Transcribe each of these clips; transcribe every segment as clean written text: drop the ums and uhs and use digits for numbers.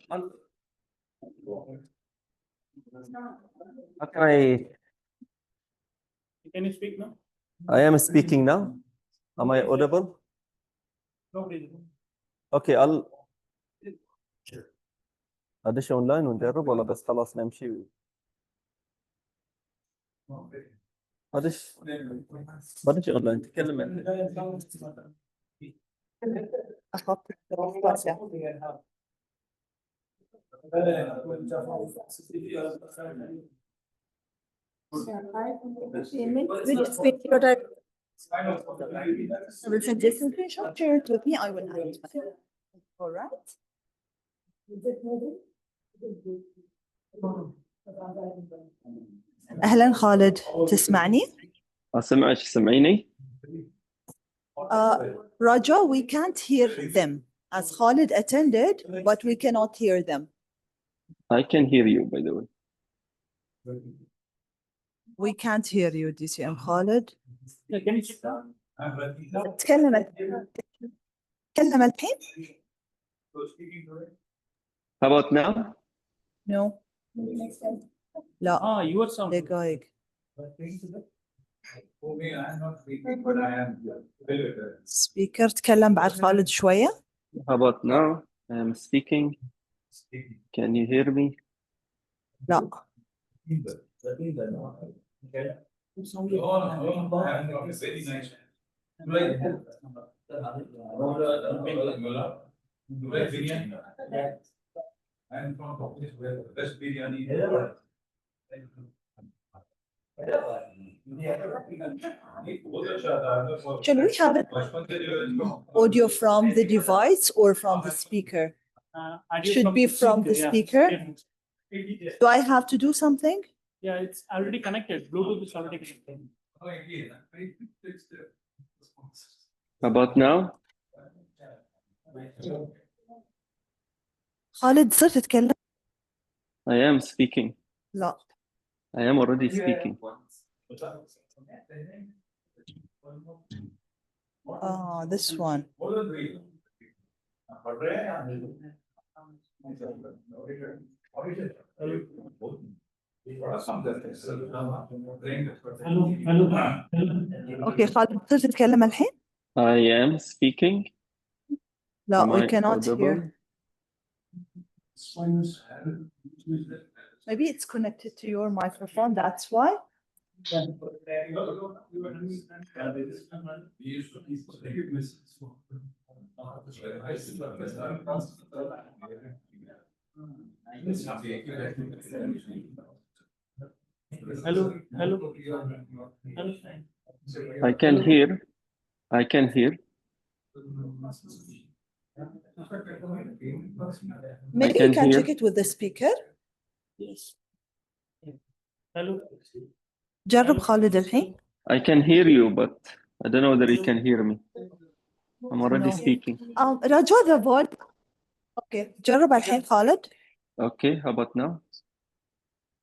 How can I? Can you speak now? I am speaking now. Am I audible? Okay, ادش اونلاين ونجرب ولا بس خلاص نمشي؟ ادش اونلاين تكلم احط will send this screenshot, share it with me. I will have it. All right. أهلا خالد، تسمعني؟ اسمعك سمعيني؟ Raja, we can't hear them. As Khalid attended, but we cannot hear them. I can hear you by the way. We can't hear you, DCM Khalid. Can you sit down? تكلم الحين؟ How about now? No. لا. Your sound. دقايق. Speaker تكلم بعد خالد شوية. How about now? I am speaking. Can you hear me? لا. Shall we have audio from the device or from the speaker? Should be from the speaker. Do I have to do something? Yeah, it's already connected. Bluetooth is already connected. How about now? خالد صرت تتكلم؟ I am speaking. لا. I am already speaking. This one. Okay, خالد صرت تتكلم الحين؟ I am speaking. لا, Am we I cannot audible? hear. Maybe it's connected to your microphone, that's why. Hello. I can hear. I can hear. Maybe can you can hear. check it with the speaker. Yes. Hello. جرب خالد الحين. I can hear you, but I don't know whether you can hear me. I'm already No. speaking. رجع the volume. Okay, جرب الحين خالد. Okay, how about now?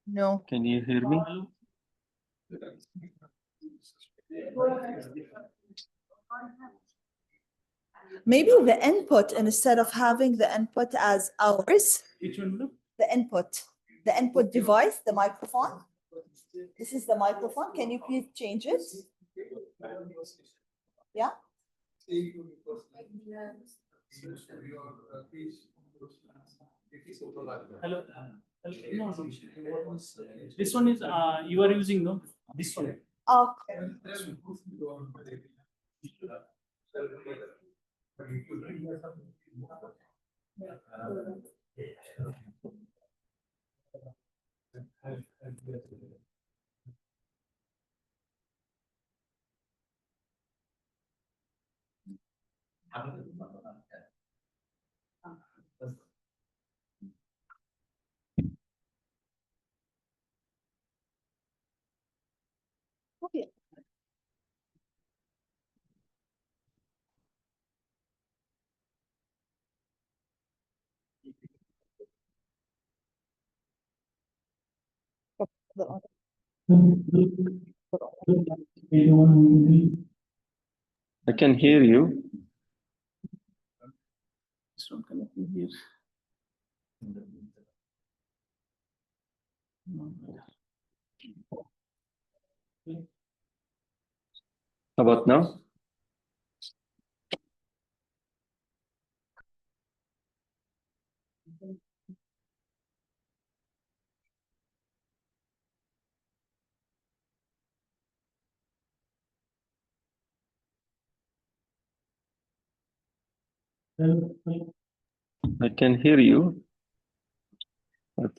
No. Can you hear me? Maybe the input, instead of having the input as ours, Which one? the input device, the microphone. This is the microphone. Can you please change it? Yeah. Hello. No. This one is you are using, no? This one. Okay. Okay. I can hear you. This one cannot be here. How about now? I can hear you. But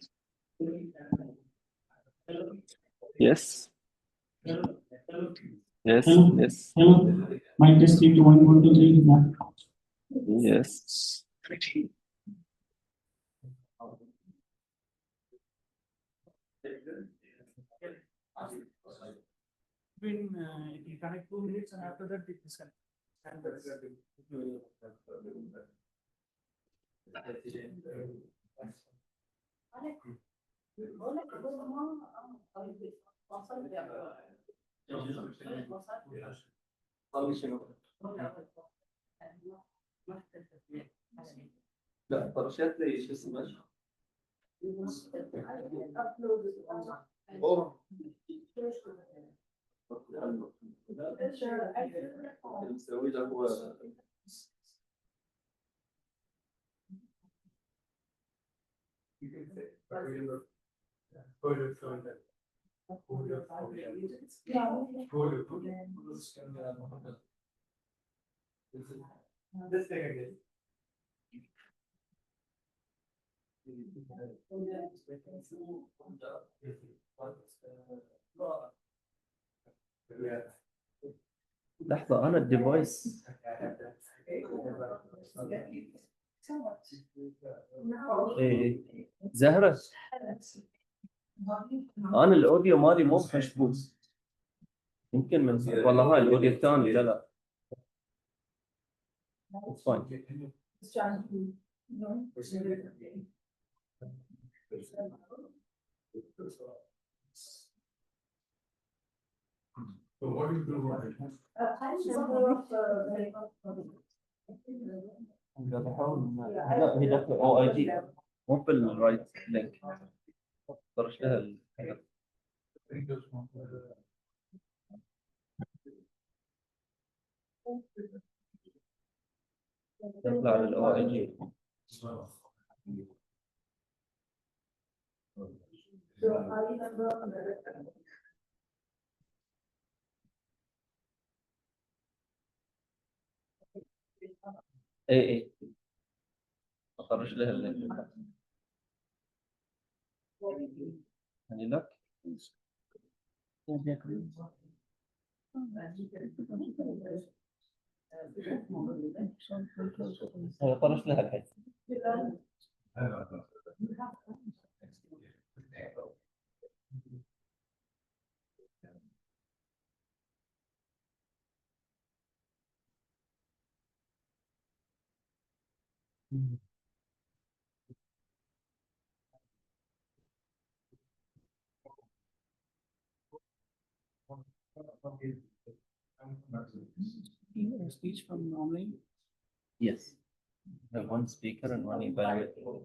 yes. Yes. Hello. Yes. Hello. Mic test 3 2 1 1 2 3. Yes. You connect 2 minutes and after that it disconnect. لا فرشات لي شو اسمه مسوي له هو لحظة أنا الديفايس إيه زهرة أنا الأوديو مالي مو مشبوك يمكن من والله هاي الأوديو الثاني لا It's fine. So what is the word? لا هي داخل او اي دي مو بالرايت لينك طرش لها تطلع على الاو اي جي اي طرش لها اللينك يعني لك هي طرش لها الحين Speech from online. Yes. The one speaker and one evaluator.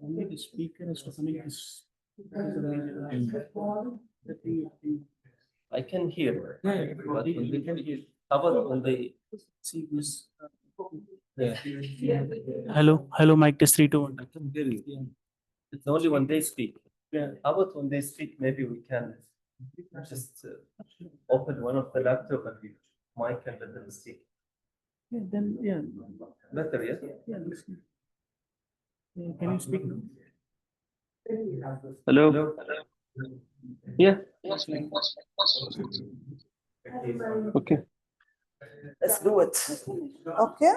Only the speaker has to connect this. I can hear. Yeah, But they can hear. how about when they See this. yeah. Hello, mic test 3 2 1. I can hear you. It's only when they speak. Yeah. How about when they speak, maybe we can just open one of the laptop and we mic and let them speak. Yeah, then yeah. Better, yes? Yeah, listen. Can you speak now? Hello? Yeah. Okay. Let's do it. Okay.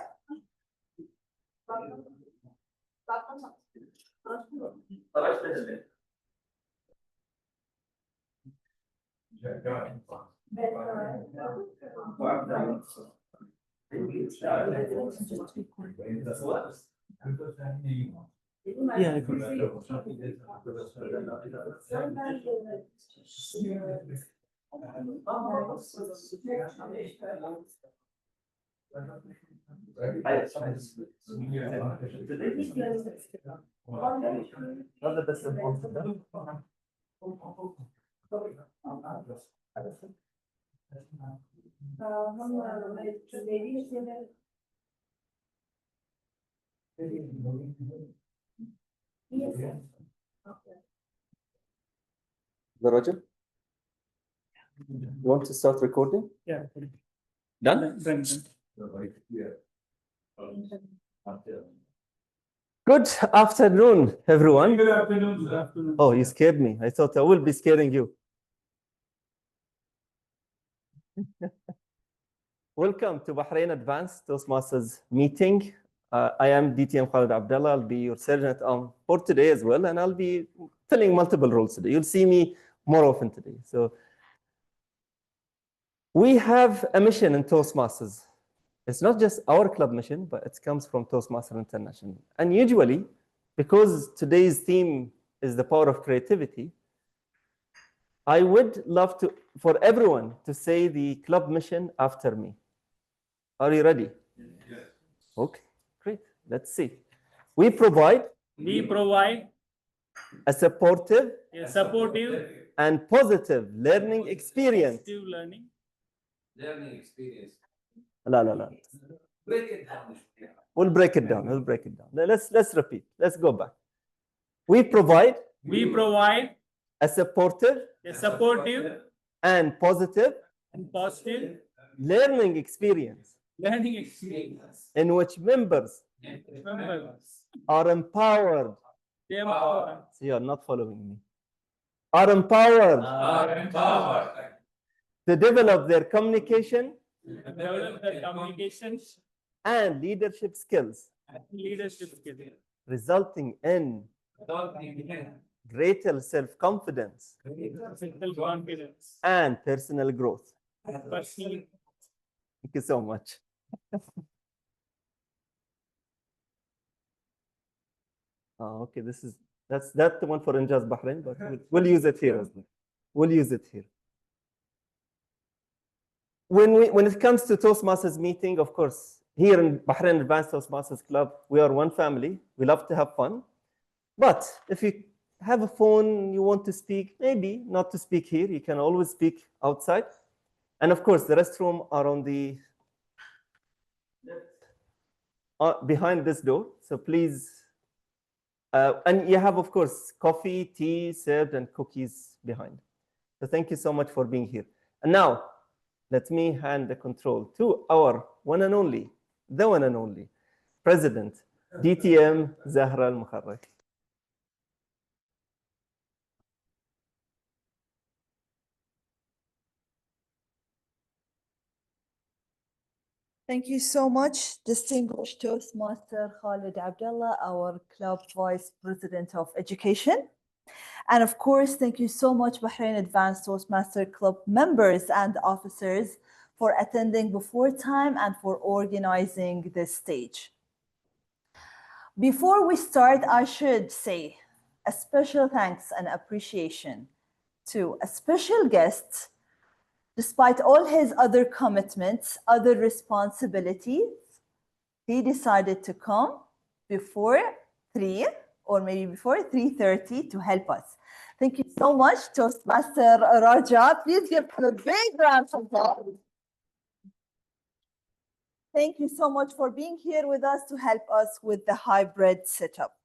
Yeah, I could. Not the best of possible. Roger, you want to start recording? Yeah. Done? Done. Good afternoon, everyone. Good afternoon. Good afternoon. Oh, you scared me. I thought I will be scaring you. Welcome to Bahrain Advanced Toastmasters meeting. I am DTM Khalid Abdallah. I'll be your sergeant for today as well, and I'll be filling multiple roles today. You'll see me more often today. So we have a mission in Toastmasters. It's not just our club mission, but it comes from Toastmasters International. And usually, because today's theme is the power of creativity, I would love for everyone to say the club mission after me. Are you ready? Yes. Okay, great. Let's see. We provide a supportive and positive learning experience. Learning experience. La. Break it down. We'll break it down. Let's repeat. Let's go back. We provide a supportive and positive learning experience in which members are empowered. So you are not following me. Are empowered to develop their communication and leadership skills, resulting in greater self-confidence and personal growth. Thank you so much. Okay, that's the one for Injaz Bahrain, but we'll use it here as well. We'll use it here. When it comes to Toastmasters meeting, of course, here in Bahrain Advanced Toastmasters Club, we are one family. We love to have fun. But if you have a phone, you want to speak, maybe not to speak here, you can always speak outside. And of course, the restroom are on the behind this door. So please, and you have, of course, coffee, tea served, and cookies behind. So thank you so much for being here. And now, let me hand the control to our one and only, the one and only, President, DTM Zahra Al-Mukharraj. Thank you so much, distinguished Toastmaster Khalid Abdallah, our club vice president of education. And of course, thank you so much, Bahrain Advanced Toastmaster Club members and officers for attending before time and for organizing this stage. Before we start, I should say a special thanks and appreciation to a special guest. Despite all his other commitments, other responsibilities, he decided to come before 3 or maybe before 3:30 to help us. Thank you so much, Toastmaster Raja. Please give him a big round of applause. Thank you so much for being here with us to help us with the hybrid setup.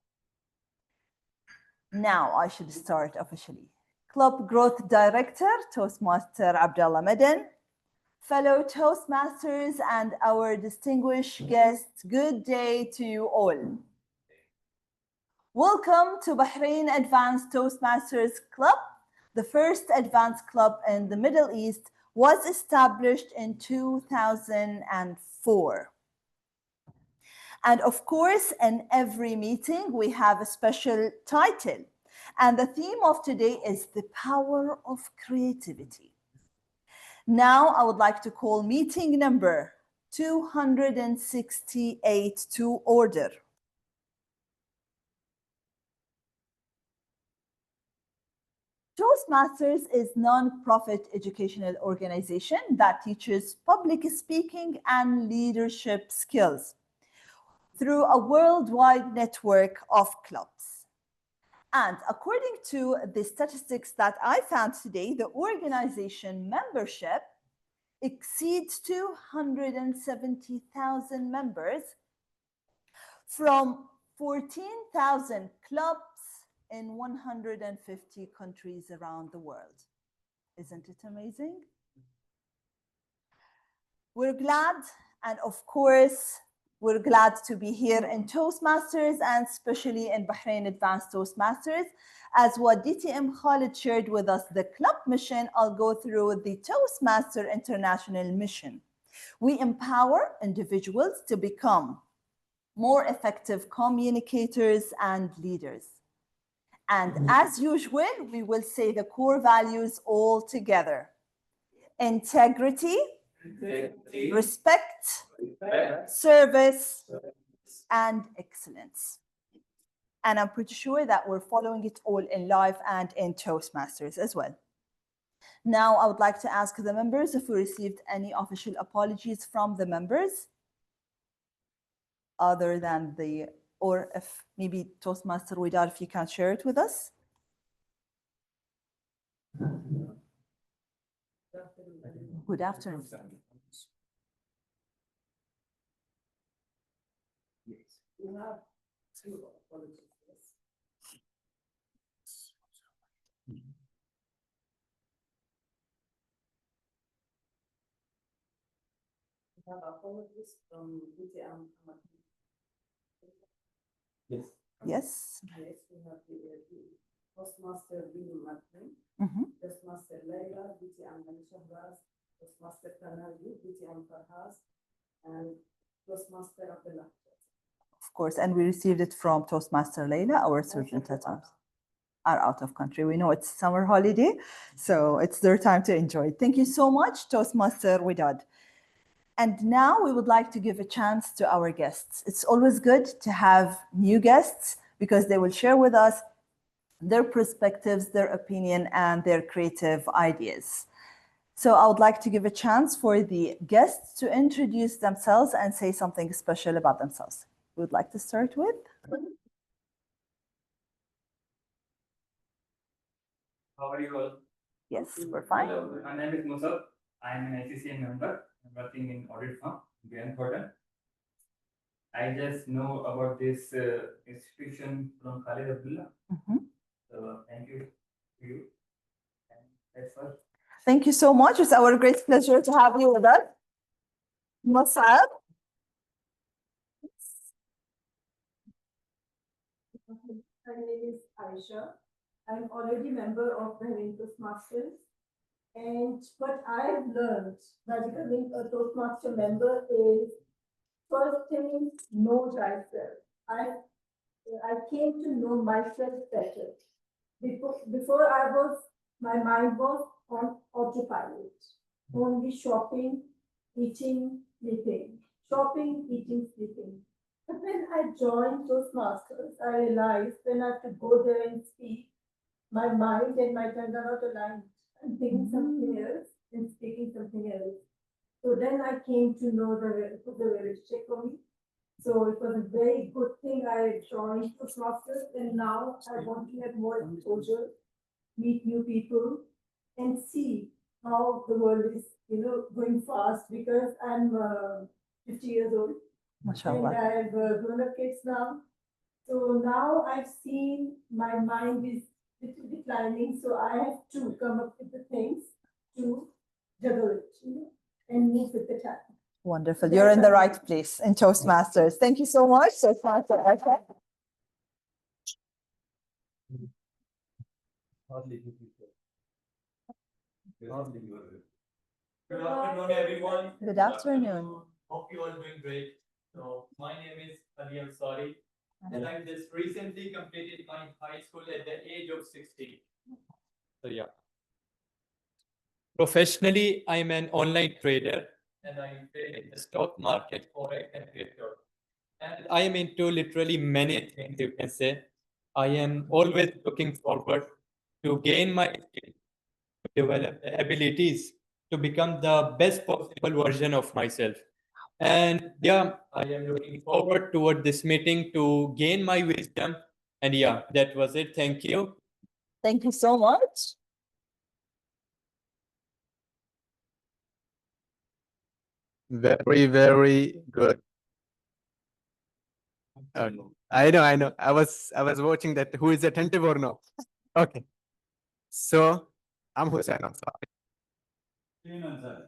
Now I should start officially. Club Growth Director, Toastmaster Abdallah Madan, fellow Toastmasters and our distinguished guests, good day to you all. Welcome to Bahrain Advanced Toastmasters Club. The first advanced club in the Middle East was established in 2004. And of course, in every meeting, we have a special title. And the theme of today is the power of creativity. Now, I would like to call meeting number 268 to order. Toastmasters is a non-profit educational organization that teaches public speaking and leadership skills through a worldwide network of clubs. And according to the statistics that I found today, the organization membership exceeds 270,000 members from 14,000 clubs in 150 countries around the world. Isn't it amazing? We're glad, and of course, we're glad to be here in Toastmasters and especially in Bahrain Advanced Toastmasters. As what DTM Khalid shared with us, the club mission, I'll go through the Toastmaster International mission. We empower individuals to become more effective communicators and leaders. And as usual, we will say the core values all together. Integrity, respect, service, and excellence. And I'm pretty sure that we're following it all in live and in Toastmasters as well. Now, I would like to ask the members if we received any official apologies from the members other than the, or if maybe Toastmaster Widad, if you can share it with us. Good afternoon. Yes. We have two apologies. We have apologies from DTM. Yes. Yes. Yes, we have the Toastmaster Binu Matni, Mhm. Toastmaster Leila, DTM Shahbaz, Toastmaster Kanali, DTM Farhas, and Toastmaster Abdullah. Of course, and we received it from Toastmaster Leila, our sergeant at arms. Are out of country. We know it's summer holiday, so it's their time to enjoy. Thank you so much, Toastmaster Widad. And now we would like to give a chance to our guests. It's always good to have new guests because they will share with us their perspectives, their opinion, and their creative ideas. So I would like to give a chance for the guests to introduce themselves and say something special about themselves. We would like to start with. How are you all? Yes, we're fine. Hello, my name is Musab. I am an ICCA member. I'm working in audit firm, Grand Thornton. I just know about this institution from Khalid Abdullah. Mhm. So thank you to you. And that's all. Thank you so much. It's our great pleasure to have you with us. Musab. My name is Aisha. I'm already member of the Toastmasters. And what I've learned by becoming a Toastmaster member is first thing, know thyself. I came to know myself better. Before my mind was on autopilot, only shopping, eating, sleeping, shopping, eating, sleeping. But when I joined Toastmasters, I realized when I have to go there and speak, my mind and my tongue are not aligned. I'm thinking something else and speaking something else. So then I came to know it was a very check for me. So it was a very good thing I joined Toastmasters, and now I want to have more exposure, meet new people, and see how the world is, going fast because I'm 50 years old. And MashaAllah. I have grown-up kids now. So now I've seen my mind is declining, so I have to come up with the things to juggle it, and move with the time. Wonderful. You're in the right place in Toastmasters. Thank you so much, Toastmaster Aisha. Good afternoon, everyone. Good afternoon. Hope you all doing great. So my name is Ali Ansari, and I just recently completed my high school at the age of 16. So yeah. Professionally, I'm an online trader, and I trade in the stock market, forex, and crypto. And I am into literally many things, you can say. I am always looking forward to gain my skill, to develop the abilities to become the best possible version of myself. And yeah, I am looking forward toward this meeting to gain my wisdom. And yeah, that was it. Thank you. Thank you so much. Very, very good. I know. I was watching that who is attentive or not. Okay. So I'm Hussein Ansari.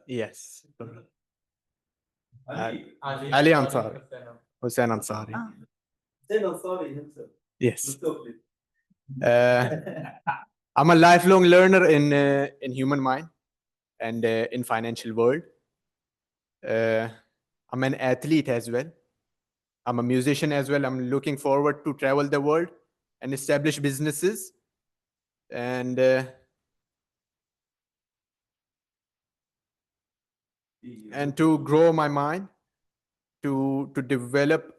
Yes. Ali Ansari. Hussein Ansari. Ah. Yes. I'm a lifelong learner in human mind and in financial world. I'm an athlete as well. I'm a musician as well. I'm looking forward to travel the world and establish businesses and to grow my mind, to develop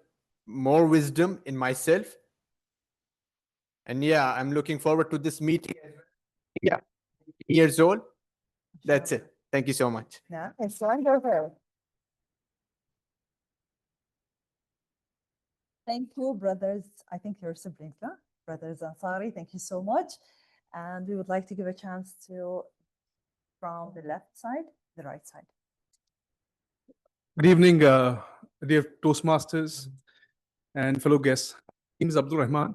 more wisdom in myself. And yeah, I'm looking forward to this meeting. Yeah, years old. That's it. Thank you so much. Yeah, it's wonderful. Thank you, brothers. I think you're siblings, huh? Brothers Ansari, thank you so much. And we would like to give a chance to from the left side, the right side. Good evening, dear Toastmasters and fellow guests. My name is Abdul Rahman.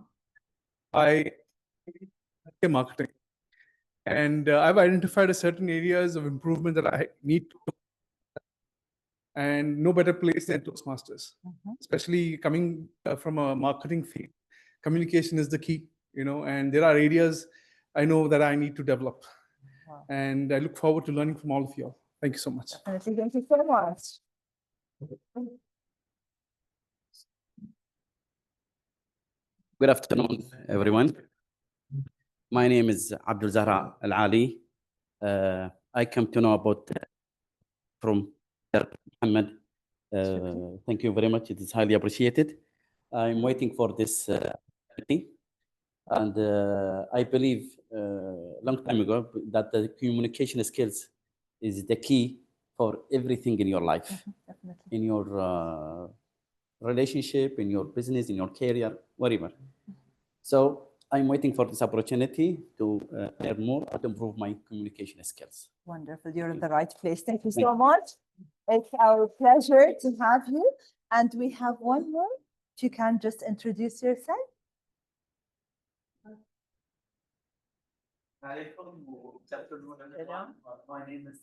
I am marketing, and I've identified a certain areas of improvement that I need to, and no better place than Toastmasters, especially coming from a marketing field. Communication is the key, and there are areas I know that I need to develop. Wow. And I look forward to learning from all of you all. Thank you so much. Definitely, thank you so much. Good afternoon, everyone. My name is Abdul Zahra Al Ali. I come to know about from Muhammad. Thank you very much. It is highly appreciated. I'm waiting for this meeting. And I believe long time ago that the communication skills is the key for everything in your life, Definitely. in your relationship, in your business, in your career, whatever. So I'm waiting for this opportunity to learn more to improve my communication skills. Wonderful. You're in the right place. Thank you so much. It's our pleasure to have you. And we have one more. If you can just introduce yourself. My name is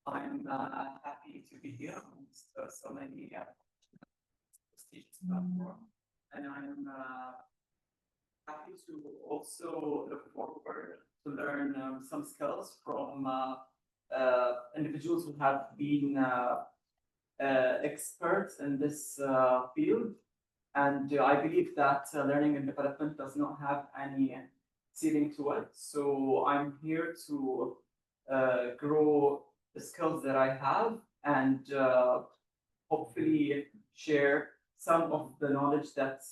I'm happy to be here on so many prestigious platform, and I'm happy to also look forward to learn some skills from individuals who have been experts in this field. And I believe that learning and development does not have any ceiling to it. So I'm here to grow the skills that I have and hopefully share some of the knowledge that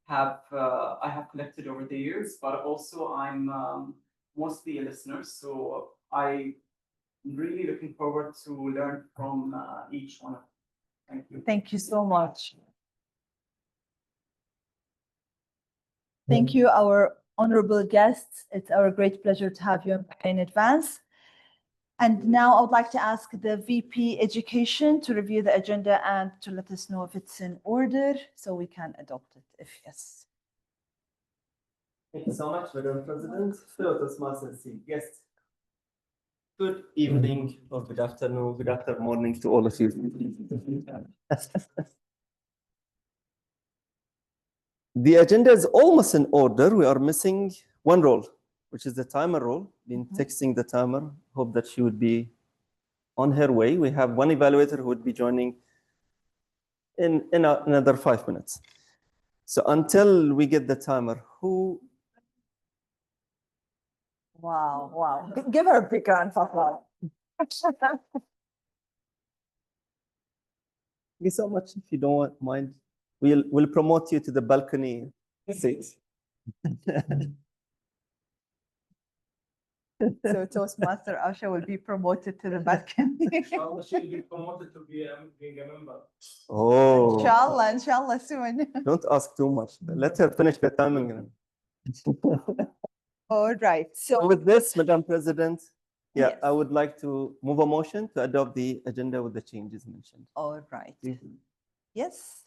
I have collected over the years, but also I'm mostly a listener. So I'm really looking forward to learn from each one of them. Thank you. Thank you so much. Thank you, our honorable guests. It's our great pleasure to have you in advance. And now I would like to ask the VP Education to review the agenda and to let us know if it's in order so we can adopt it, if yes. Thank you so much, Madam President. Fellow Toastmasters, guests. Good evening or good afternoon, good after morning to all of you. The agenda is almost in order. We are missing one role, which is the timer role. Been texting the timer. Hope that she would be on her way. We have one evaluator who would be joining in another 5 minutes. So until we get the timer, who? Wow, wow. Give her a big round of applause. Thank you so much. If you don't mind, we'll promote you to the balcony seats. So Toastmaster Asha will be promoted to the balcony. She'll be promoted to being a member. Oh, Inshallah soon. don't ask too much. Let her finish the timing. All right, So so with this, Madam President, yeah, Yes. I would like to move a motion to adopt the agenda with the changes mentioned. all right. Please. Yes,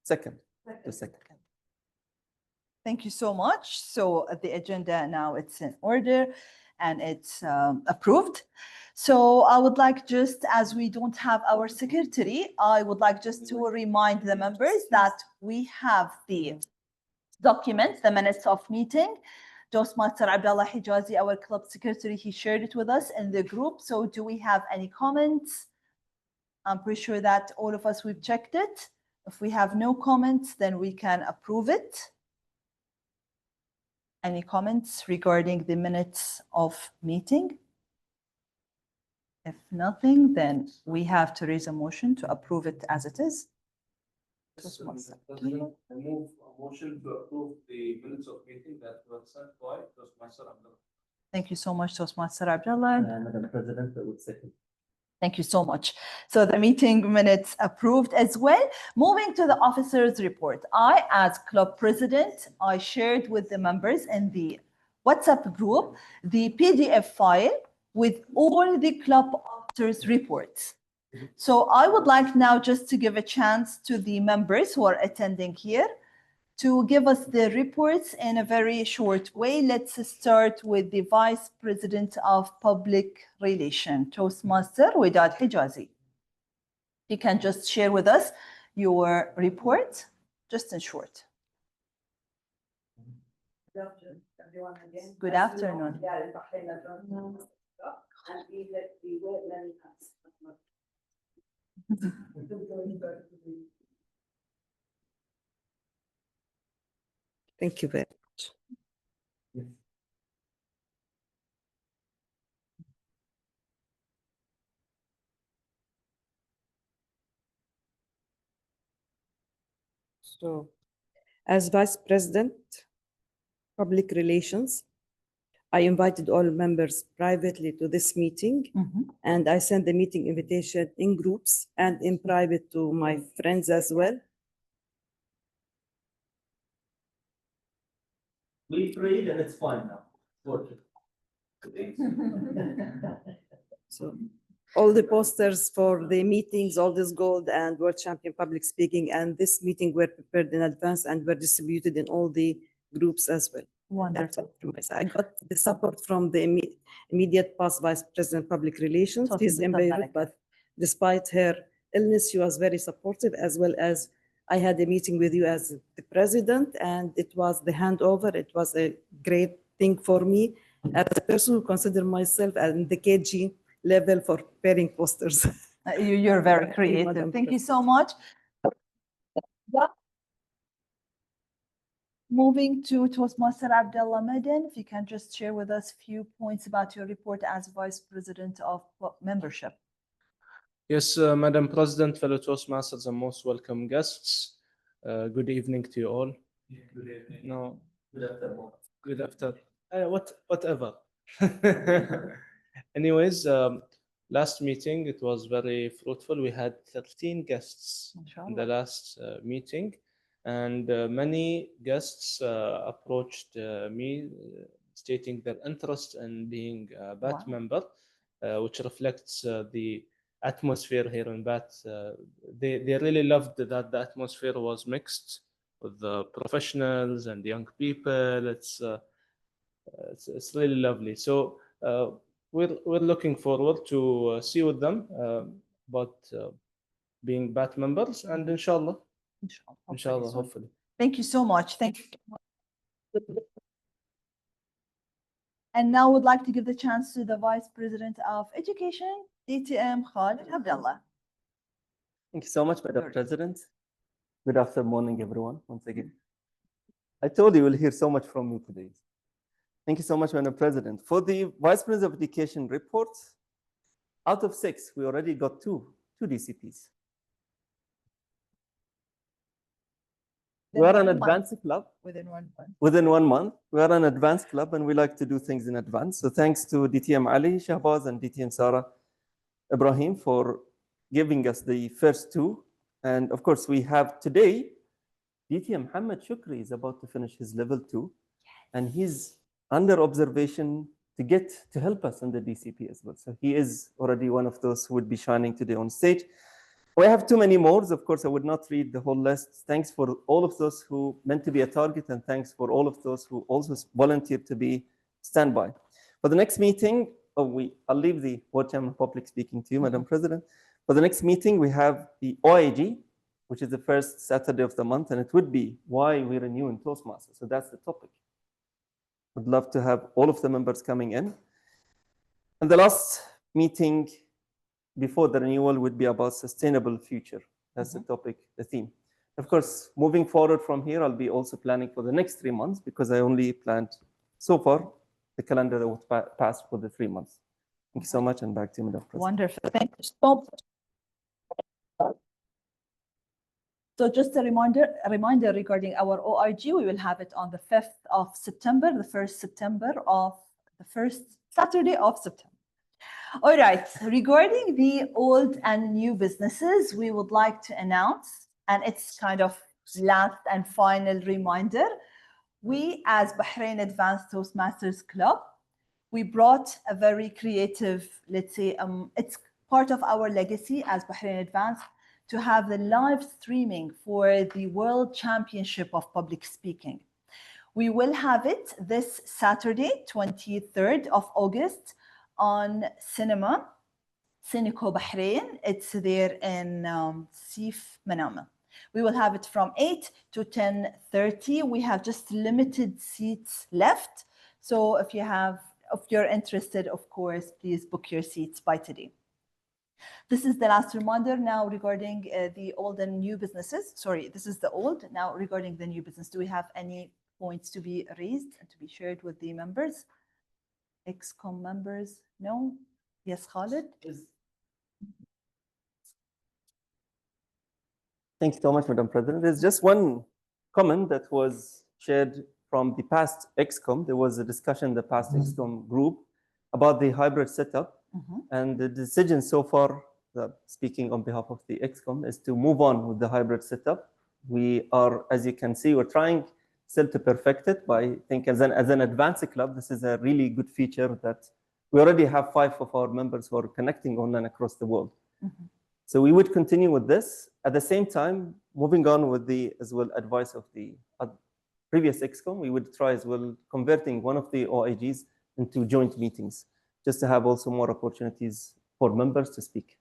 Second, the second. thank you so much. So the agenda now it's in order and it's approved. So I would like just as we don't have our secretary, I would like just to remind the members that we have the documents, the minutes of meeting. Toastmaster Abdullah Hijazi, our club secretary, he shared it with us in the group. So do we have any comments? I'm pretty sure that all of us, we've checked it. If we have no comments, then we can approve it. Any comments regarding the minutes of meeting? If nothing, then we have to raise a motion to approve it as it is. Mr. President, I move a motion to approve the minutes of meeting that were sent by Toastmaster Abdullah. Thank you so much, Toastmaster Abdullah. Madam President, I would second. Thank you so much. So the meeting minutes approved as well. Moving to the officers' report. I, as club president, I shared with the members in the WhatsApp group the PDF file with all the club officers' reports. So I would like now just to give a chance to the members who are attending here to give us the reports in a very short way. Let's start with the Vice President of Public Relations, Toastmaster Widad Hijazi. You can just share with us your report, just in short. Good afternoon. Thank you very much. So, as Vice President, Public Relations, I invited all members privately to this meeting, and I sent the meeting invitation in groups and in private to my friends as well. We prayed and it's fine now. Working. So all the posters for the meetings, all this gold and World Champion Public Speaking and this meeting were prepared in advance and were distributed in all the groups as well. Wonderful. I got the support from the immediate past Vice President Public Relations. She's in Beirut, but despite her illness, she was very supportive, as well as I had a meeting with you as the president, and it was the handover. It was a great thing for me as a person who consider myself at the KG level for preparing posters. You're very creative. Thank you so much. Moving to Toastmaster Abdullah Madan, if you can just share with us a few points about your report as Vice President of Membership. Yes, Madam President, fellow Toastmasters and most welcome guests. Good evening to you all. Good evening. No, Good afternoon. good after. Whatever. Anyways, last meeting, it was very fruitful. We had 13 guests in the last meeting, and many guests approached me stating their interest in being a BAT member, which reflects the atmosphere here in BAT. They really loved that the atmosphere was mixed with the professionals and young people. It's really lovely. So we're looking forward to see with them about being BAT members, and inshallah, hopefully. Thank you so much. Thank you. And now would like to give the chance to the Vice President of Education, DTM Khalid Abdullah. Thank you so much, Madam President. Good afternoon, everyone, once again. I told you will hear so much from me today. Thank you so much, Madam President. For the Vice President of Education report, out of 6, we already got two DCPs. We are an 1 month. advanced club. Within 1 month. Within 1 month, we are an advanced club and we like to do things in advance. So thanks to DTM Ali Shahbaz and DTM Sarah Ibrahim for giving us the first two. And of course, we have today, DTM Muhammad Shukri is about to finish his level 2. And he's under observation to help us in the DCP as well. So he is already one of those who would be shining today on stage. We have too many more. Of course, I would not read the whole list. Thanks for all of those who meant to be a target, and thanks for all of those who also volunteered to be standby. For the next meeting, I'll leave the Board Chairman Public speaking to you, Madam President. For the next meeting, we have the OIG, which is the first Saturday of the month, and it would be why we renew in Toastmasters. So that's the topic. Would love to have all of the members coming in. And the last meeting before the renewal would be about sustainable future. That's the topic, the theme. Of course, moving forward from here, I'll be also planning for the next 3 months because I only planned so far the calendar that was passed for the 3 months. Thank you so much, and back to you, Madam President. Wonderful. Thank you so much. So just a reminder regarding our OIG, we will have it on the 5th of September, the first Saturday of September. All right, regarding the old and new businesses, we would like to announce, and it's kind of last and final reminder, we as Bahrain Advanced Toastmasters Club, we brought a very creative, let's say, it's part of our legacy as Bahrain Advanced to have the live streaming for the World Championship of Public Speaking. We will have it this Saturday, 23rd of August on Cineco Bahrain. It's there in Sif Manama. We will have it from 8 to 10:30. We have just limited seats left. So if you're interested, of course, please book your seats by today. This is the last reminder now regarding the old and new businesses. Sorry, this is the old. Now regarding the new business, do we have any points to be raised and to be shared with the members? ExCom members? No? Yes, Khalid? Thank you so much, Madam President. There's just one comment that was shared from the past ExCom. There was a discussion in the past ExCom group about the hybrid setup. And the decision so far, speaking on behalf of the ExCom, is to move on with the hybrid setup. We are, as you can see, we're trying still to perfect it by thinking as an advanced club. This is a really good feature that we already have 5 of our members who are connecting online across the world. So we would continue with this. At the same time, moving on with the as well advice of the previous ExCom, we would try as well converting one of the OIGs into joint meetings, just to have also more opportunities for members to speak.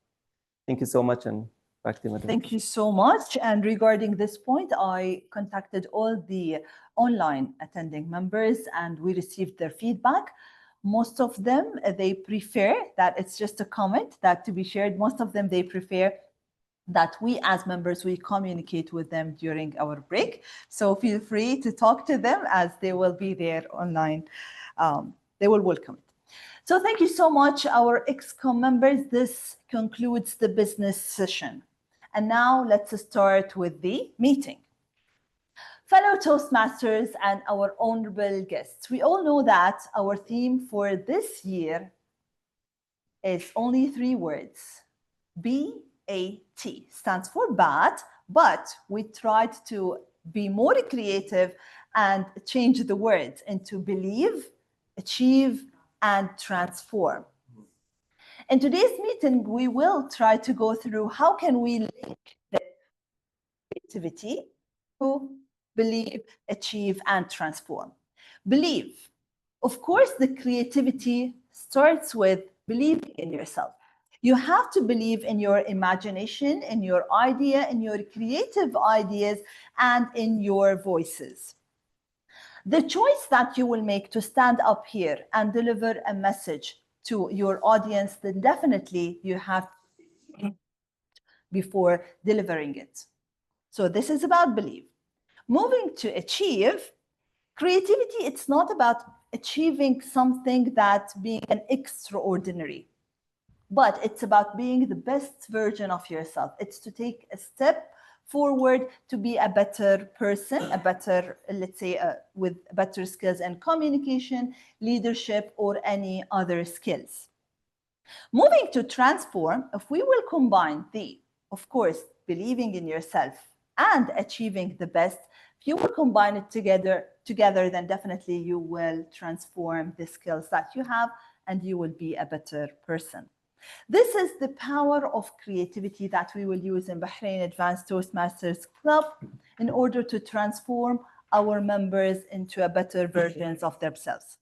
Thank you so much, and back to you, Madam. Thank you so much. And regarding this point, I contacted all the online attending members and we received their feedback. Most of them, they prefer that it's just a comment that to be shared. Most of them, they prefer that we as members, we communicate with them during our break. So feel free to talk to them as they will be there online. They will welcome it. So thank you so much, our ExCom members. This concludes the business session. And now let's start with the meeting. Fellow Toastmasters and our honorable guests, we all know that our theme for this year is only 3 words. BAT stands for BAT, but we tried to be more creative and change the words into believe, achieve, and transform. In today's meeting, we will try to go through how can we link the creativity to believe, achieve, and transform. Believe. Of course, the creativity starts with believing in yourself. You have to believe in your imagination, in your idea, in your creative ideas, and in your voices. The choice that you will make to stand up here and deliver a message to your audience, then definitely you have to before delivering it. So this is about belief. Moving to achieve, creativity, it's not about achieving something that being an extraordinary, but it's about being the best version of yourself. It's to take a step forward to be a better person, a better, let's say, with better skills in communication, leadership, or any other skills. Moving to transform, if we will combine of course, believing in yourself and achieving the best, if you will combine it together, then definitely you will transform the skills that you have and you will be a better person. This is the power of creativity that we will use in Bahrain Advanced Toastmasters Club in order to transform our members into a better versions of themselves.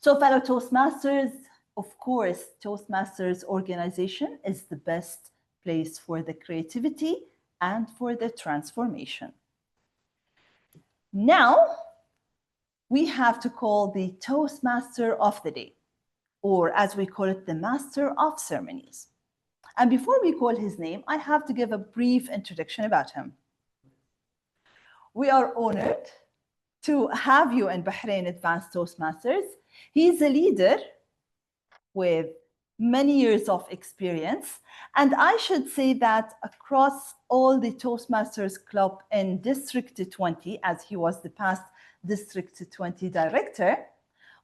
So fellow Toastmasters, of course, Toastmasters organization is the best place for the creativity and for the transformation. Now, we have to call the Toastmaster of the day, or as we call it, the Master of Ceremonies. And before we call his name, I have to give a brief introduction about him. We are honored to have you in Bahrain Advanced Toastmasters. He's a leader with many years of experience. And I should say that across all the Toastmasters Club in District 20, as he was the past District 20 director,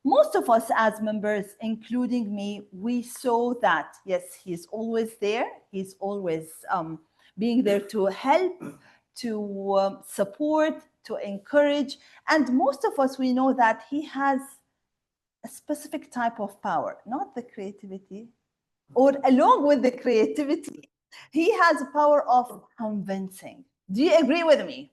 most of us as members, including me, we saw that, yes, he's always there. He's always being there to help, to support, to encourage. And most of us, we know that he has a specific type of power, not the creativity, or along with the creativity, he has a power of convincing. Do you agree with me?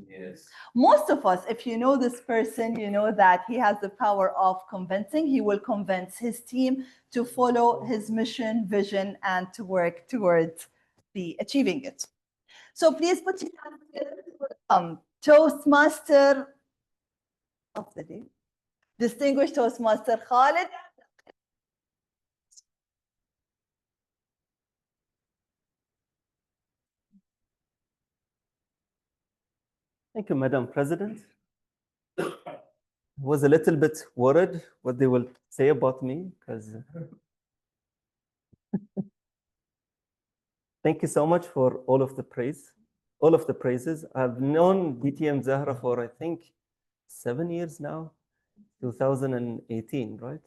Yes. Most of us, if you know this person, you know that he has the power of convincing. He will convince his team to follow his mission, vision, and to work towards achieving it. So please put your hands together. Toastmaster of the day, distinguished Toastmaster Khalid. Thank you, Madam President. I was a little bit worried what they will say about me, because thank you so much for all of the praise, all of the praises. I've known DTM Zahra for, I think, 7 years now, 2018, right?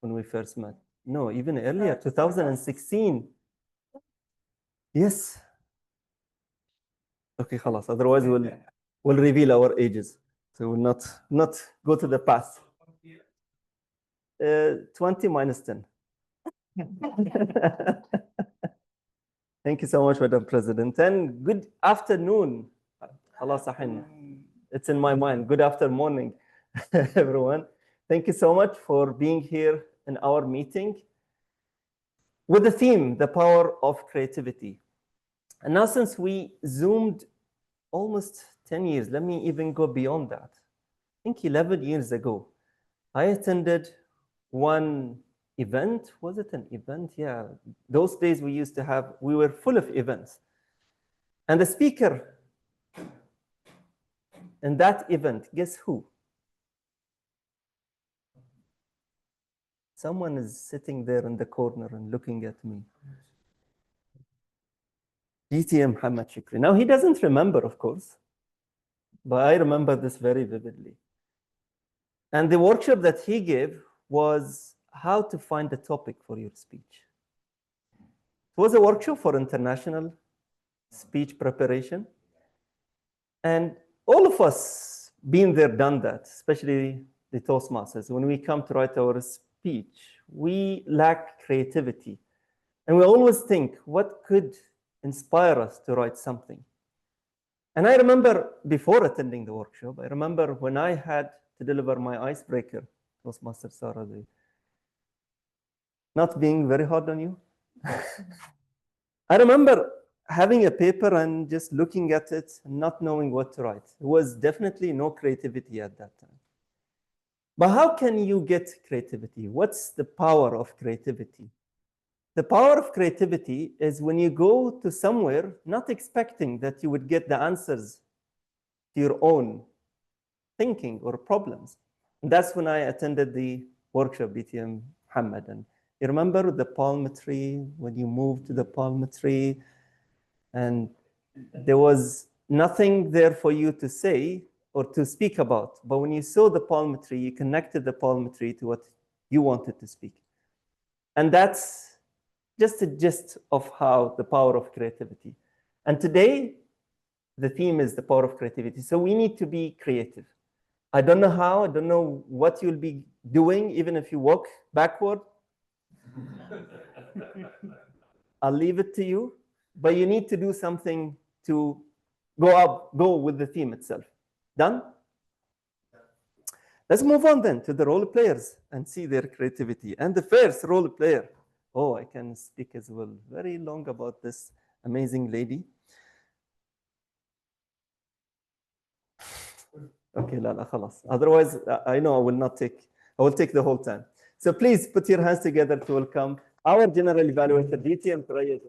When we first met. No, even earlier, 2016. Yes. Okay, khalas. Otherwise, we'll reveal our ages. So we'll not go to the past. 20 minus 10. Thank you so much, Madam President. And good afternoon. Khalas ahin. It's in my mind. Good afternoon, morning, everyone. Thank you so much for being here in our meeting with the theme, the power of creativity. And now, since we zoomed almost 10 years, let me even go beyond that. I think 11 years ago, I attended one event. Was it an event? Yeah. Those days we were full of events. And the speaker in that event, guess who? Someone is sitting there in the corner and looking at me. DTM Muhammad Shukri. Now, he doesn't remember, of course, but I remember this very vividly. And the workshop that he gave was how to find a topic for your speech. It was a workshop for international speech preparation. And all of us been there, done that, especially the Toastmasters. When we come to write our speech, we lack creativity. And we always think, what could inspire us to write something? And I remember before attending the workshop, I remember when I had to deliver my icebreaker, Toastmaster Sarah, not being very hard on you. I remember having a paper and just looking at it and not knowing what to write. There was definitely no creativity at that time. But how can you get creativity? What's the power of creativity? The power of creativity is when you go to somewhere not expecting that you would get the answers to your own thinking or problems. And that's when I attended the workshop, DTM Muhammad. And you remember the palm tree, when you moved to the palm tree, and there was nothing there for you to say or to speak about. But when you saw the palm tree, you connected the palm tree to what you wanted to speak. And that's just a gist of how the power of creativity. And today, the theme is the power of creativity. So we need to be creative. I don't know how, I don't know what you'll be doing, even if you walk backward. I'll leave it to you, but you need to do something to go with the theme itself. Done? Let's move on then to the role players and see their creativity. And the first role player, oh, I can speak as well very long about this amazing lady. Okay, Lala, khalas. Otherwise, I know I will take the whole time. So please put your hands together to welcome our general evaluator, DTM Thuraya.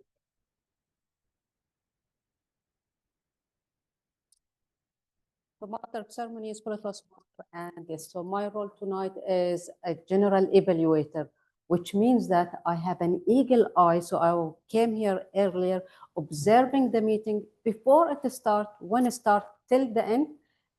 So Master of Ceremony is and yes, so my role tonight is a general evaluator, which means that I have an eagle eye. So I came here earlier, observing the meeting before it starts, when it starts, till the end.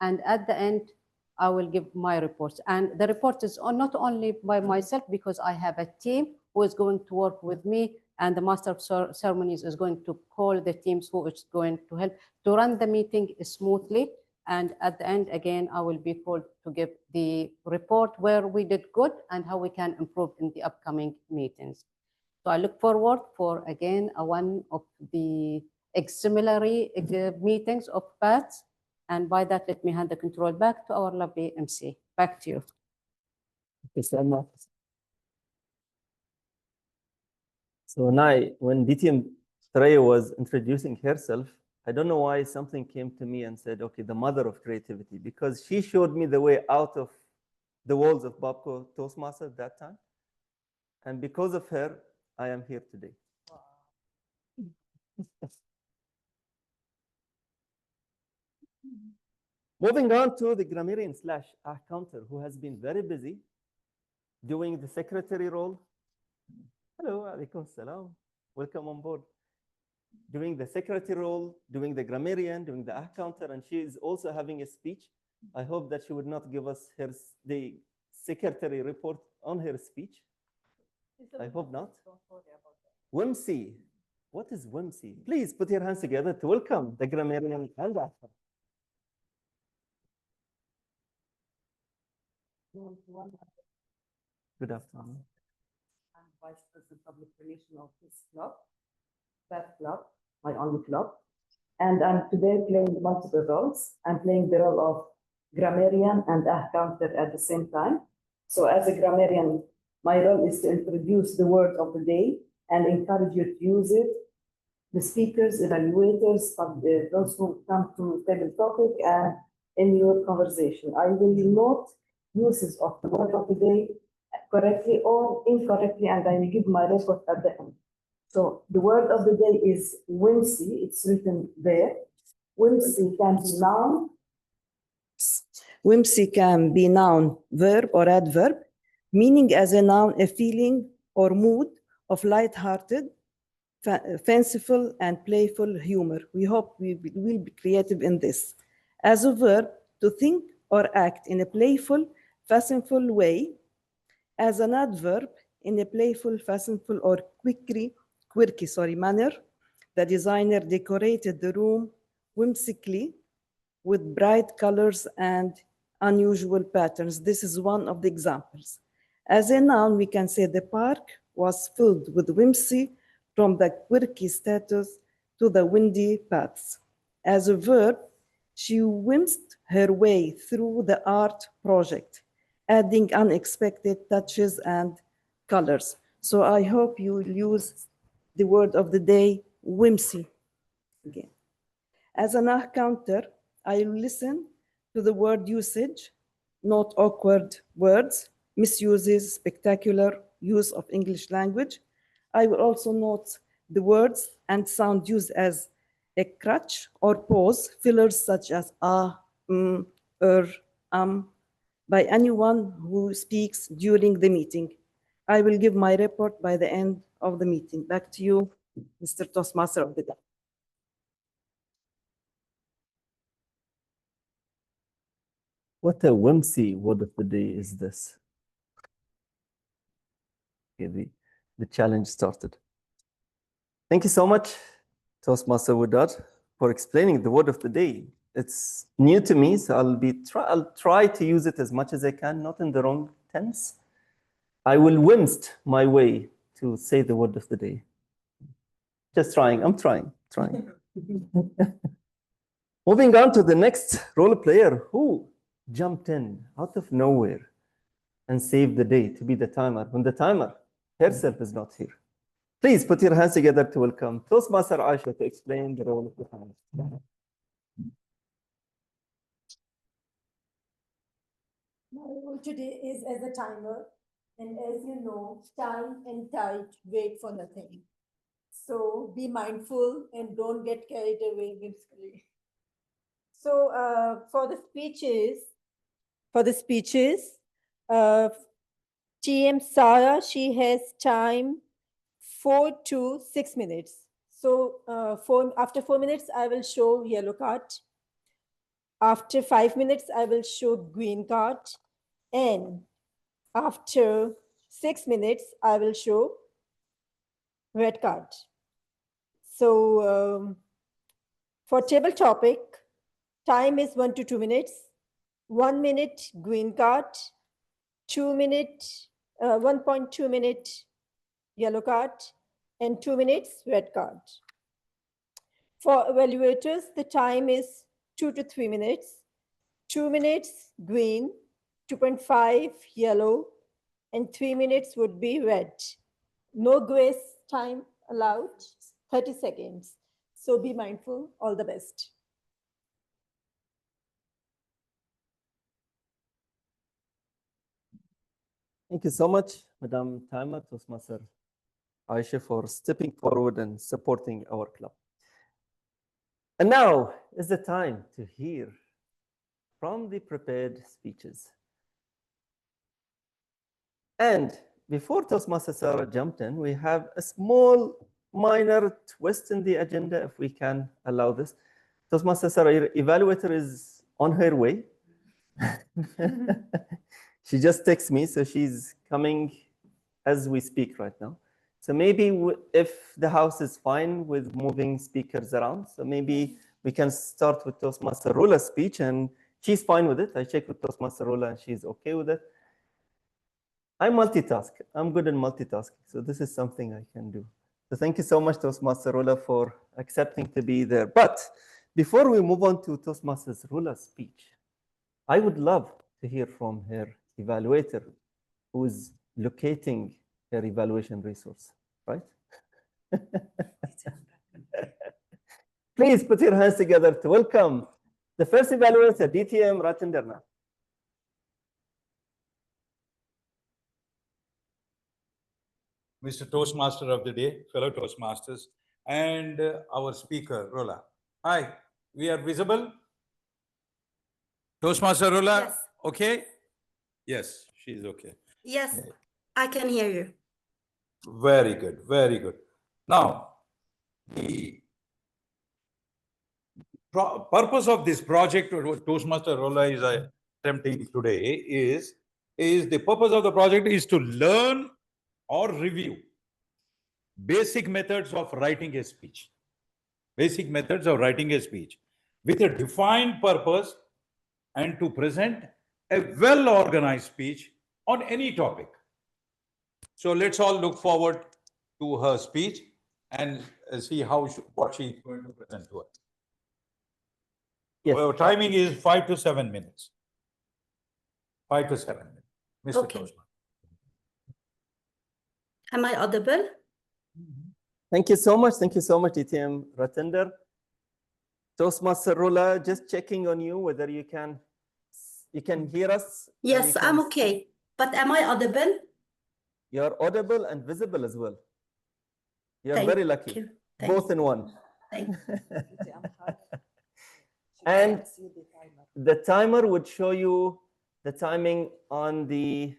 And at the end, I will give my reports. And the report is not only by myself, because I have a team who is going to work with me, and the Master of Ceremonies is going to call the teams who is going to help to run the meeting smoothly. And at the end, again, I will be called to give the report where we did good and how we can improve in the upcoming meetings. So I look forward for, again, one of the exemplary meetings of PATS. And by that, let me hand the control back to our lovely MC. Back to you. So now, when DTM Thuraya was introducing herself, I don't know why something came to me and said, okay, the mother of creativity, because she showed me the way out of the walls of Babco Toastmasters at that time. And because of her, I am here today. Moving on to the grammarian / accounter, who has been very busy doing the secretary role. Hello, alaikum salam. Welcome on board. Doing the secretary role, doing the grammarian, doing the accounter, and she is also having a speech. I hope that she would not give us the secretary report on her speech. I hope not. Whimsy. What is whimsy? Please put your hands together to welcome the grammarian and the accountant. Good afternoon. I'm Vice President Public Relations of this club, that club, my only club. And I'm today playing multiple roles. I'm playing the role of grammarian and accountant at the same time. So as a grammarian, my role is to introduce the word of the day and encourage you to use it. The speakers, evaluators, those who come to table topic and in your conversation. I will note uses of the word of the day correctly or incorrectly, and I will give my report at the end. So the word of the day is whimsy. It's written there. Whimsy can be noun. Whimsy can be noun, verb, or adverb, meaning as a noun a feeling or mood of light-hearted, fanciful, and playful humor. We hope we will be creative in this. As a verb, to think or act in a playful, fanciful way. As an adverb, in a playful, fanciful, or quirky manner, the designer decorated the room whimsically with bright colors and unusual patterns. This is one of the examples. As a noun, we can say the park was filled with whimsy from the quirky status to the windy paths. As a verb, she whimsed her way through the art project, adding unexpected touches and colors. So I hope you will use the word of the day, whimsy, again. As an accounter, I will listen to the word usage, not awkward words, misuses, spectacular use of English language. I will also note the words and sound used as a crutch or pause, fillers such as by anyone who speaks during the meeting. I will give my report by the end of the meeting. Back to you, Mr. Toastmaster of the day. What a whimsy word of the day is this? Okay, the challenge started. Thank you so much, Toastmaster Woodard, for explaining the word of the day. It's new to me, so I'll try to use it as much as I can, not in the wrong tense. I will whimsed my way to say the word of the day. Just trying, I'm trying. Moving on to the next role player who jumped in out of nowhere and saved the day to be the timer when the timer herself is not here. Please put your hands together to welcome Toastmaster Aisha to explain the role of the timer. My role today is as a timer, and as you know, time and tide wait for nothing. So be mindful and don't get carried away whimsically. So for the speeches, TM Sarah, she has time 4 to 6 minutes. So after 4 minutes, I will show yellow card. After 5 minutes, I will show green card. And after 6 minutes, I will show red card. So for table topic, time is 1 to 2 minutes. 1 minute green card, 2 minute, 1.2 minute yellow card, and 2 minutes red card. For evaluators, the time is 2 to 3 minutes. 2 minutes green, 2.5 yellow, and 3 minutes would be red. No grace time allowed, 30 seconds. So be mindful, all the best. Thank you so much, Madam Timer, Toastmaster Aisha, for stepping forward and supporting our club. And now is the time to hear from the prepared speeches. And before Toastmaster Sarah jumped in, we have a small minor twist in the agenda, if we can allow this. Toastmaster Sarah, your evaluator is on her way. She just texted me, so she's coming as we speak right now. So maybe if the house is fine with moving speakers around, so maybe we can start with Toastmaster Rola's speech, and she's fine with it. I checked with Toastmaster Rola and she's okay with it. I multitask. I'm good in multitasking, so this is something I can do. So thank you so much, Toastmaster Rola, for accepting to be there. But before we move on to Toastmaster Rola's speech, I would love to hear from her evaluator who is locating her evaluation resource, right? Please put your hands together to welcome the first evaluator, DTM Ratender. Mr. Toastmaster of the day, fellow Toastmasters, and our speaker, Rola. Hi, we are visible? Toastmaster Rola, Yes. okay? Yes, she's okay. Yes, I can hear you. Very good, very good. Now, the purpose of this project, what Toastmaster Rola is attempting today is the purpose of the project is to learn or review basic methods of writing a speech. Basic methods of writing a speech with a defined purpose and to present a well-organized speech on any topic. So let's all look forward to her speech and see what she's going to present to us. Yes. Our timing is 5 to 7 minutes. 5 to 7 minutes. Mr. Okay. Toastmaster. Am I audible? Thank you so much. Thank you so much, DTM Ratender. Toastmaster Rola, just checking on you whether you can hear us. and Yes, you can I'm see. okay. But am I audible? You're audible and visible as well. You're Thank very lucky. you. Both in one. Thank And the timer would show you the timing on the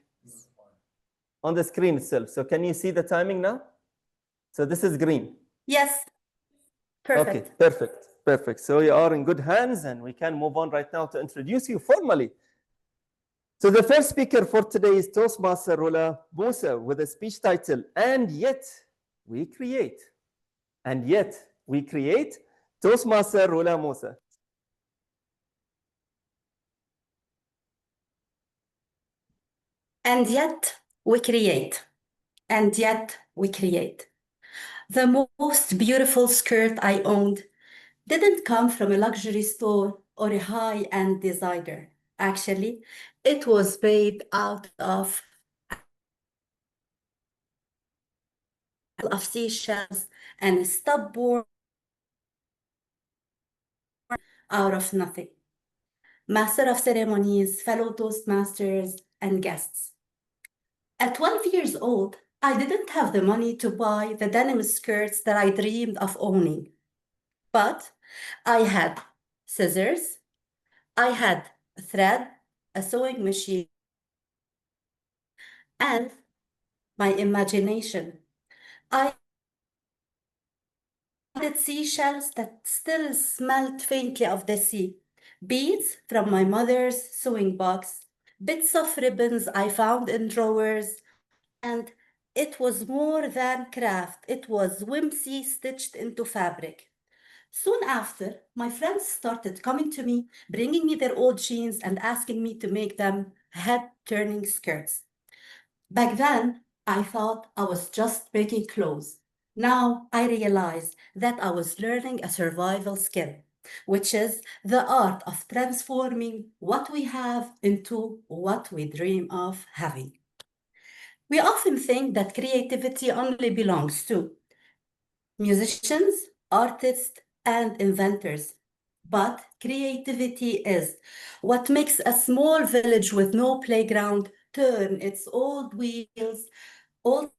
screen itself. So can you see the timing now? So this is green. Yes. Perfect. Okay, perfect. So you are in good hands, and we can move on right now to introduce you formally So the first speaker for today is Toastmaster Rola Musa with a speech title, And Yet We Create. And Yet We Create. Toastmaster Rola Musa. And yet we create. And yet we create. The most beautiful skirt I owned didn't come from a luxury store or a high-end designer. Actually, it was made out of seashells and stubborn out of nothing. Master of ceremonies, fellow Toastmasters, and guests. At 12 years old, I didn't have the money to buy the denim skirts that I dreamed of owning. But I had scissors, I had a thread, a sewing machine, and my imagination. I had seashells that still smelled faintly of the sea, beads from my mother's sewing box, bits of ribbons I found in drawers, and it was more than craft. It was whimsy stitched into fabric. Soon after, my friends started coming to me, bringing me their old jeans and asking me to make them head-turning skirts. Back then, I thought I was just making clothes. Now I realize that I was learning a survival skill, which is the art of transforming what we have into what we dream of having. We often think that creativity only belongs to musicians, artists, and inventors. But creativity is what makes a small village with no playground turn its old wheels, old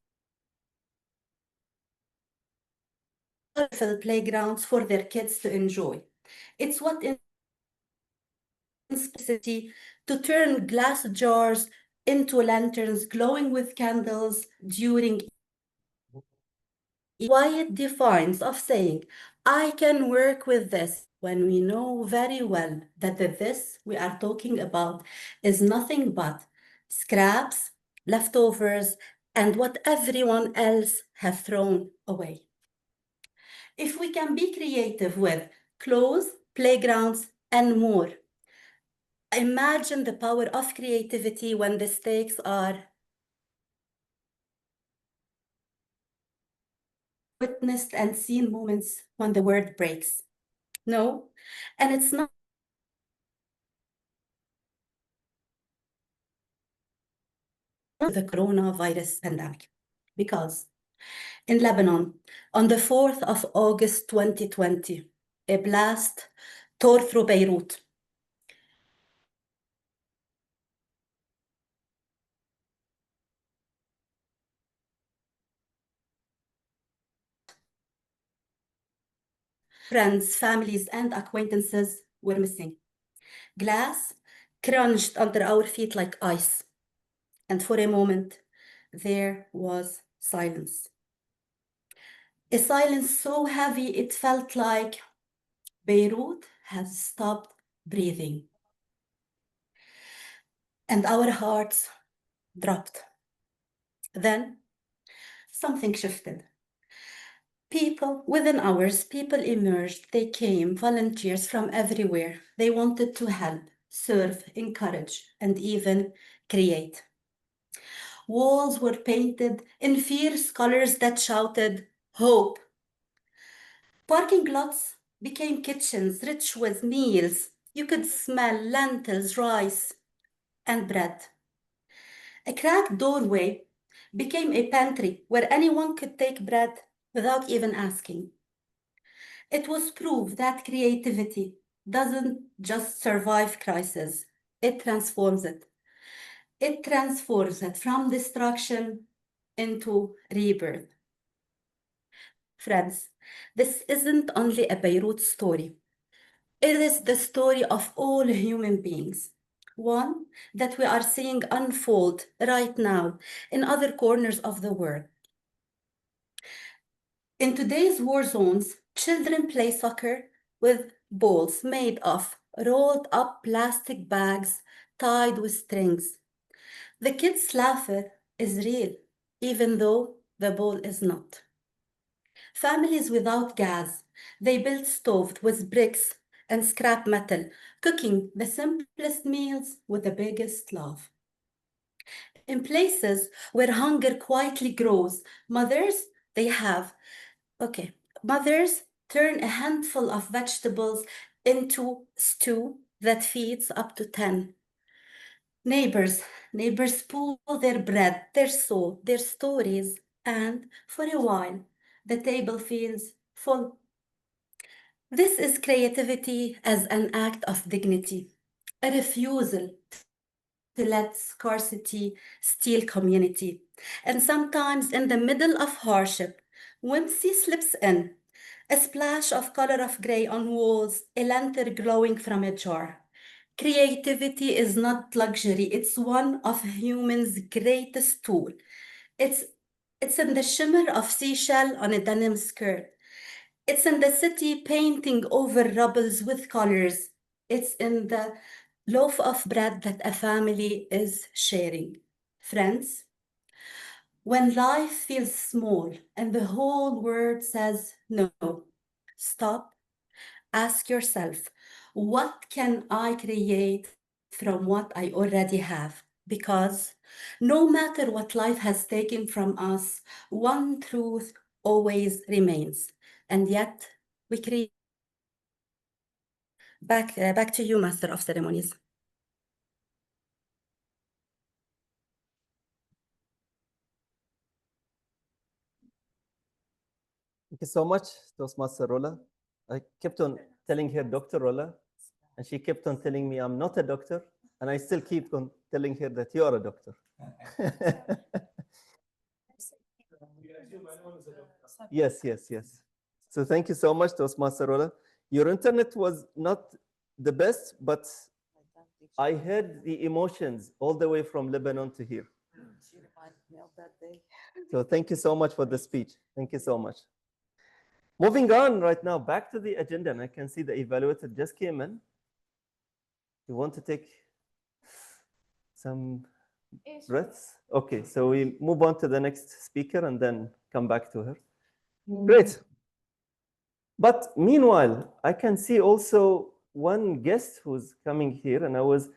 colorful playgrounds for their kids to enjoy. It's what inspires to turn glass jars into lanterns glowing with candles during quiet defiance of saying, I can work with this, when we know very well that the this we are talking about is nothing but scraps, leftovers, and what everyone else has thrown away. If we can be creative with clothes, playgrounds, and more, imagine the power of creativity when the stakes are witnessed and seen moments when the word breaks. No, and it's not the coronavirus pandemic, because in Lebanon, on the 4th of August 2020, a blast tore through Beirut. Friends, families, and acquaintances were missing. Glass crunched under our feet like ice. And for a moment, there was silence. A silence so heavy it felt like Beirut has stopped breathing. And our hearts dropped. Then something shifted. People, within hours, people emerged. They came, volunteers from everywhere. They wanted to help, serve, encourage, and even create. Walls were painted in fierce colors that shouted, hope. Parking lots became kitchens rich with meals. You could smell lentils, rice, and bread. A cracked doorway became a pantry where anyone could take bread without even asking. It was proof that creativity doesn't just survive crisis, it transforms it. It transforms it from destruction into rebirth. Friends, this isn't only a Beirut story. It is the story of all human beings, one that we are seeing unfold right now in other corners of the world. In today's war zones, children play soccer with balls made of rolled up plastic bags tied with strings. The kids' laughter is real, even though the ball is not. Families without gas, they build stoves with bricks and scrap metal, cooking the simplest meals with the biggest love. In places where hunger quietly grows, mothers turn a handful of vegetables into stew that feeds up to 10. Neighbors pool their bread, their soul, their stories, and for a while, the table feels full. This is creativity as an act of dignity, a refusal to let scarcity steal community. And sometimes, in the middle of hardship, whimsy slips in, a splash of color of gray on walls, a lantern glowing from a jar. Creativity is not luxury, it's one of humans' greatest tool. It's in the shimmer of seashell on a denim skirt. It's in the city painting over rubbles with colors. It's in the loaf of bread that a family is sharing. Friends, when life feels small and the whole world says no, stop, ask yourself, what can I create from what I already have? Because no matter what life has taken from us, one truth always remains. And yet we create. Back to you, Master of Ceremonies. Thank you so much, Toastmaster Rola. I kept on telling her Dr. Rola, and she kept on telling me I'm not a doctor, and I still keep on telling her that you are a doctor. Yes. So thank you so much, Toastmaster Rola. Your internet was not the best, but I heard the emotions all the way from Lebanon to here. So thank you so much for the speech. Thank you so much. Moving on right now, back to the agenda, and I can see the evaluator just came in. You want to take some breaths? Okay, so we move on to the next speaker and then come back to her. Great. But meanwhile, I can see also one guest who's coming here, and I was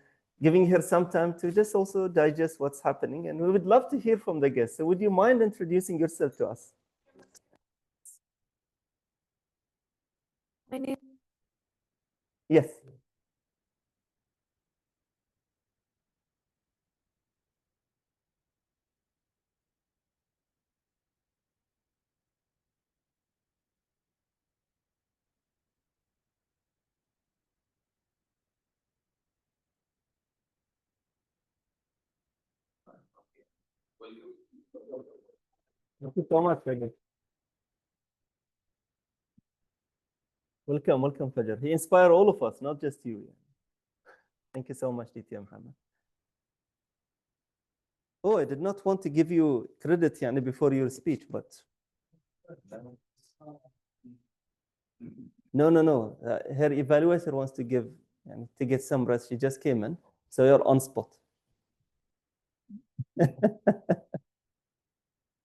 giving her some time to just also digest what's happening, and we would love to hear from the guest. So would you mind introducing yourself to us? My name. Yes. Thank you so much, Fajr. Welcome, Fajr. He inspired all of us, not just you. Thank you so much, DT Muhammad. Oh, I did not want to give you credit yani, before your speech, but no. Her evaluator wants to give to get some rest. She just came in, so you're on spot.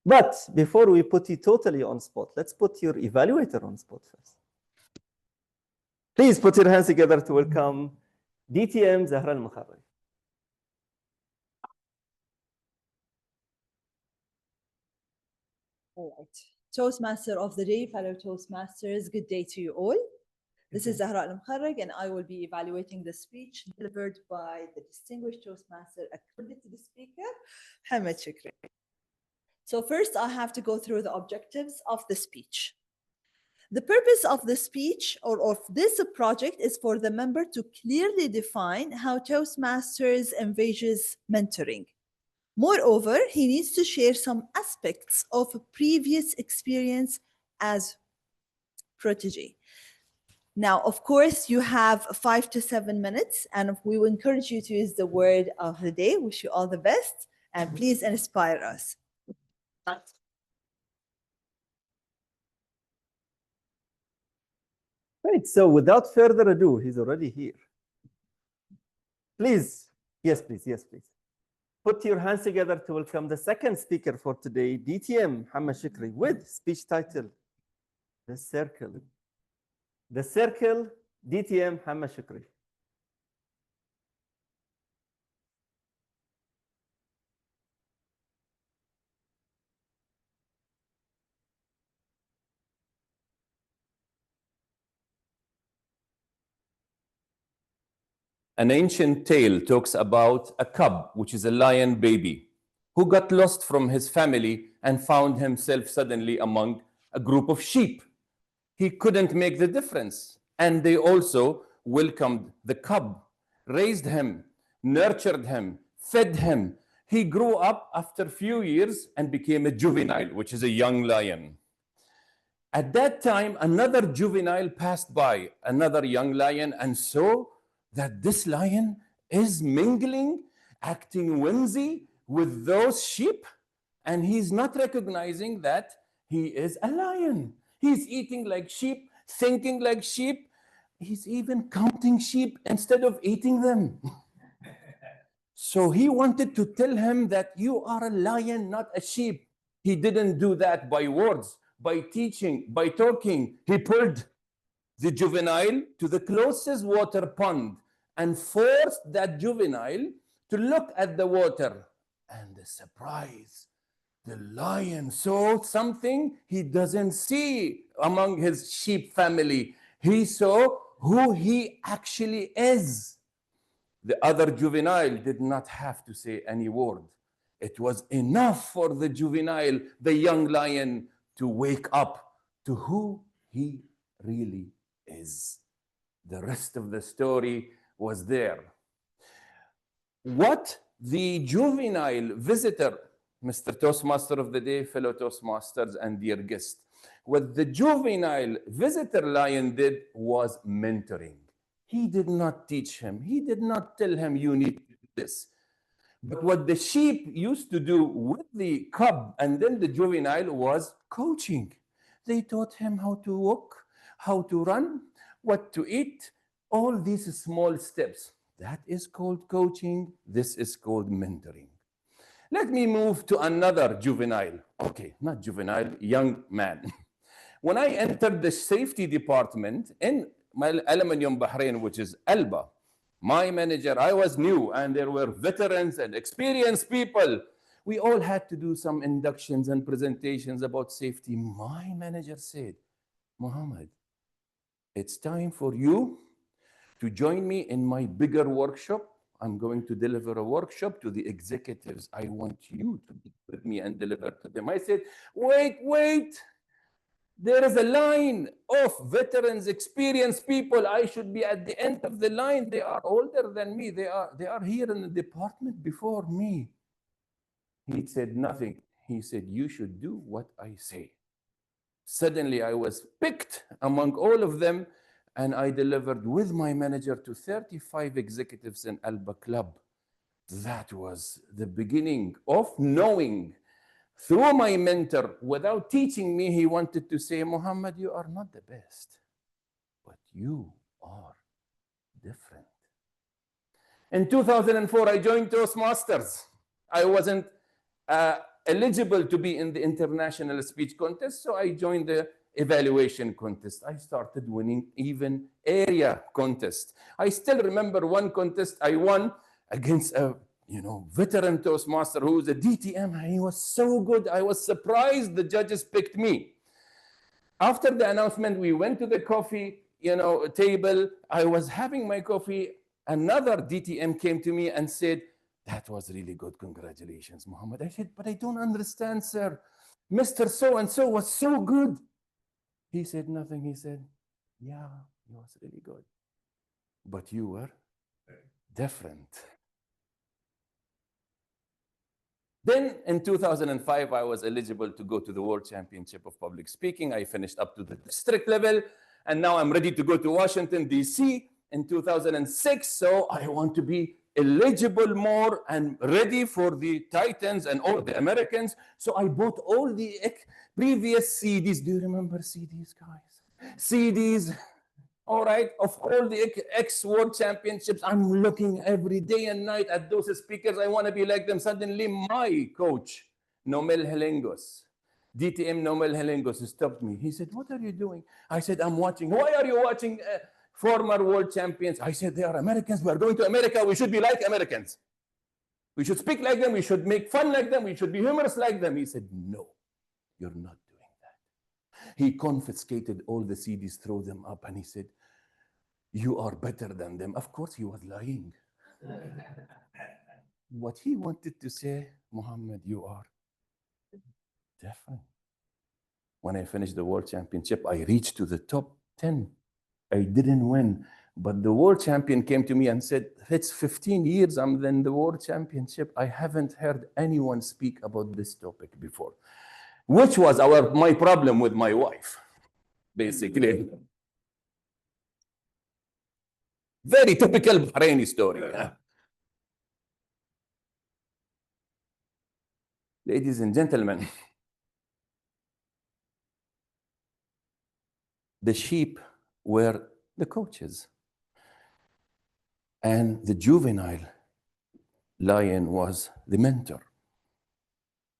But before we put you totally on spot, let's put your evaluator on spot first. Please put your hands together to welcome DTM Zahra Al-Mukharraj. All right. Toastmaster of the day, fellow Toastmasters, good day to you all. This is Zahra Al-Mukharraj, and I will be evaluating the speech delivered by the distinguished Toastmaster accredited to the speaker, Hamad Shukri. So first, I have to go through the objectives of the speech. The purpose of the speech or of this project is for the member to clearly define how Toastmasters envisages mentoring. Moreover, he needs to share some aspects of previous experience as protege. Now, of course, you have 5 to 7 minutes, and we will encourage you to use the word of the day. Wish you all the best, and please inspire us. Right, so without further ado, he's already here. Please Yes, please. Yes, please. Put your hands together to welcome the second speaker for today, DTM Muhammad Shukri, with speech title, The Circle. The Circle, DTM Muhammad Shukri. An ancient tale talks about a cub, which is a lion baby, who got lost from his family and found himself suddenly among a group of sheep. He couldn't make the difference. And they also welcomed the cub, raised him, nurtured him, fed him. He grew up after a few years and became a juvenile, which is a young lion. At that time, another juvenile passed by, another young lion, and saw that this lion is mingling, acting whimsy with those sheep, and he's not recognizing that he is a lion. He's eating like sheep, thinking like sheep. He's even counting sheep instead of eating them. So he wanted to tell him that you are a lion, not a sheep. He didn't do that by words, by teaching, by talking. He pulled the juvenile to the closest water pond and forced that juvenile to look at the water. And the surprise, the lion saw something he doesn't see among his sheep family. He saw who he actually is. The other juvenile did not have to say any word. It was enough for the juvenile, the young lion, to wake up to who he really is. The rest of the story was there. What the juvenile visitor, Mr. Toastmaster of the day, fellow Toastmasters and dear guests, what the juvenile visitor lion did was mentoring. He did not teach him. He did not tell him you need to do this. But what the sheep used to do with the cub and then the juvenile was coaching. They taught him how to walk, how to run, what to eat, all these small steps. That is called coaching. This is called mentoring. Let me move to another juvenile. Okay, not juvenile, young man. When I entered the safety department in my Aluminium Bahrain, which is Alba, my manager, I was new, and there were veterans and experienced people. We all had to do some inductions and presentations about safety. My manager said, Muhammad, it's time for you to join me in my bigger workshop. I'm going to deliver a workshop to the executives. I want you to be with me and deliver to them. I said, wait. There is a line of veterans, experienced people. I should be at the end of the line. They are older than me. They are here in the department before me. He said nothing. He said, you should do what I say. Suddenly I was picked among all of them, and I delivered with my manager to 35 executives in Alba Club. That was the beginning of knowing. Through my mentor, without teaching me, he wanted to say, Muhammad, you are not the best, but you are different. In 2004, I joined Toastmasters. I wasn't eligible to be in the international speech contest, so I joined the evaluation contest. I started winning even area contest. I still remember one contest I won against a veteran Toastmaster who was a DTM, and he was so good. I was surprised the judges picked me. After the announcement, we went to the coffee, table. I was having my coffee. Another DTM came to me and said, that was really good. Congratulations, Muhammad. I said, but I don't understand, sir. Mr. So-and-so was so good. He said nothing. He said, yeah, he was really good. But you were different. Then in 2005, I was eligible to go to the World Championship of Public Speaking. I finished up to the district level, and now I'm ready to go to Washington, D.C. in 2006. So I want to be eligible more and ready for the Titans and all the Americans. So I bought all the previous CDs. Do you remember CDs, guys? CDs. All right, of all the ex-world championships, I'm looking every day and night at those speakers. I want to be like them. Suddenly, my coach, Nomel Helengos, DTM Nomel Helengos, stopped me. He said, "What are you doing?" I said, "I'm watching." "Why are you watching former world champions?" I said, "They are Americans. We are going to America. We should be like Americans. We should speak like them. We should make fun like them. We should be humorous like them." He said, "No, you're not doing that." He confiscated all the CDs, threw them up, and he said, "You are better than them." Of course, he was lying. What he wanted to say, "Muhammad, you are different." When I finished the world championship, I reached to the top 10. I didn't win, but the world champion came to me and said, "It's 15 years I'm in the world championship. I haven't heard anyone speak about this topic before," which was my problem with my wife, basically. Very typical Bahraini story. Ladies and gentlemen, the sheep were the coaches, and the juvenile lion was the mentor.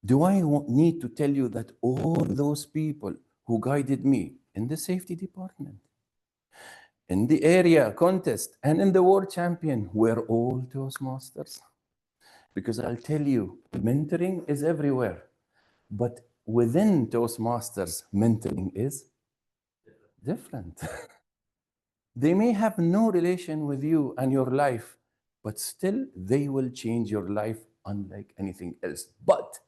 Do I need to tell you that all those people who guided me in the safety department, in the area contest, and in the world champion were all Toastmasters? Because I'll tell you, mentoring is everywhere, but within Toastmasters, mentoring is different. They may have no relation with you and your life, but still they will change your life unlike anything else. But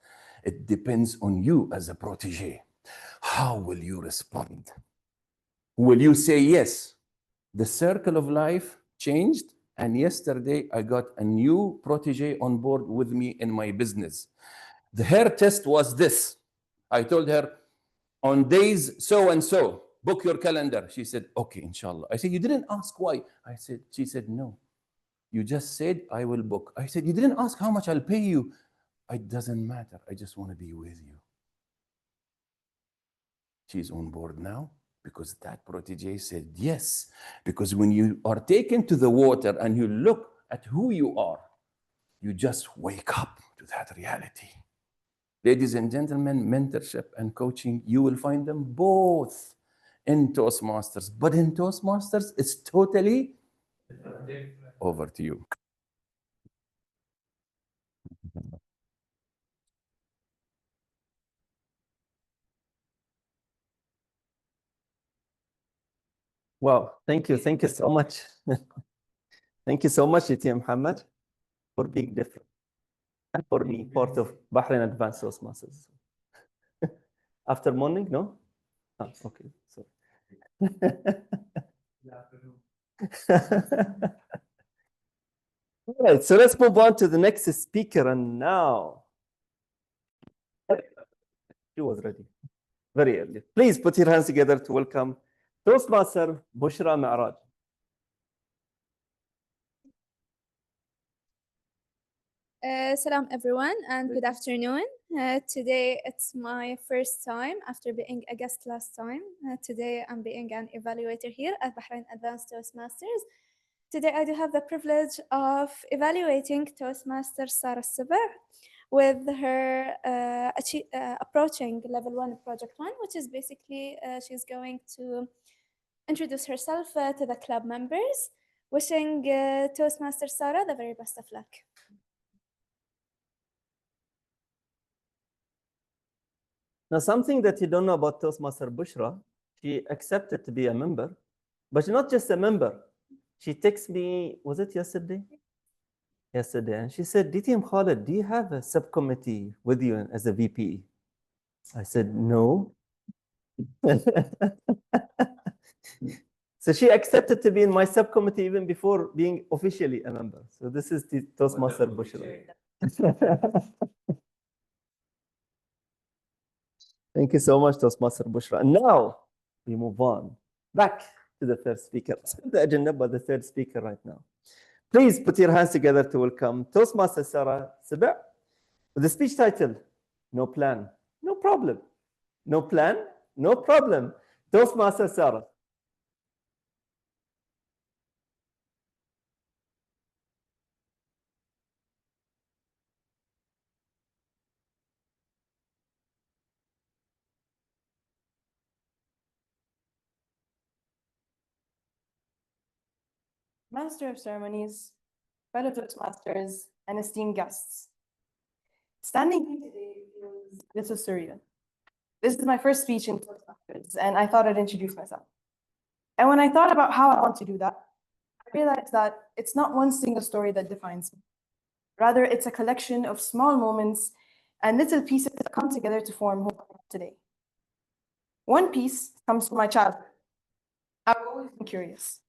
it depends on you as a protege. How will you respond? Will you say yes? The circle of life changed, and yesterday I got a new protege on board with me in my business. Her test was this. I told her, "On days so and so, book your calendar." She said, "Okay, inshallah." I said, "You didn't ask why." She said, "No. You just said I will book." I said, "You didn't ask how much I'll pay you." "It doesn't matter. I just want to be with you." She's on board now because that protege said yes. Because when you are taken to the water and you look at who you are, you just wake up to that reality. Ladies and gentlemen, mentorship and coaching, you will find them both in Toastmasters. But in Toastmasters, it's totally over to you. Wow, thank you so much. Thank you so much, DTM Muhammad, for being different. And for me, part of Bahrain Advanced Toastmasters. After morning, no? Oh, okay, so. All right, so let's move on to the next speaker. And now, she was ready very early. Please put your hands together to welcome Toastmaster Bushra Ma'raj. Salam everyone and good afternoon. Today it's my first time after being a guest last time. Today I'm being an evaluator here at Bahrain Advanced Toastmasters. Today I do have the privilege of evaluating Toastmaster Sarah Sabah with her approaching level 1 project 1, which is basically she's going to introduce herself to the club members. Wishing Toastmaster Sarah the very best of luck. Now, something that you don't know about Toastmaster Bushra, she accepted to be a member, but she's not just a member. She texted me, was it yesterday? Yesterday, and she said, DTM Khalid, do you have a subcommittee with you as a VP? I said, no. So she accepted to be in my subcommittee even before being officially a member. So this is the Toastmaster Bushra. Thank you so much, Toastmaster Bushra. And now we move on back to the third speaker. The agenda, but the third speaker right now. Please put your hands together to welcome Toastmaster Sarah Sabah with the speech title, No Plan, No Problem. No plan, no problem. Toastmaster Sarah. Master of Ceremonies, fellow Toastmasters, and esteemed guests. Standing here today feels a little surreal. This is my first speech in Toastmasters, and I thought I'd introduce myself. And when I thought about how I want to do that, I realized that it's not one single story that defines me. Rather, it's a collection of small moments and little pieces that come together to form who I am today. One piece comes from my childhood. I've always been curious.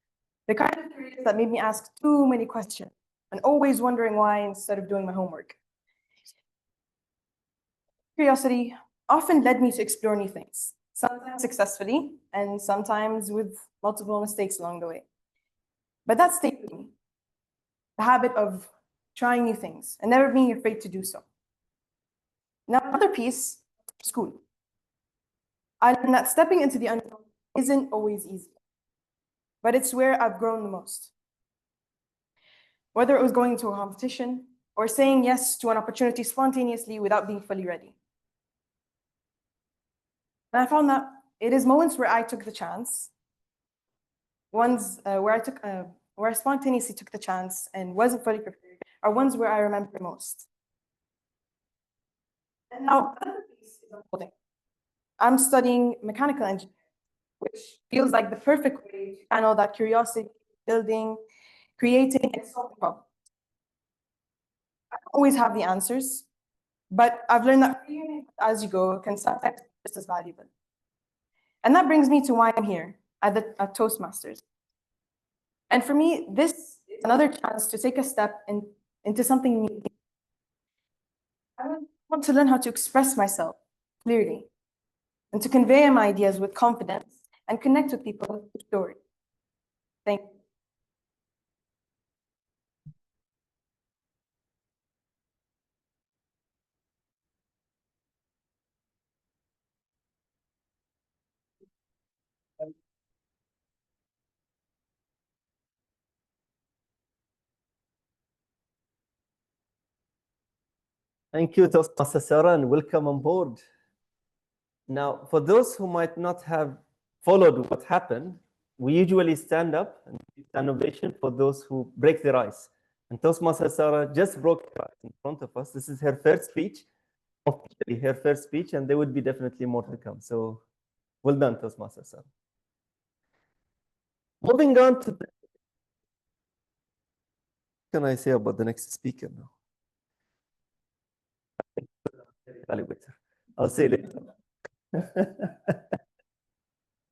The kind of curious that made me ask too many questions and always wondering why instead of doing my homework. Curiosity often led me to explore new things, sometimes successfully and sometimes with multiple mistakes along the way. But that stayed with me, the habit of trying new things and never being afraid to do so. Now, another piece, school. I learned that stepping into the unknown isn't always easy, but it's where I've grown the most. Whether it was going to a competition or saying yes to an opportunity spontaneously without being fully ready. And I found that it is moments where I took the chance, ones where I spontaneously took the chance and wasn't fully prepared, are ones where I remember the most. And now, another piece is unfolding. I'm studying mechanical engineering, which feels like the perfect way to channel that curiosity, building, creating, and solving problems. I don't always have the answers, but I've learned that figuring it out as you go can sometimes be just as valuable. And that brings me to why I'm here at Toastmasters. And for me, this is another chance to take a step into something new. I want to learn how to express myself clearly and to convey my ideas with confidence and connect with people with the story. Thank you. Thank you, Toastmaster Sarah, and welcome on board. Now, for those who might not have followed what happened, we usually stand up and give an ovation for those who break their ice. And Toastmaster Sarah just broke her ice in front of us. This is her first speech, officially her first speech, and there would be definitely more to come. So well done, Toastmaster Sarah. Moving on to what can I say about the next speaker now? Evaluator. I'll say later.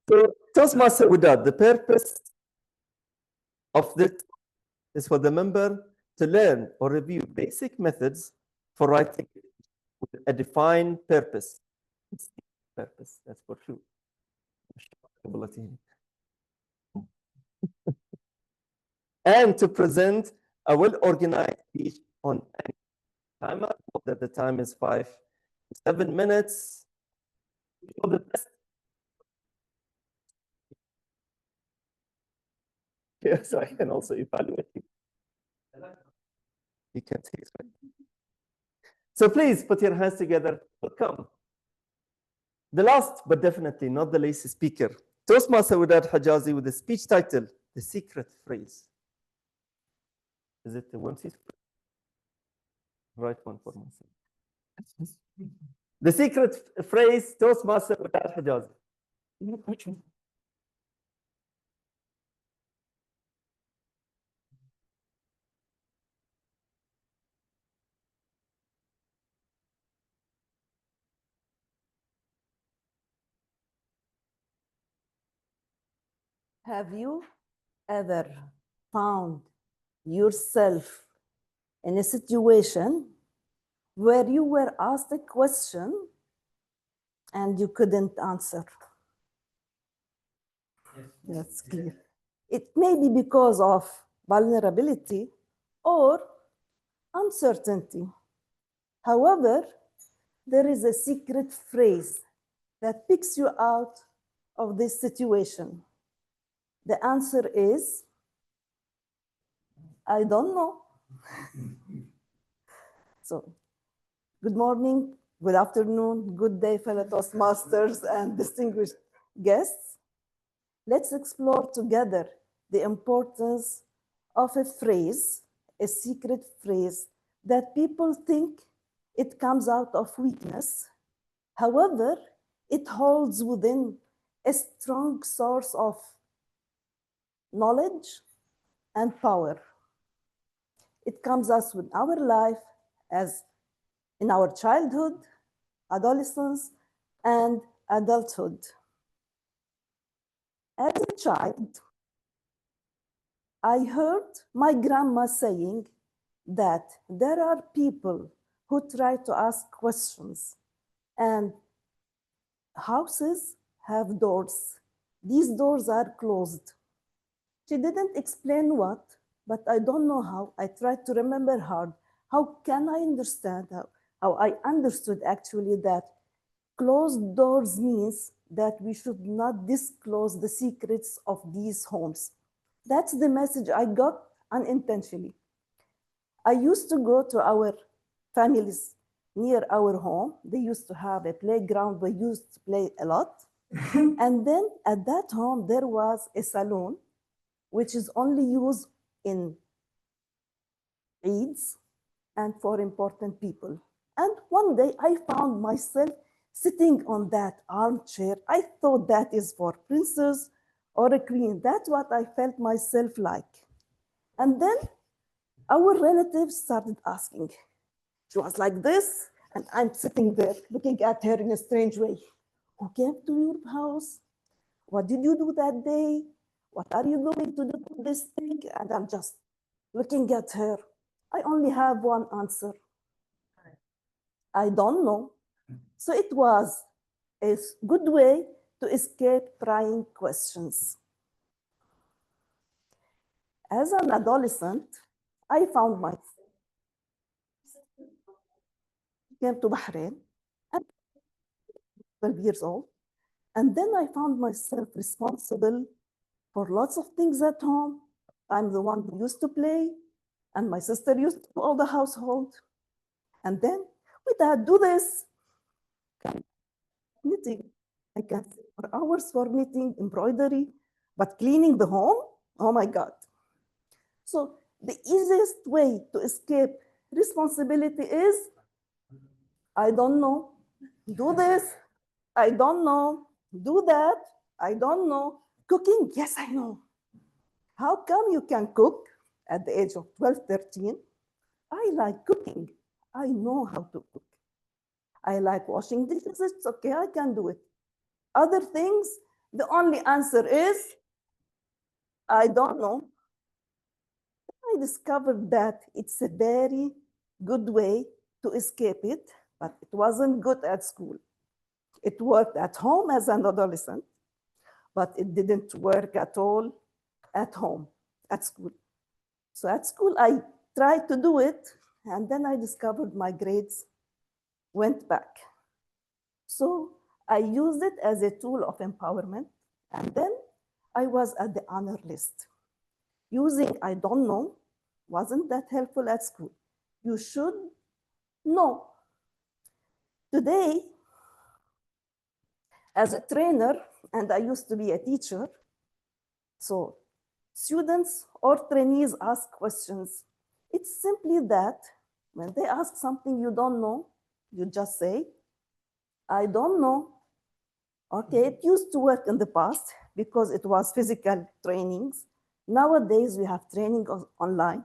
So, Toastmaster Wadad, the purpose of this is for the member to learn or review basic methods for writing with a defined purpose. Purpose, that's for sure. And to present a well-organized speech on time. I hope that the time is 5 to 7 minutes. For the best. Yes, I can also evaluate you. You can see it, right? So please put your hands together. Welcome. The last, but definitely not the least speaker, Toastmaster Wadad Hijazi with the speech title, The Secret Phrase. Is it the one secret? Right one for myself. The secret phrase, Toastmaster Wadad Hijazi. Which one? Have you ever found yourself in a situation where you were asked a question and you couldn't answer? That's clear. It may be because of vulnerability or uncertainty. However, there is a secret phrase that picks you out of this situation. The answer is, I don't know. So, good morning, good afternoon, good day, fellow Toastmasters and distinguished guests. Let's explore together the importance of a phrase, a secret phrase that people think it comes out of weakness. However, it holds within a strong source of knowledge and power. It comes us with our life as in our childhood, adolescence, and adulthood. As a child, I heard my grandma saying that there are people who try to ask questions, and houses have doors. These doors are closed. She didn't explain what, but I don't know how. I tried to remember hard. How can I understand how I understood actually that closed doors means that we should not disclose the secrets of these homes. That's the message I got unintentionally. I used to go to our families near our home. They used to have a playground. We used to play a lot. And then at that home, there was a salon, which is only used in Eids and for important people. And one day I found myself sitting on that armchair. I thought that is for princess or a queen. That's what I felt myself like. And then our relatives started asking. She was like this, and I'm sitting there looking at her in a strange way. Who came to your house? What did you do that day? What are you going to do to this thing? And I'm just looking at her. I only have one answer. I don't know. So it was a good way to escape prying questions. As an adolescent, I found myself came to Bahrain at 12 years old. And then I found myself responsible for lots of things at home. I'm the one who used to play, and my sister used to do all the household. And then we dad do this. Knitting. I can sit for hours for knitting, embroidery, but cleaning the home, oh my God. So the easiest way to escape responsibility is, I don't know, do this, I don't know, do that, I don't know. Cooking, yes, I know. How come you can cook at the age of 12, 13? I like cooking. I know how to cook. I like washing dishes. It's okay, I can do it. Other things, the only answer is, I don't know. I discovered that it's a very good way to escape it, but it wasn't good at school. It worked at home as an adolescent, but it didn't work at all at home, at school. So at school, I tried to do it, and then I discovered my grades went back. So I used it as a tool of empowerment, and then I was at the honor list. Using I don't know wasn't that helpful at school. You should know. Today, as a trainer, and I used to be a teacher, so students or trainees ask questions. It's simply that when they ask something you don't know, you just say, I don't know. Okay, it used to work in the past because it was physical trainings. Nowadays, we have training online,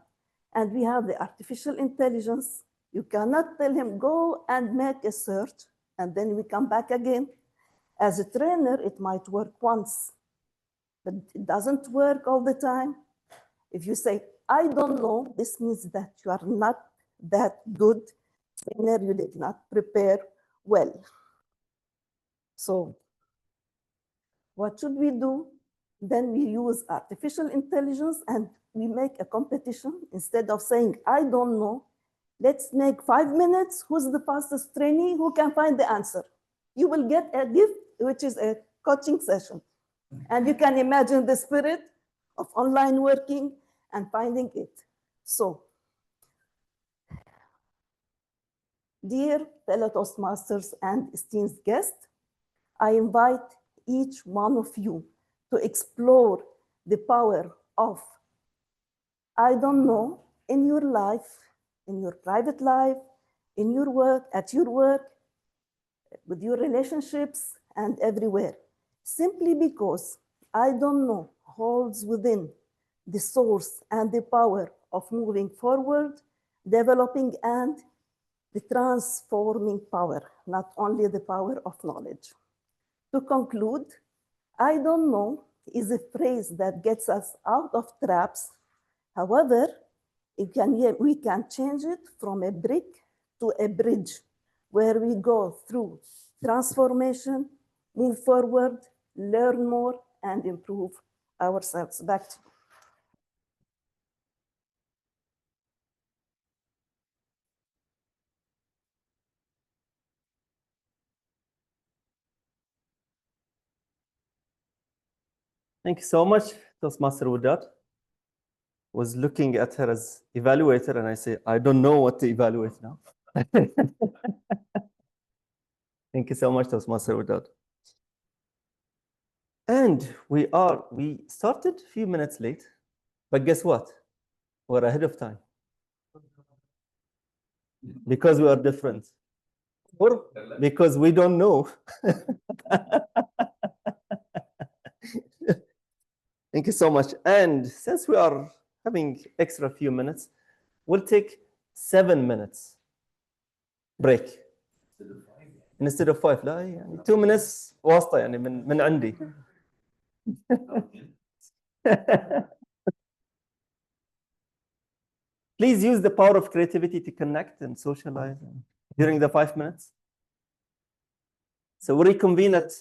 and we have the artificial intelligence. You cannot tell him, go and make a search, and then we come back again. As a trainer, it might work once, but it doesn't work all the time. If you say, I don't know, this means that you are not that good trainer, you did not prepare well. So what should we do? Then we use artificial intelligence and we make a competition. Instead of saying, I don't know, let's make 5 minutes. Who's the fastest trainee? Who can find the answer? You will get a gift, which is a coaching session. And you can imagine the spirit of online working and finding it. So, dear fellow Toastmasters and esteemed guests, I invite each one of you to explore the power of I don't know, in your life, in your private life, in your work, at your work, with your relationships, and everywhere. Simply because I don't know holds within the source and the power of moving forward, developing, and the transforming power, not only the power of knowledge. To conclude, I don't know is a phrase that gets us out of traps. However, we can change it from a brick to a bridge where we go through transformation, move forward, learn more, and improve ourselves. Back to you. Thank you so much, Toastmaster Wudat. Was looking at her as evaluator, and I say, I don't know what to evaluate now. Thank you so much, Toastmaster Wudat. And we started a few minutes late, but guess what? We're ahead of time. Because we are different. Or because we don't know. Thank you so much. And since we are having extra few minutes, we'll take 7 minutes break. Instead of 5. لا يعني 2 minutes واسطة يعني من عندي. Please use the power of creativity to connect and socialize during the 5 minutes. So we'll reconvene at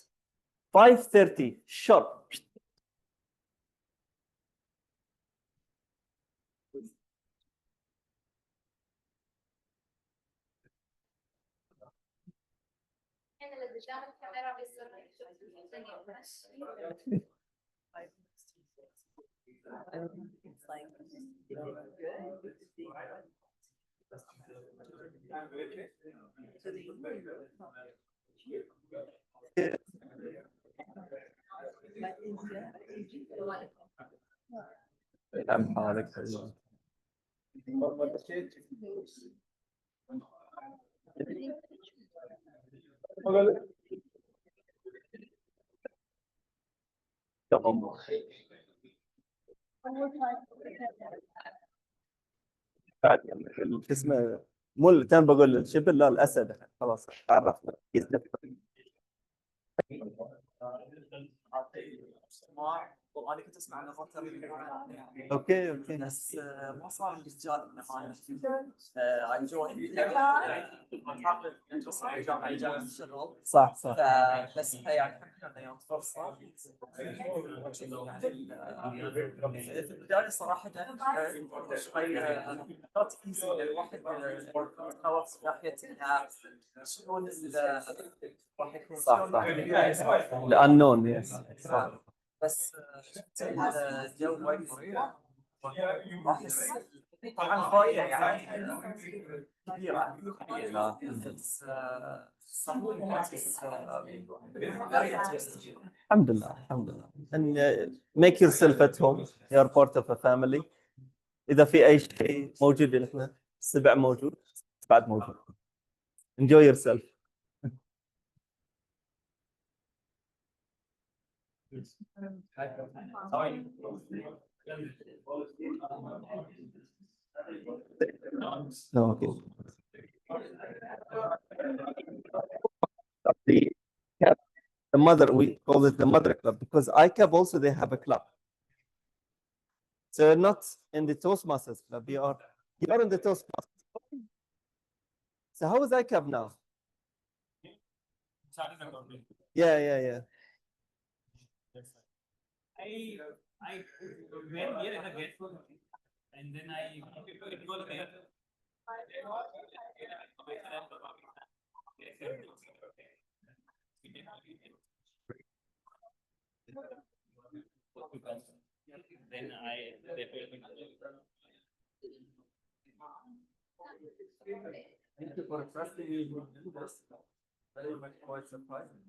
5:30 sharp. I'm حالك اسمه مو اللي كان بقول الشبل لا الاسد خلاص عرفنا وانا كنت اسمع انه فتره اوكي بس ما صار الرجال معايا I joined الشغل صح بس يعني يعني فرصه في البدايه صراحه شوي not easy الواحد يتخوف ناحيه انها شلون راح يكون صح الانون يس صح بس شفت الجو وايد مريح واحس طبعا فايده يعني كبيره بس الحمد لله and make yourself at home you are part of a family اذا في اي شيء موجود احنا السبع موجود بعد موجود enjoy yourself No, okay. The mother, we call it the mother club because ICAP also they have a club. So you're not in the Toastmasters club. You are in the Toastmasters. So how is ICAP now? Yeah. I went here as a guest and then I enrolled there. Then Thank you for trusting me with this. Very much quite surprising.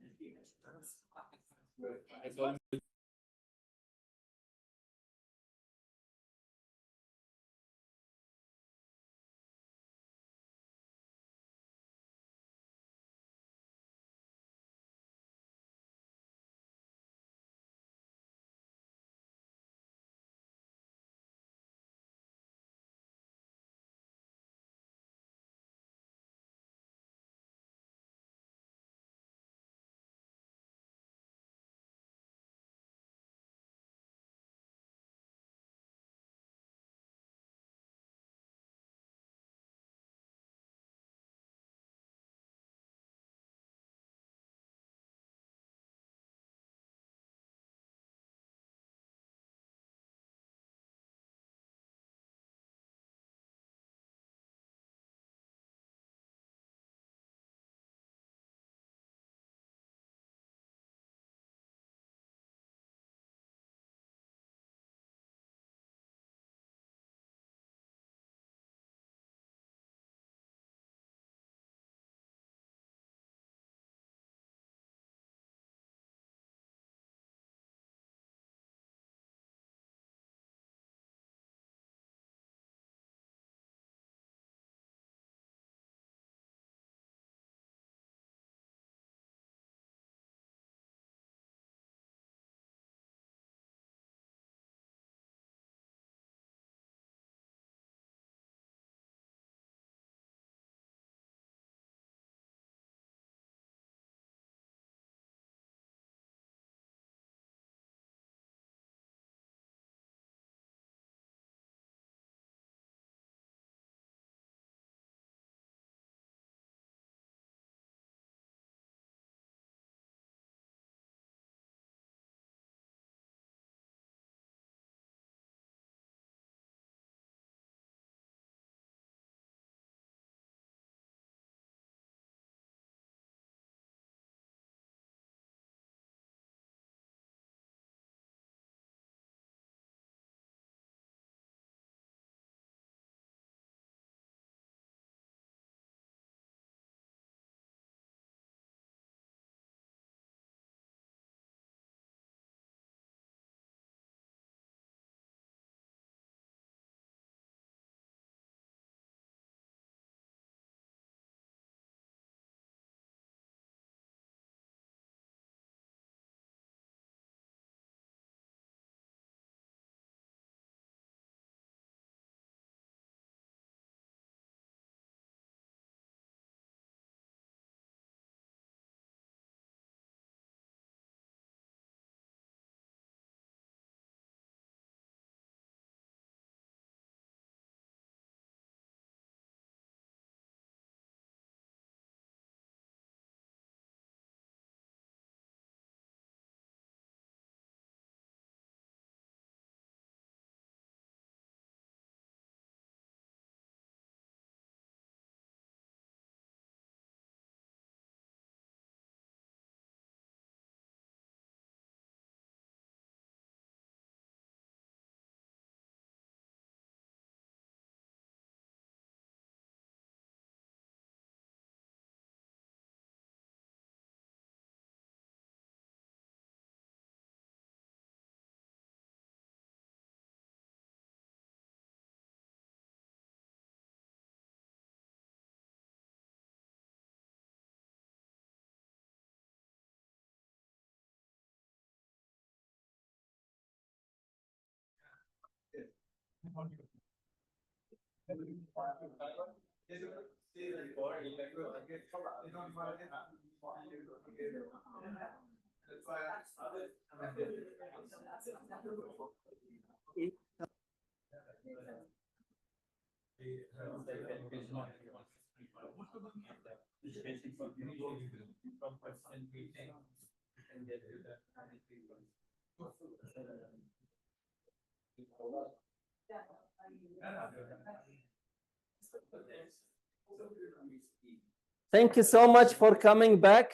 Thank you so much for coming back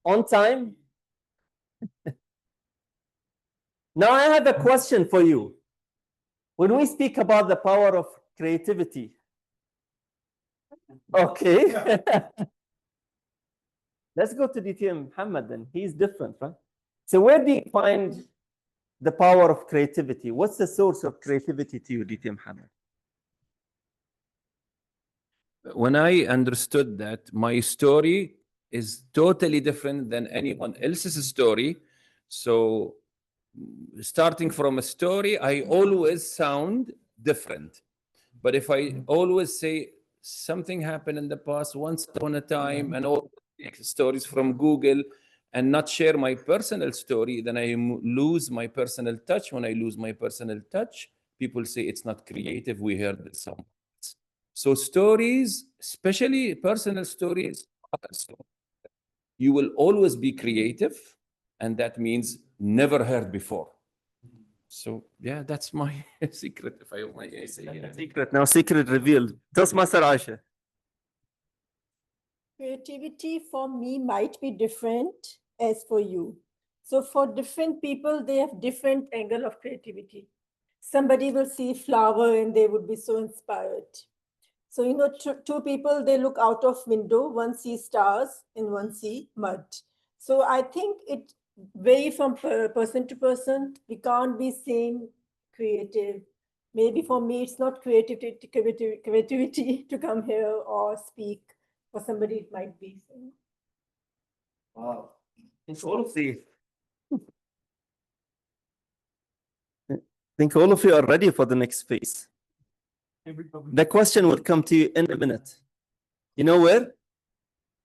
on time. Now I have a question for you. When we speak about the power of creativity, okay. Let's go to DTM Muhammad then. He's different, right? So where do you find the power of creativity? What's the source of creativity to you, DTM Muhammad? When I understood that my story is totally different than anyone else's story, so starting from a story, I always sound different. But if I always say something happened in the past, once upon a time, and all stories from Google, and not share my personal story, then I lose my personal touch. When I lose my personal touch, people say it's not creative. We heard it somewhere. So stories, especially personal stories, you will always be creative, and that means never heard before. So yeah, that's my secret, if I may say. Yeah. Secret, now secret revealed. Toastmaster Aisha. Creativity for me might be different as for you. So for different people, they have different angle of creativity. Somebody will see flower and they would be so inspired. So, you know, two people, they look out of window, one sees stars and one see mud. So I think it vary from person to person. We can't be saying creative. Maybe for me, it's not creativity to come here or speak. For somebody, it might be. Wow. It's all of these. I think all of you are ready for the next phase. The question will come to you in a minute. You know where?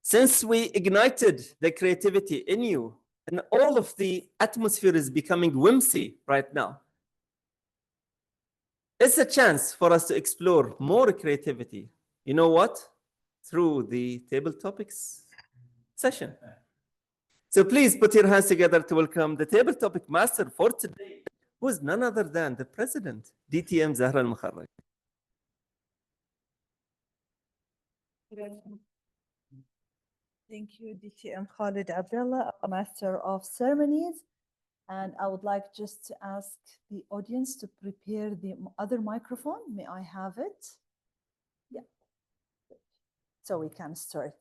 Since we ignited the creativity in you, and all of the atmosphere is becoming whimsy right now, it's a chance for us to explore more creativity. You know what? Through the table topics session. So please put your hands together to welcome the table topic master for today, who is none other than the president, DTM Zahra Al-Mukharraj. Thank you, DTM Khalid Abdullah, Master of Ceremonies. And I would like just to ask the audience to prepare the other microphone. May I have it? Yeah. So we can start.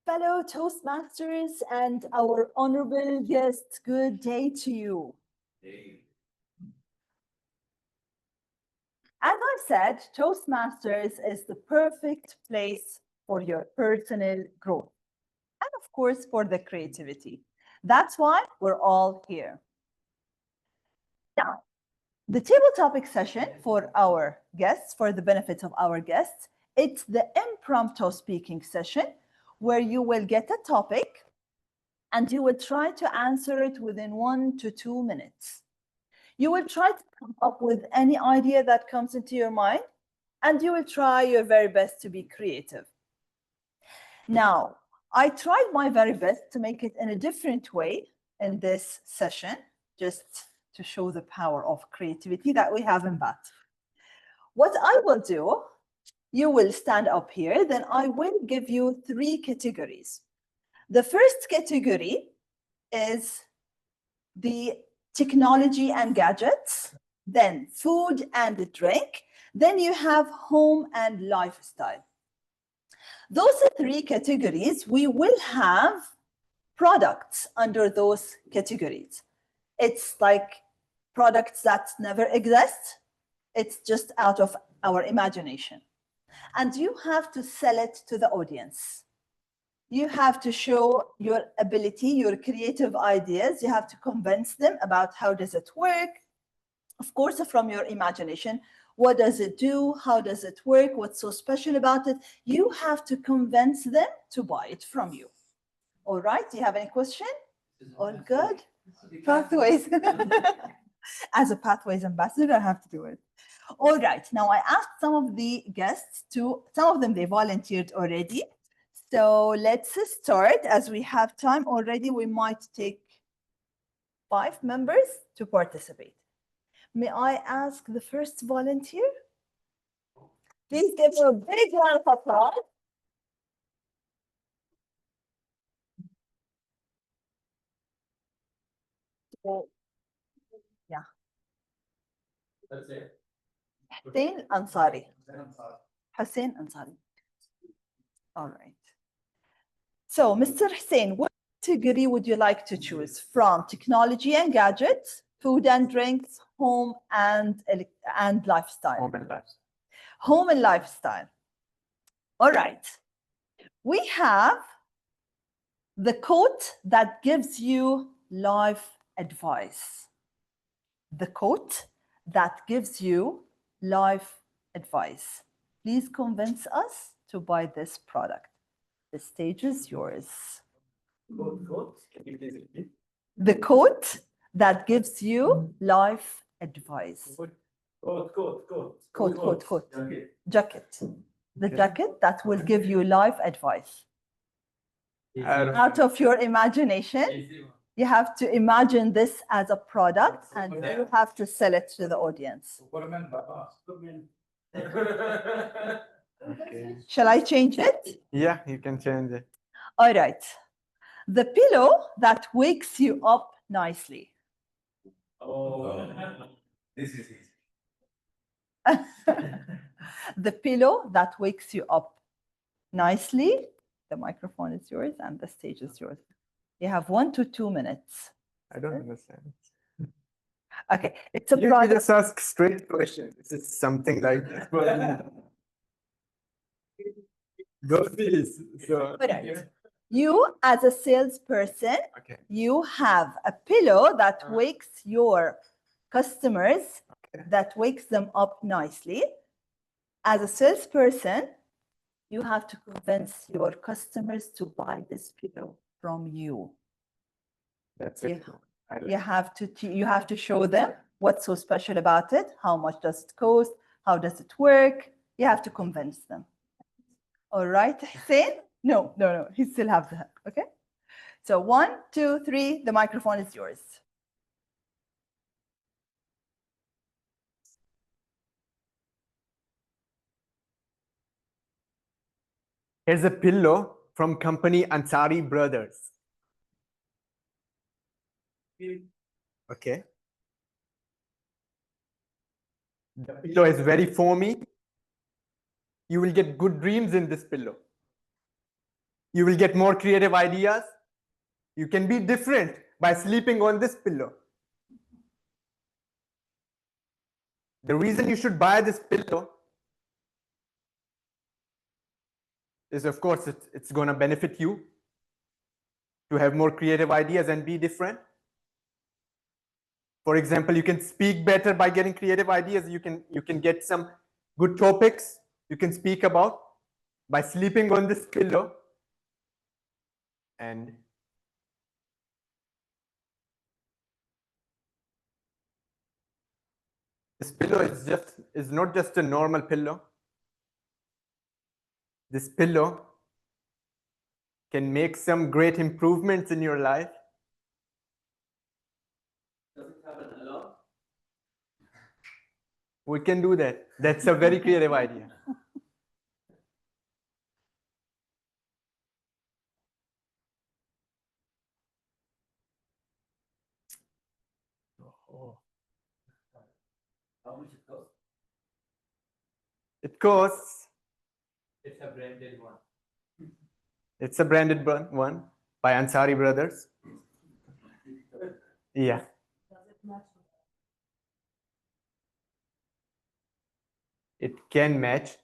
Fellow Toastmasters and our honorable guests, good day to you. As I said, Toastmasters is the perfect place for your personal growth and, of course, for the creativity. That's why we're all here. Now, the table topic session for our guests, for the benefit of our guests, it's the impromptu speaking session where you will get a topic and you will try to answer it within 1 to 2 minutes. You will try to come up with any idea that comes into your mind, and you will try your very best to be creative. Now, I tried my very best to make it in a different way in this session, just to show the power of creativity that we have in BAT. What I will do, you will stand up here, then I will give you 3 categories. The first category is the technology and gadgets, then food and drink, then you have home and lifestyle. Those 3 categories, we will have products under those categories. It's like products that never exist. It's just out of our imagination. And you have to sell it to the audience. You have to show your ability, your creative ideas. You have to convince them about how does it work. Of course, from your imagination. What does it do? How does it work? What's so special about it? You have to convince them to buy it from you. All right, do you have any question? All good? Pathways. As a Pathways ambassador, I have to do it. All right, now I asked some of the guests to, some of them they volunteered already. So let's start. As we have time already, we might take 5 members to participate. May I ask the first volunteer? Please give her a big round of applause. Yeah. That's it. Hussein Ansari. Hussein Ansari. All right. So, Mr. Hussein, what category would you like to choose from? Technology and gadgets, food and drinks, home and lifestyle? Home and lifestyle. Home and lifestyle. All right. We have the quote that gives you life advice. The quote that gives you life advice. Please convince us to buy this product. The stage is yours. Can you please repeat? The quote that gives you life advice. Quote. Jacket. The jacket that will give you life advice. Out of your imagination, you have to imagine this as a product and you have to sell it to the audience. Okay. Shall I change it? Yeah, you can change it. All right. The pillow that wakes you up nicely. This is easy. The pillow that wakes you up nicely. The microphone is yours and the stage is yours. You have 1 to 2 minutes. I don't understand. Okay, it's a You product. just ask straight questions. This is something like those days. So, All right. You, as a salesperson, you have a pillow that wakes your customers, that wakes them up nicely. As a salesperson, you have to convince your customers to buy this pillow from you. That's it. You have to show them what's so special about it, how much does it cost, how does it work. You have to convince them. All right, Hussein? No, he still has the hand, okay? So 1, 2, 3, the microphone is yours. Here's a pillow from company Ansari Brothers. Okay. The pillow is very foamy. You will get good dreams in this pillow. You will get more creative ideas. You can be different by sleeping on this pillow. The reason you should buy this pillow is, of course, it's going to benefit you to have more creative ideas and be different. For example, you can speak better by getting creative ideas. You can get some good topics you can speak about by sleeping on this pillow. And this pillow is not just a normal pillow. This pillow can make some great improvements in your life. Does it have an alarm? We can do that. That's a very creative idea. How much it costs? It costs. It's a branded one. It's a branded one by Ansari Brothers. Yeah. It can match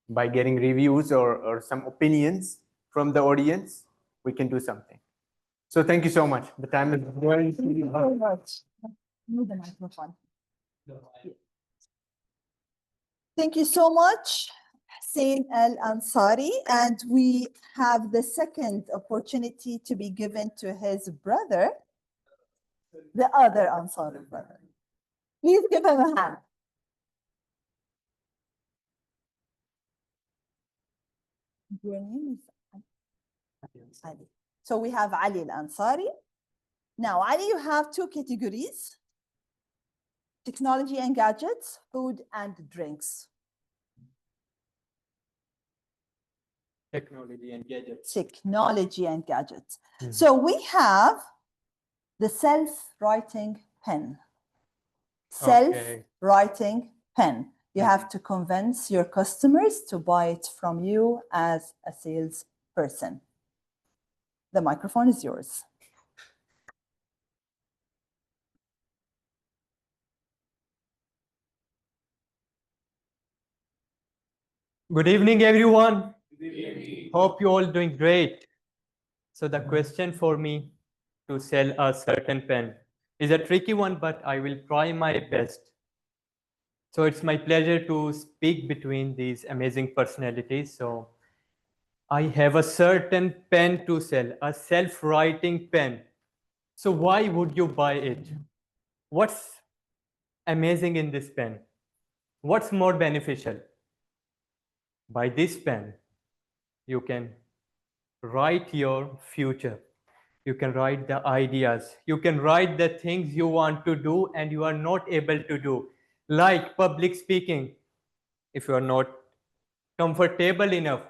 by getting reviews or some opinions from the audience, we can do something. So thank you so much. The time is going. Thank you so much. Move the microphone. Thank you so much, Hussein Al Ansari. And we have the second opportunity to be given to his brother, the other Ansari brother. Please give him a hand. Your name is Ali. So we have Ali Al Ansari. Now, Ali, you have two categories: technology and gadgets, food and drinks. Technology and gadgets. Technology and gadgets. So we have the self-writing pen. Self-writing pen. You have to convince your customers to buy it from you as a salesperson. The microphone is yours. Good evening, everyone. Hope you all doing great. So the question for me to sell a certain pen is a tricky one, but I will try my best. So it's my pleasure to speak between these amazing personalities. So I have a certain pen to sell, a self-writing pen. So why would you buy it? What's amazing in this pen? What's more beneficial? By this pen, you can write your future. You can write the ideas. You can write the things you want to do and you are not able to do, like public speaking. If you are not comfortable enough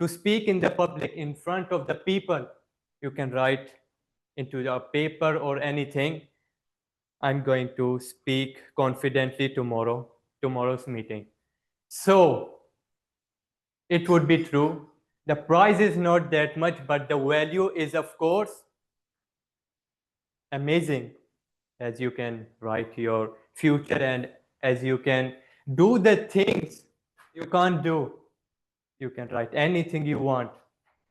to speak in the public in front of the people, you can write into a paper or anything. I'm going to speak confidently tomorrow's meeting. So it would be true. The price is not that much, but the value is, of course, amazing, as you can write your future and as you can do the things you can't do. You can write anything you want.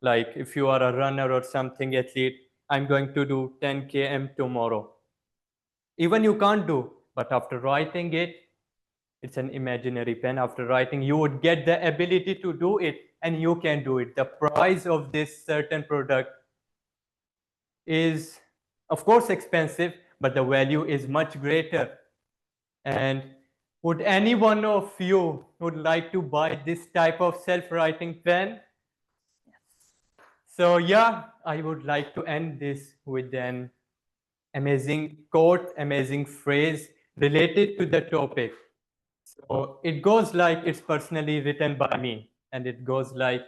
Like if you are a runner or something athlete, I'm going to do 10 km tomorrow. Even you can't do, but after writing it, it's an imaginary pen. After writing, you would get the ability to do it and you can do it. The price of this certain product is, of course, expensive, but the value is much greater. And would any one of you would like to buy this type of self-writing pen? So yeah, I would like to end this with an amazing quote, amazing phrase related to the topic. So it goes like, it's personally written by me, and it goes like,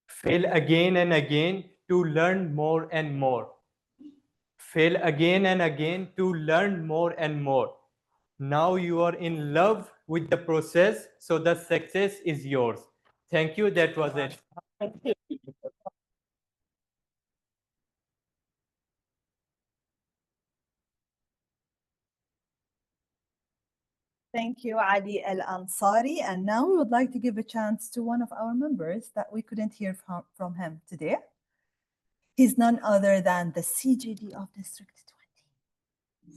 fail again and again to learn more and more. Fail again and again to learn more and more. Now you are in love with the process, so the success is yours. Thank you. That was it. Thank you, Ali Al Ansari. And now we would like to give a chance to one of our members that we couldn't hear from him today. He's none other than the CGD of District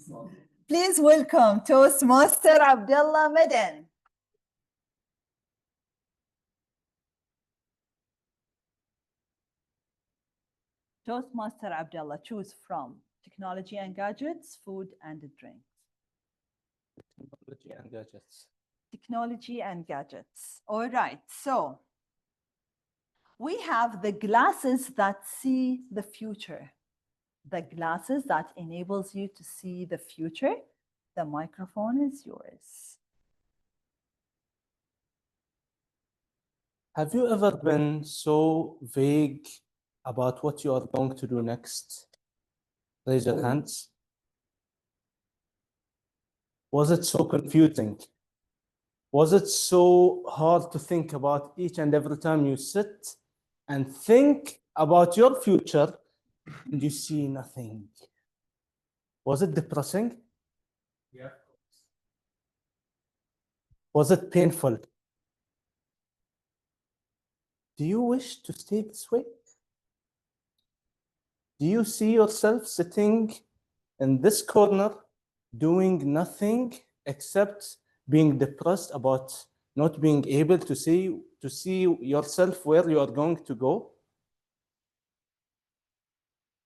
20. Please welcome Toastmaster Abdullah Madan. Toastmaster Abdullah, choose from technology and gadgets, food and drinks. Technology and gadgets. Technology and gadgets. All right, so we have the glasses that see the future. The glasses that enables you to see the future. The microphone is yours. Have you ever been so vague about what you are going to do next? Raise your hands. Was it so confusing? Was it so hard to think about each and every time you sit and think about your future and you see nothing? Was it depressing? Yeah. Was it painful? Do you wish to stay this way? Do you see yourself sitting in this corner doing nothing except being depressed about not being able to see yourself where you are going to go?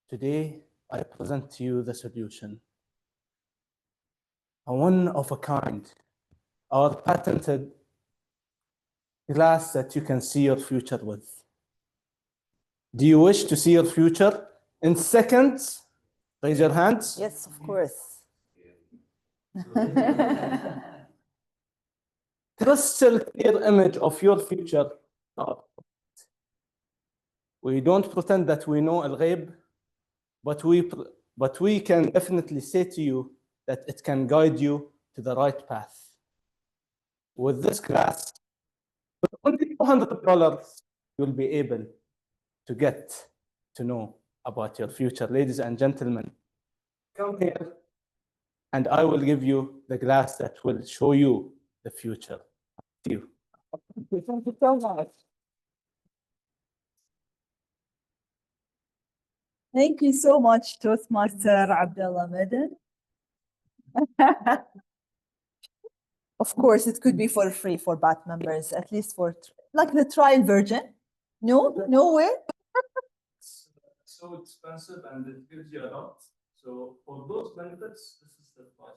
Today, I present to you the solution. A one-of-a-kind, our patented glass that you can see your future with. Do you wish to see your future in seconds? Raise your hands. Yes, of course. Crystal clear image of your future. We don't pretend that we know al-ghaib, but we can definitely say to you that it can guide you to the right path. With this glass, for only $200, you'll be able to get to know about your future. Ladies and gentlemen, come here and I will give you the glass that will show you the future. Thank you. Thank you so much. Thank you so much, Toastmaster Abdullah Madan. Of course, it could be for free for BAT members, at least for like the trial version. No, no way. So expensive and it gives you a lot. So for those benefits, this is the price.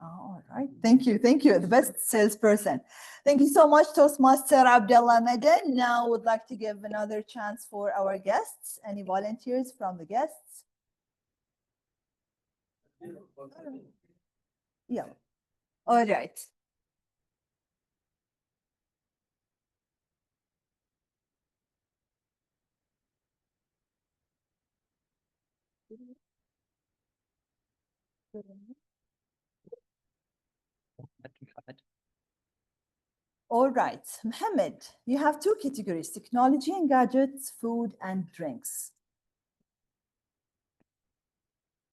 All right. Thank you. Thank you. The best salesperson. Thank you so much, Toastmaster Abdullah Madan. Now, would like to give another chance for our guests. Any volunteers from the guests? Yeah. All right. All right, Mohammed, you have two categories, technology and gadgets, food and drinks.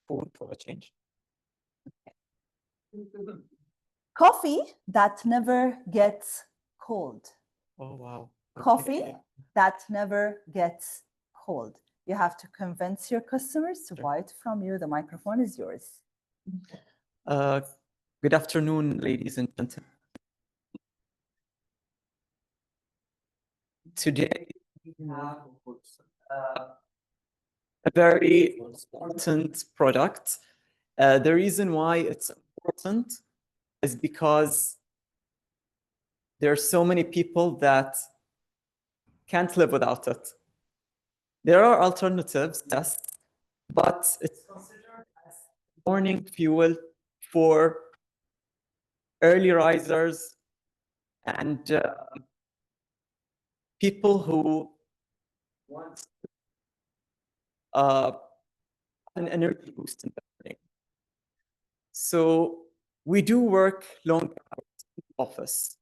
Food for a change. Coffee that never gets cold. Oh, wow. Coffee that never gets cold. You have to convince your customers to buy it from you. The microphone is yours. Good afternoon, ladies and gentlemen. Today, we have a very important product. The reason why it's important is because there are so many people that can't live without it. There are alternatives, yes, but it's considered as morning fuel for early risers and people who want an energy boost in the morning. So we do work long hours in the office.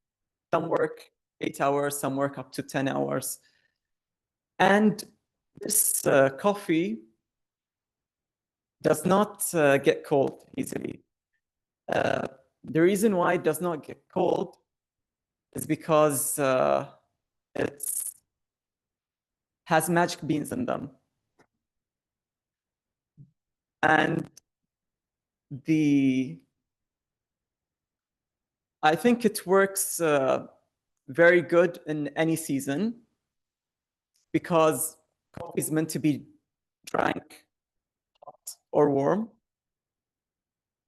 Some work 8 hours, some work up to 10 hours. And this coffee does not get cold easily. The reason why it does not get cold is because it has magic beans in them. And I think it works very good in any season because coffee is meant to be drank hot or warm.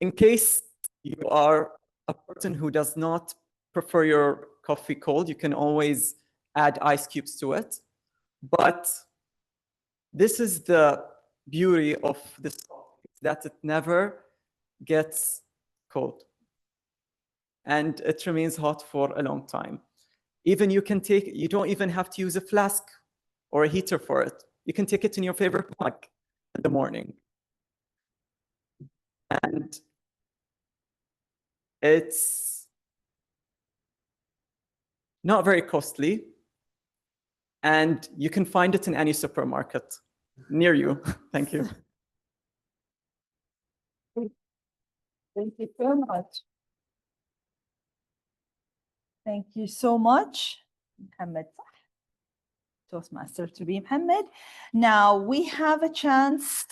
In case you are a person who does not prefer your coffee cold, you can always add ice cubes to it. But this is the beauty of this coffee, that it never gets cold. And it remains hot for a long time. Even you don't even have to use a flask or a heater for it. You can take it in your favorite mug in the morning. And it's not very costly. And you can find it in any supermarket near you. Thank you. Thank you so much. Thank you so much, Mohammed. Toastmaster to be Mohammed. Now we have a chance,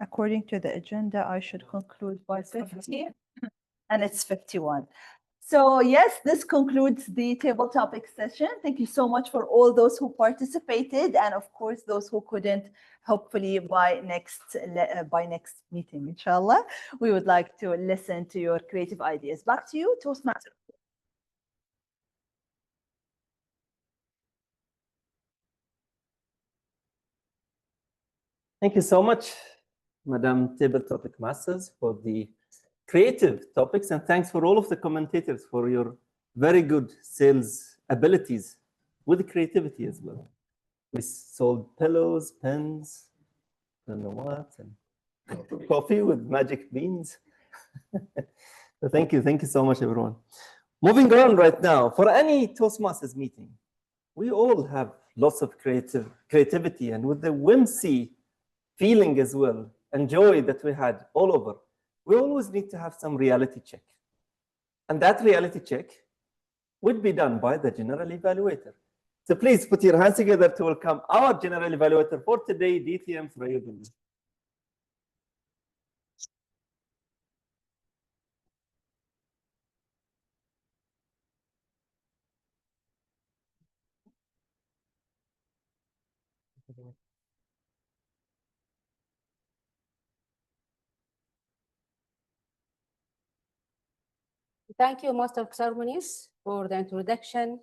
according to the agenda, I should conclude by 50, and it's 51. So yes, this concludes the table topic session. Thank you so much for all those who participated, and of course those who couldn't. Hopefully by next meeting, inshallah, we would like to listen to your creative ideas. Back to you, Toastmaster. Thank you so much, Madam Table Topic Masters, for the creative topics, and thanks for all of the commentators for your very good sales abilities with creativity as well. We sold pillows, pens, I don't know what, and coffee with magic beans. So thank you so much, everyone. Moving on right now, for any Toastmasters meeting, we all have lots of creativity, and with the whimsy feeling as well, and joy that we had all over, we always need to have some reality check. And that reality check would be done by the general evaluator. So please put your hands together to welcome our general evaluator for today, DTM Thuraya Gulli. Thank you, Master of Ceremonies, for the introduction.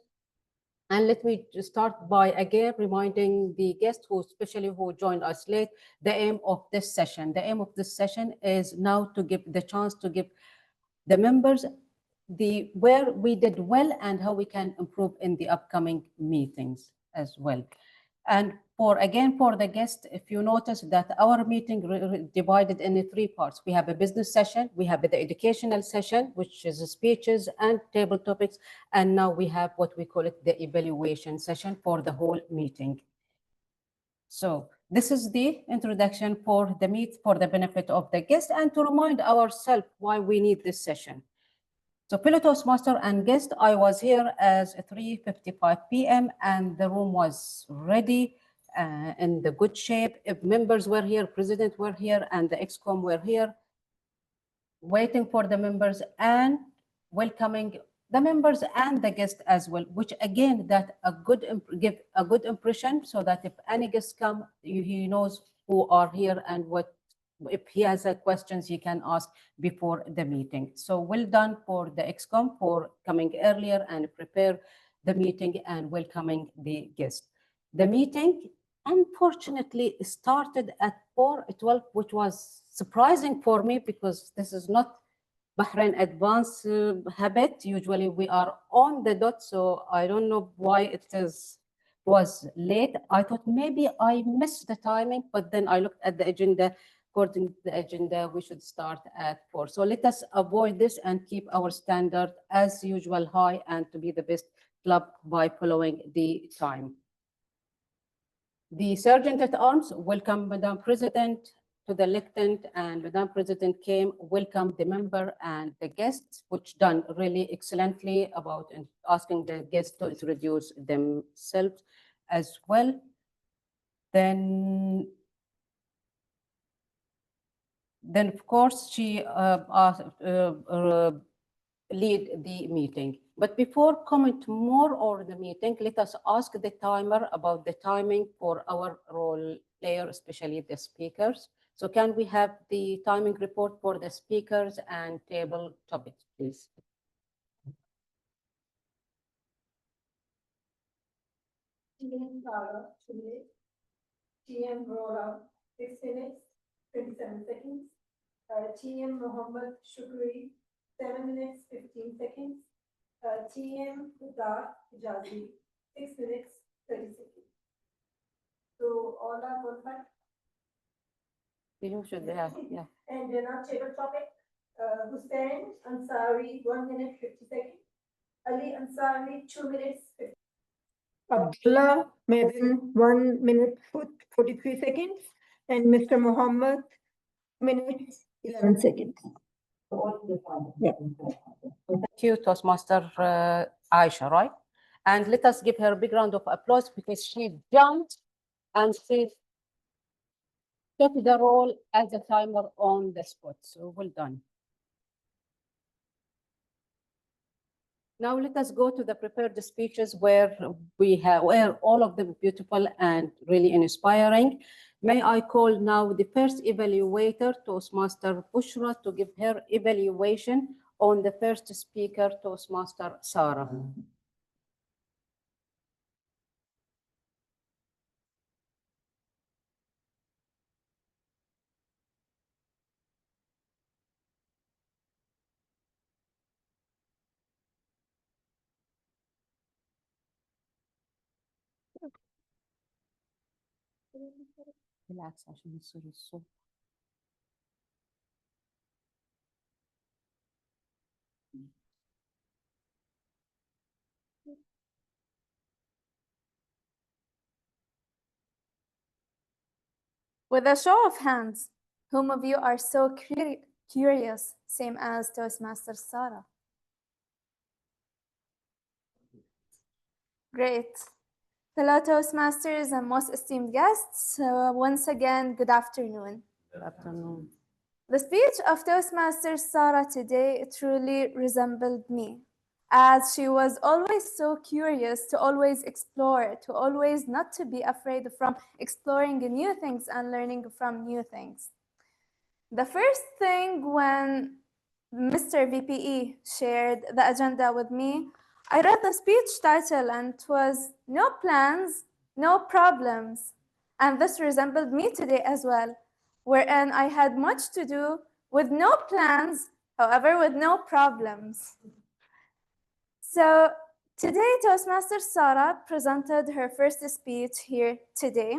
And let me just start by again reminding the guests especially who joined us late, the aim of this session. The aim of this session is now to give the chance to give the members where we did well and how we can improve in the upcoming meetings as well. And for the guests, if you notice that our meeting divided into 3 parts. We have a business session, we have the educational session, which is speeches and table topics, and now we have what we call it the evaluation session for the whole meeting. So this is the introduction for the benefit of the guests and to remind ourselves why we need this session. So fellow Toastmaster and guest, I was here as 3:55 p.m. and the room was ready in the good shape. If members were here, president were here, and the ExCom were here, waiting for the members and welcoming the members and the guest as well, which again, give a good impression so that if any guests come, he knows who are here and if he has questions he can ask before the meeting. So well done for the ExCom for coming earlier and prepare the meeting and welcoming the guest. The meeting unfortunately started at 4:12, which was surprising for me because this is not Bahrain advanced habit. Usually we are on the dot, so I don't know why it was late. I thought maybe I missed the timing, but then I looked at the agenda. According to the agenda, we should start at 4. So let us avoid this and keep our standard as usual high and to be the best club by following the time. The Sergeant at Arms, welcome Madam President to the lectern, and Madam President came, welcome the member and the guests, which done really excellently about asking the guests to introduce themselves as well. Then of course, she lead the meeting. But before comment more on the meeting, let us ask the timer about the timing for our role player, especially the speakers. So can we have the timing report for the speakers and table topics, please? TM Tara, 2 minutes. TM Rora, 6 minutes, 27 seconds. TM Mohammed Shukri, 7 minutes, 15 seconds. TM Hudar Hijazi, 6 minutes, 30 seconds. So all are qualified. You should have, yeah. And then our table topic, Hussein Ansari, 1 minute, 50 seconds. Ali Ansari, 2 minutes, 50. Abdullah Medin, 1 minute, 43 seconds. And Mr. Muhammad, minutes, 11 seconds. Yeah. Thank you, Toastmaster Aisha, right? And let us give her a big round of applause because she jumped and she took the role as a timer on the spot. So well done. Now let us go to the prepared speeches where where all of them beautiful and really inspiring. May I call now the first evaluator, Toastmaster Bushra, to give her evaluation on the first speaker, Toastmaster Sarah. بالعكس عشان يصير الصوت. With a show of hands, whom of you are so curious, same as Toastmaster Sarah? Great. Fellow Toastmasters and most esteemed guests, once again, good afternoon. Good afternoon. The speech of Toastmaster Sarah today truly resembled me, as she was always so curious to always explore, to always not to be afraid from exploring new things and learning from new things. The first thing when Mr. VPE shared the agenda with me, I read the speech title and it was No Plans, No Problems. And this resembled me today as well, wherein I had much to do with no plans, however, with no problems. So today, Toastmaster Sarah presented her first speech here today.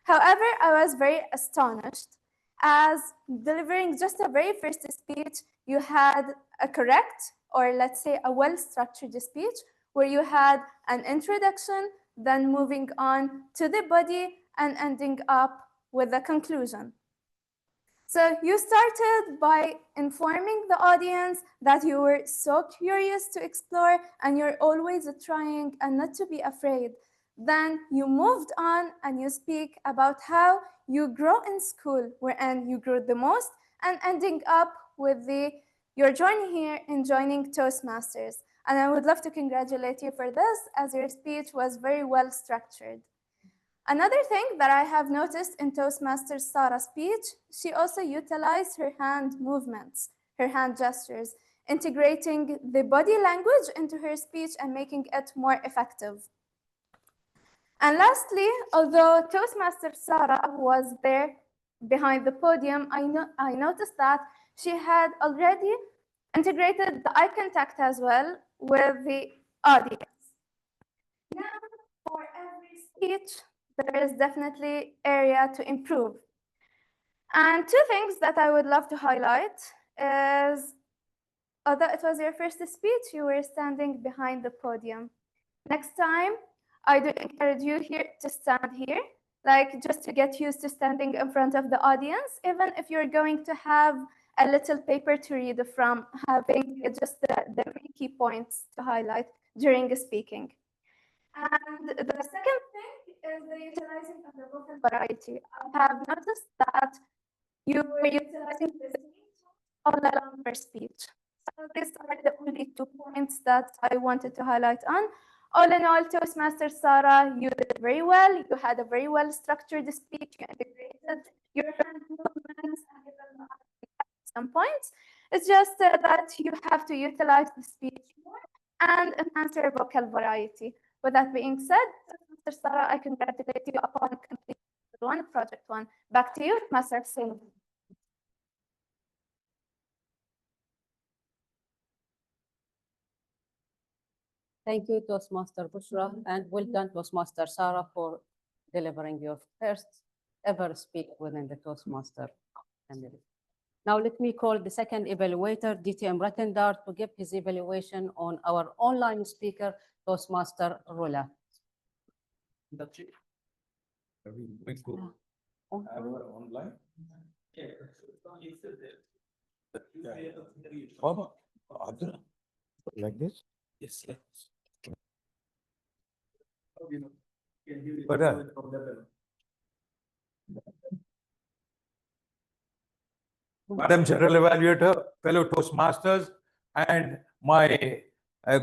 However, I was very astonished as delivering just a very first speech, you had a correct, or let's say a well-structured speech, where you had an introduction, then moving on to the body and ending up with a conclusion. So you started by informing the audience that you were so curious to explore and you're always trying and not to be afraid. Then you moved on and you speak about how you grow in school, wherein you grew the most, and ending up with your journey here in joining Toastmasters. And I would love to congratulate you for this, as your speech was very well structured. Another thing that I have noticed in Toastmaster Sarah's speech, she also utilized her hand movements, her hand gestures, integrating the body language into her speech and making it more effective. And lastly, although Toastmaster Sarah was there behind the podium, I noticed that she had already integrated the eye contact as well with the audience. Now, for every speech, there is definitely area to improve. And two things that I would love to highlight is, although it was your first speech, you were standing behind the podium. Next time, I do encourage you here to stand here, like just to get used to standing in front of the audience, even if you're going to have a little paper to read from, having just the main key points to highlight during speaking. And the second thing is the utilizing of the vocal variety. I have noticed that you were utilizing the speech all along your speech. So these are the only 2 points that I wanted to highlight on. All in all, Toastmaster Sarah, you did very well. You had a very well structured speech. You integrated your hand movements and given some points. It's just that you have to utilize the speech more and enhance your vocal variety. With that being said, Mr. Sarah, I congratulate you upon completing project 1. Back to you, Master Singh. Thank you, Toastmaster Bushra, and well done, Toastmaster Sarah, for delivering your first ever speak within the Toastmaster family. Now let me call the second evaluator, DTM Ratendar, to give his evaluation on our online speaker, Toastmaster Rula. That's it. We go. Online? Like this? Yes. But, Madam General Evaluator, fellow Toastmasters, and my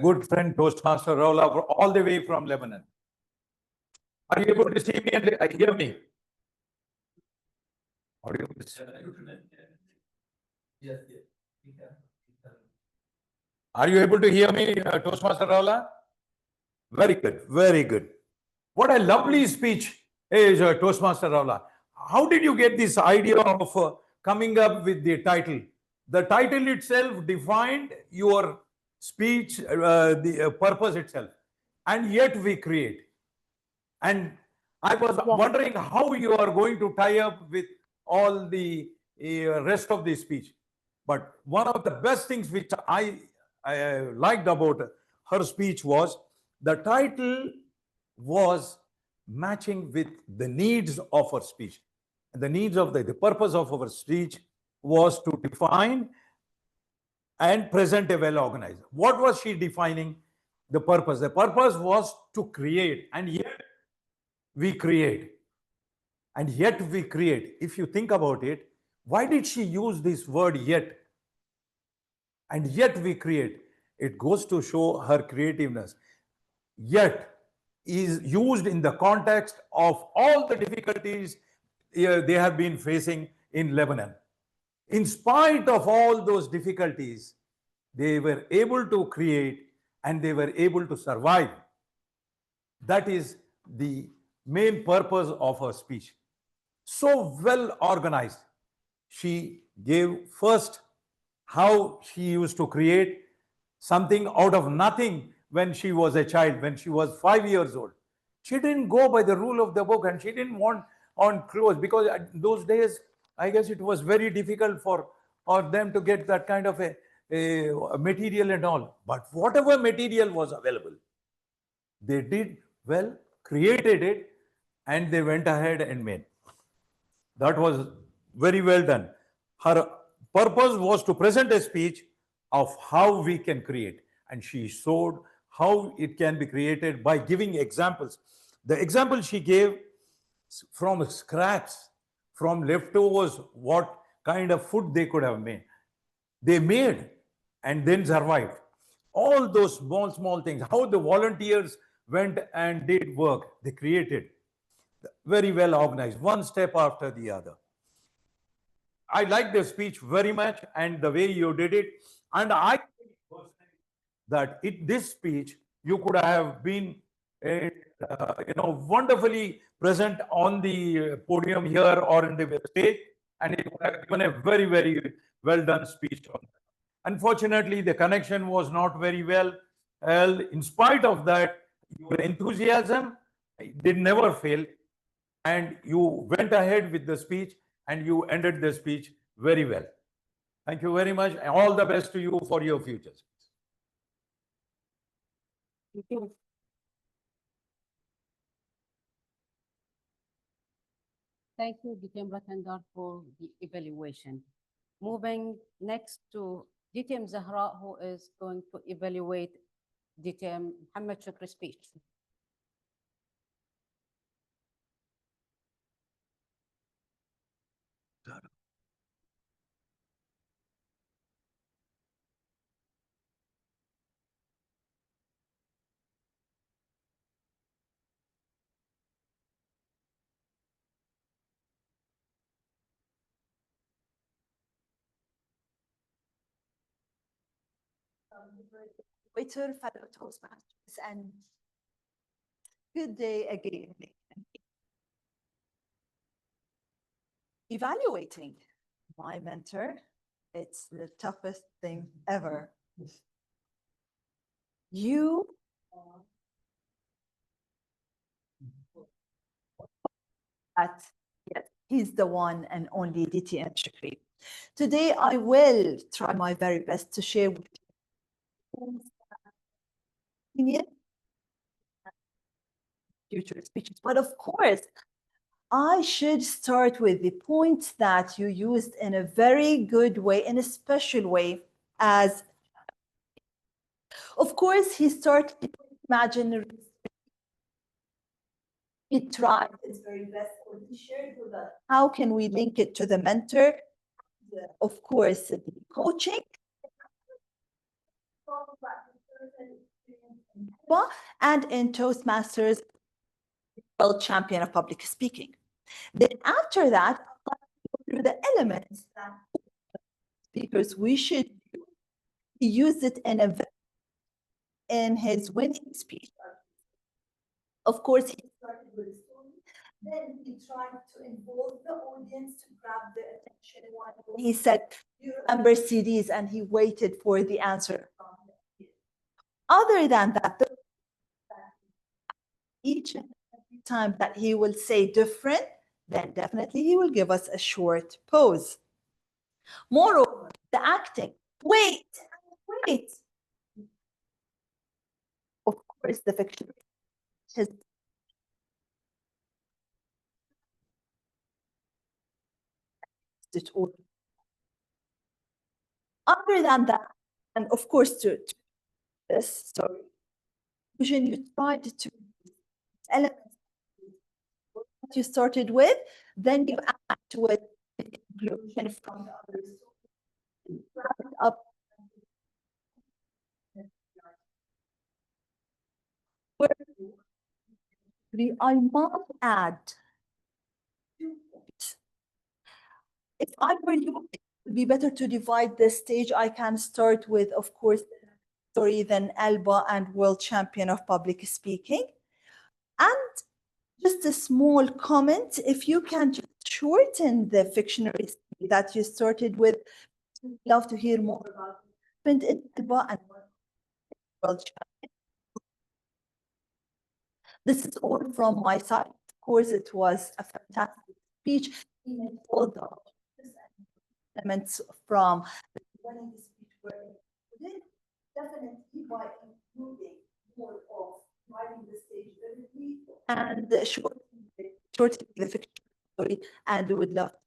good friend Toastmaster Raula, all the way from Lebanon. Are you able to see me and hear me? Are you able to see? Are you able to hear me, Toastmaster Raula? Very good, very good. What a lovely speech is Toastmaster Raula. How did you get this idea of coming up with the title? The title itself defined your speech, the purpose itself, and yet we create. And I was wondering how you are going to tie up with all the rest of the speech. But one of the best things which I liked about her speech was the title was matching with the needs of her speech. The needs of the purpose of our speech was to define and present a well-organized. What was she defining? The purpose. The purpose was to create, and yet we create. And yet we create. If you think about it, why did she use this word yet? And yet we create. It goes to show her creativeness. Yet is used in the context of all the difficulties they have been facing in Lebanon. In spite of all those difficulties, they were able to create and they were able to survive. That is the main purpose of her speech. So well organized. She gave first how she used to create something out of nothing when she was a child, when she was 5 years old. She didn't go by the rule of the book, and she didn't want on clothes, because those days, I guess it was very difficult for them to get that kind of a material and all. But whatever material was available, they did well, created it, and they went ahead and made. That was very well done. Her purpose was to present a speech of how we can create, and she showed how it can be created by giving examples. The example she gave from scraps, from leftovers, what kind of food they could have made. They made and then survived. All those small things, how the volunteers went and did work, they created. Very well organized, one step after the other. I like the speech very much and the way you did it. And I think that this speech, you could have been wonderfully present on the podium here or in the stage, and it would have given a very, very well done speech on that. Unfortunately, the connection was not very well. In spite of that, your enthusiasm did never fail, and you went ahead with the speech and you ended the speech very well. Thank you very much, and all the best to you for your futures. Thank you. Thank you, DTM Ratandar, for the evaluation. Moving next to DTM Zahra, who is going to evaluate DTM Mohammed Shukri's speech. Waiter, fellow Toastmasters, and good day again. Evaluating my mentor, it's the toughest thing ever. You yes, he's the one and only DTM Shukri. Today, I will try my very best to share with you future speeches. But of course, I should start with the point that you used in a very good way, in a special way, as of course he started imaginary He tried his very best, or he shared with us. How can we link it to the mentor? Of course, the coaching. And in Toastmasters, world champion of public speaking. Then after that, through the elements that speakers we should do, he used it in his winning speech. Of course, he started with a story. Then he tried to involve the audience to grab their attention. He said, "Do you remember CDs?" And he waited for the answer. Other than that, each and every time that he will say different, then definitely he will give us a short pause. Moreover, the acting. Wait. Of course, the fiction. It all. Other than that, and of course, to this story, you tried to elements that you started with, then you add with the conclusion from the other story. Wrap it up. I must add, if I were you, it would be better to divide this stage. I can start with, of course, story than Alba and world champion of public speaking. And just a small comment, if you can just shorten the fictionary story that you started with, I'd love to hear more about Alba and world champion. This is all from my side. Of course, it was a fantastic speech. All the elements from the winning speech were included. Definitely by including more of writing the stage vividly and shortening the fiction story, and we would love to.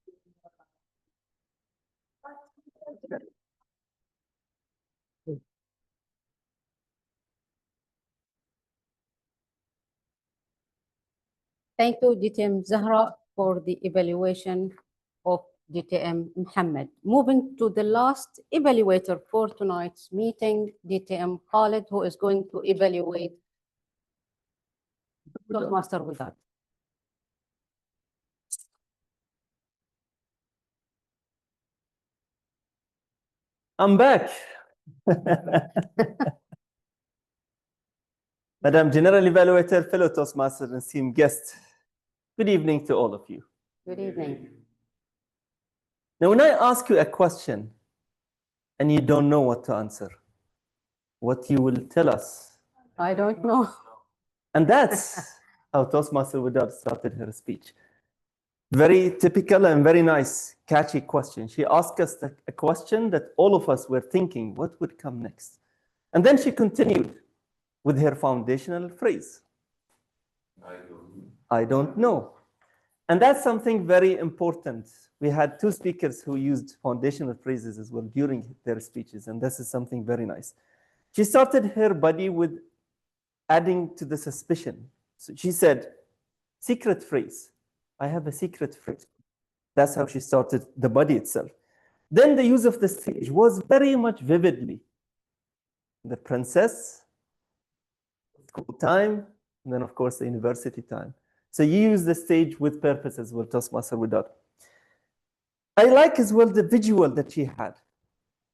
Thank you, DTM Zahra, for the evaluation of DTM Mohammed. Moving to the last evaluator for tonight's meeting, DTM Khalid, who is going to evaluate Toastmaster Wizard. I'm back. Madam General Evaluator, fellow Toastmasters and esteemed guests, good evening to all of you. Good evening. Now, when I ask you a question and you don't know what to answer, what you will tell us? I don't know. And that's how Toastmaster Widad started her speech. Very typical and very nice, catchy question. She asked us a question that all of us were thinking, what would come next? And then she continued with her foundational phrase. I don't know. And that's something very important. We had two speakers who used foundational phrases as well during their speeches, and this is something very nice. She started her body with adding to the suspicion. So she said, secret phrase. I have a secret phrase. That's how she started the body itself. Then the use of the stage was very much vividly. The princess, school time, and then of course the university time. So you use the stage with purpose as well, Toastmaster Widad. I like as well the visual that she had.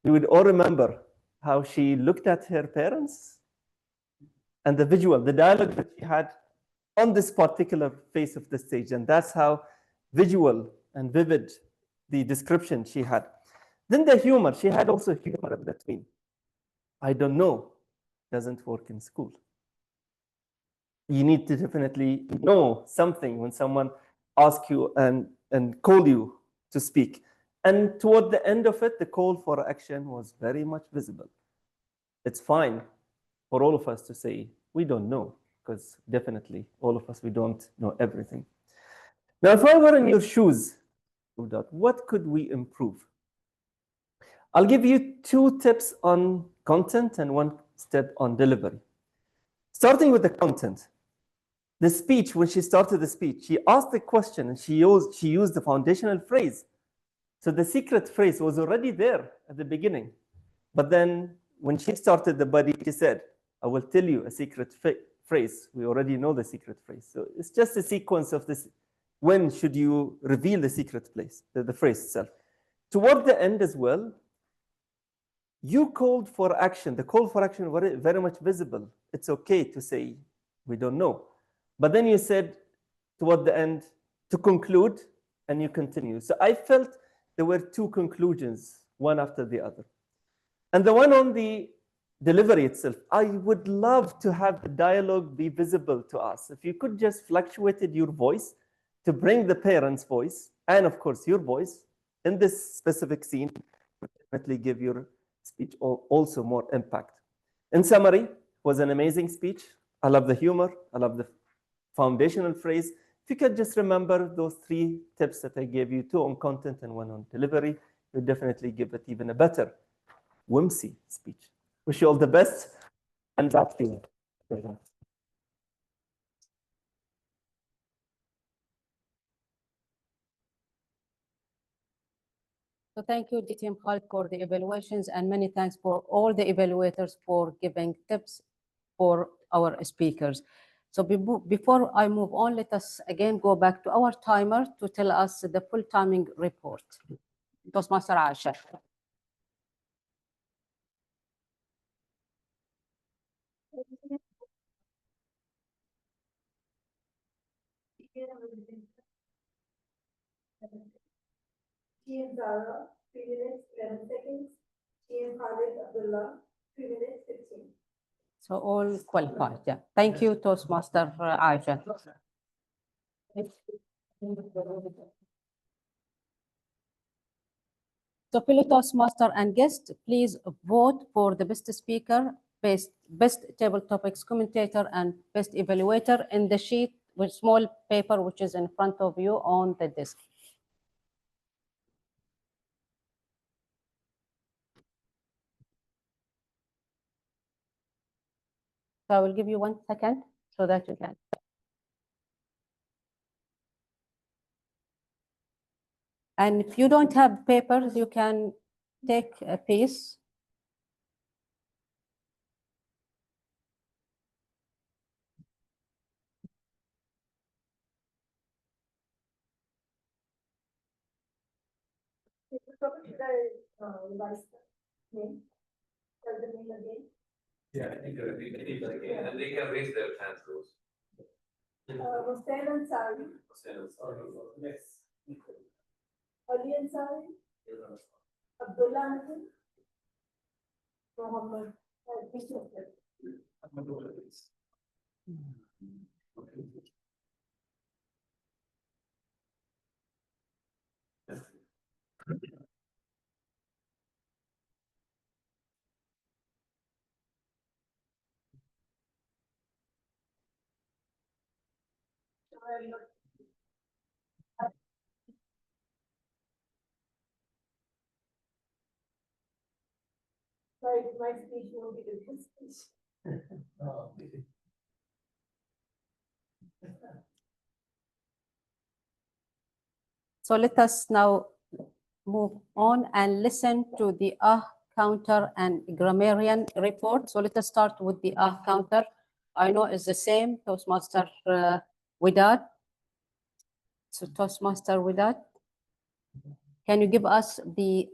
You would all remember how she looked at her parents and the visual, the dialogue that she had on this particular face of the stage. And that's how visual and vivid the description she had. Then the humor, she had also humor in between. I don't know, doesn't work in school. You need to definitely know something when someone asks you and call you to speak. And toward the end of it, the call for action was very much visible. It's fine for all of us to say, we don't know, because definitely all of us, we don't know everything. Now, if I were in your shoes, what could we improve? I'll give you 2 tips on content and 1 step on delivery. Starting with the content. the speech, when she started the speech, she asked the question and she used the foundational phrase. So the secret phrase was already there at the beginning. But then when she started the body, she said, I will tell you a secret phrase. We already know the secret phrase. So it's just a sequence of this. When should you reveal the secret place, the phrase itself? Toward the end as well, you called for action. The call for action was very much visible. It's okay to say, we don't know. But then you said toward the end, to conclude, and you continue. So I felt there were two conclusions, one after the other. And the one on the delivery itself, I would love to have the dialogue be visible to us. If you could just fluctuate your voice to bring the parents' voice, and of course your voice, in this specific scene, would definitely give your speech also more impact. In summary, it was an amazing speech. I love the humor. I love the foundational phrase. If you could just remember those 3 tips that I gave you, 2 on content and 1 on delivery, you definitely give it even a better whimsy speech. Wish you all the best, and back to you. So thank you, DTM Khalid, for the evaluations, and many thanks for all the evaluators for giving tips for our speakers. So before I move on, let us again go back to our timer to tell us the full timing report. Toastmaster Aisha. TM Zara, 3 minutes, 11 seconds. TM Khalid Abdullah, 3 minutes, 15. So all qualified, yeah. Thank you, Toastmaster Aisha. So fellow Toastmaster and guests, please vote for the best speaker, best table topics commentator, and best evaluator in the sheet with small paper which is in front of you on the desk. So I will give you 1 second so that you can. And if you don't have papers, you can take a piece. Name? Tell the name again. Yeah, I think and they can raise their hands those. Hussain Ansari, Yes. Ali Ansari, Abdullah Hasan, Muhammad. Sorry, my speech won't be the best speech. So let us now move on and listen to the counter and grammarian report. So let us start with the counter. I know it's the same, Toastmaster Widad. So Toastmaster Widad, can you give us the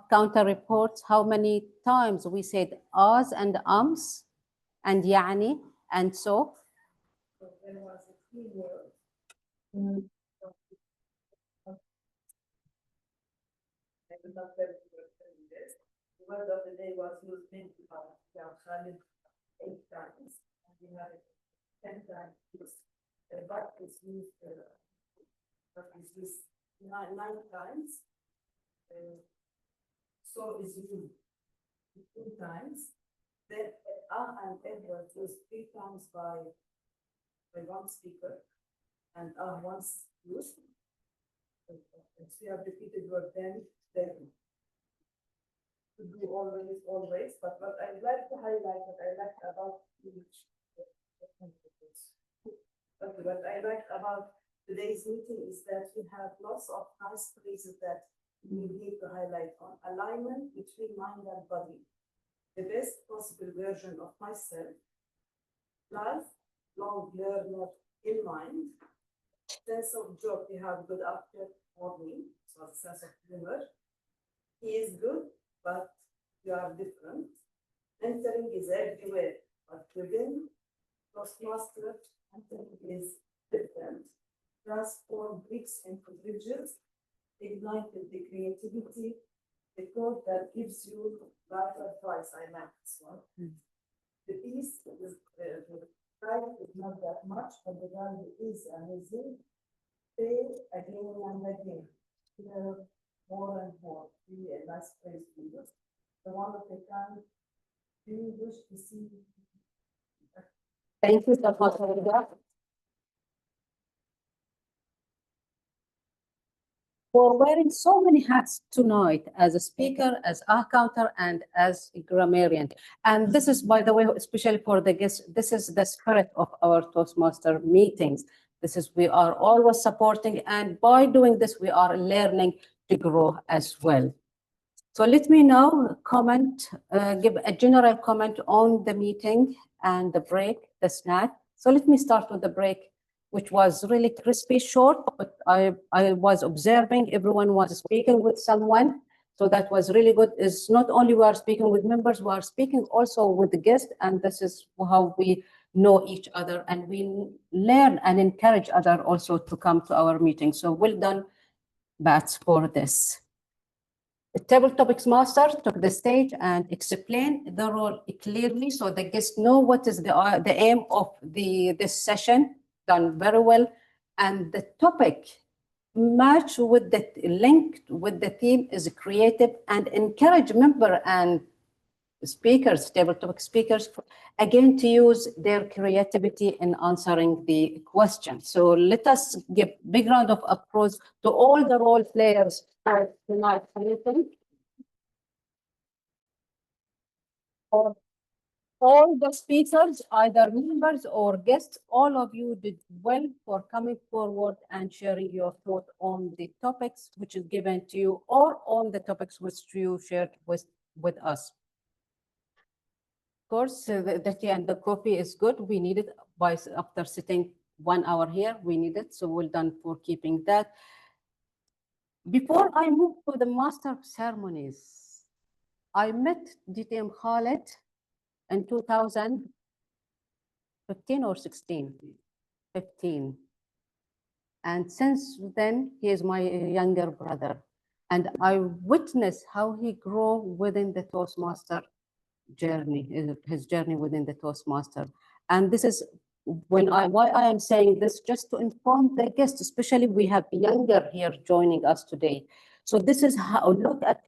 counter reports? How many times we said ahs and ums and yani and so? I will not very good in this. The word of the day was used many times. Khalid 8 times. And we have it 10 times. But is used 9 times. So is used 2 times. Then and was used 3 times by one speaker, and once used. If we have repeated word then to do always, but what I'd like to highlight, what I like about each, but what I like about today's meeting is that we have lots of nice phrases that we need to highlight on alignment between mind and body. The best possible version of myself, lifelong learner in mind, sense of joy, we have good after morning, so a sense of humor. He is good, but you are different. Entering is everywhere, but within, Toastmaster, entering is different. Transform bricks into bridges, ignited the creativity, the quote that gives you life advice. I like this one. The piece is the price is not that much, but the value is amazing. Pay again and again. Hear more and more. Really a nice place to use. The one that they can. Do you wish to see? Thank you so much for that. For wearing so many hats tonight as a speaker, as a counter, and as a grammarian. And this is, by the way, especially for the guests, this is the spirit of our Toastmaster meetings. This is, we are always supporting, and by doing this, we are learning to grow as well. So let me now comment, give a general comment on the meeting and the break, the snack. So let me start with the break, which was really crispy, short, but I was observing everyone was speaking with someone. So that was really good. It's not only we are speaking with members, we are speaking also with the guests, and this is how we know each other and we learn and encourage others also to come to our meeting. So well done, Bats, for this. The table topics master took the stage and explained the role clearly so the guests know what is the aim of this session. Done very well, and the topic match with the link with the theme is creative, and encourage member and speakers, table topic speakers, again to use their creativity in answering the question. So let us give big round of applause to all the role players for tonight's meeting. All the speakers, either members or guests, all of you did well for coming forward and sharing your thought on the topics which is given to you or on the topics which you shared with us. Of course, the tea and the coffee is good. We need it after sitting 1 hour here, we need it. So well done for keeping that. Before I move to the master of ceremonies, I met DTM Khaled in 2015 or 16, 15. And since then, he is my younger brother. And I witnessed how he grew within the Toastmaster journey, his journey within the Toastmaster. And this is why I am saying this, just to inform the guests, especially we have younger here joining us today. So this is how, look at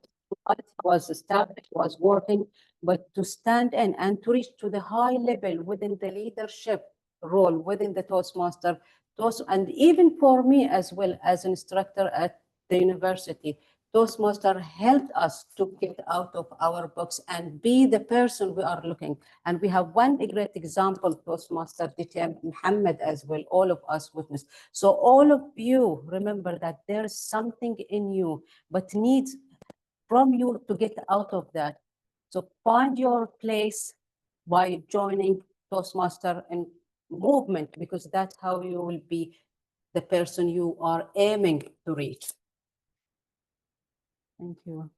what was established, was working, but to stand in and to reach to the high level within the leadership role within the Toastmaster, and even for me as well as an instructor at the university, Toastmaster helped us to get out of our box and be the person we are looking. And we have one great example, Toastmaster DTM Muhammad as well, all of us witnessed. So all of you remember that there is something in you, but needs from you to get out of that. So find your place by joining Toastmaster and movement, because that's how you will be the person you are aiming to reach. Thank you.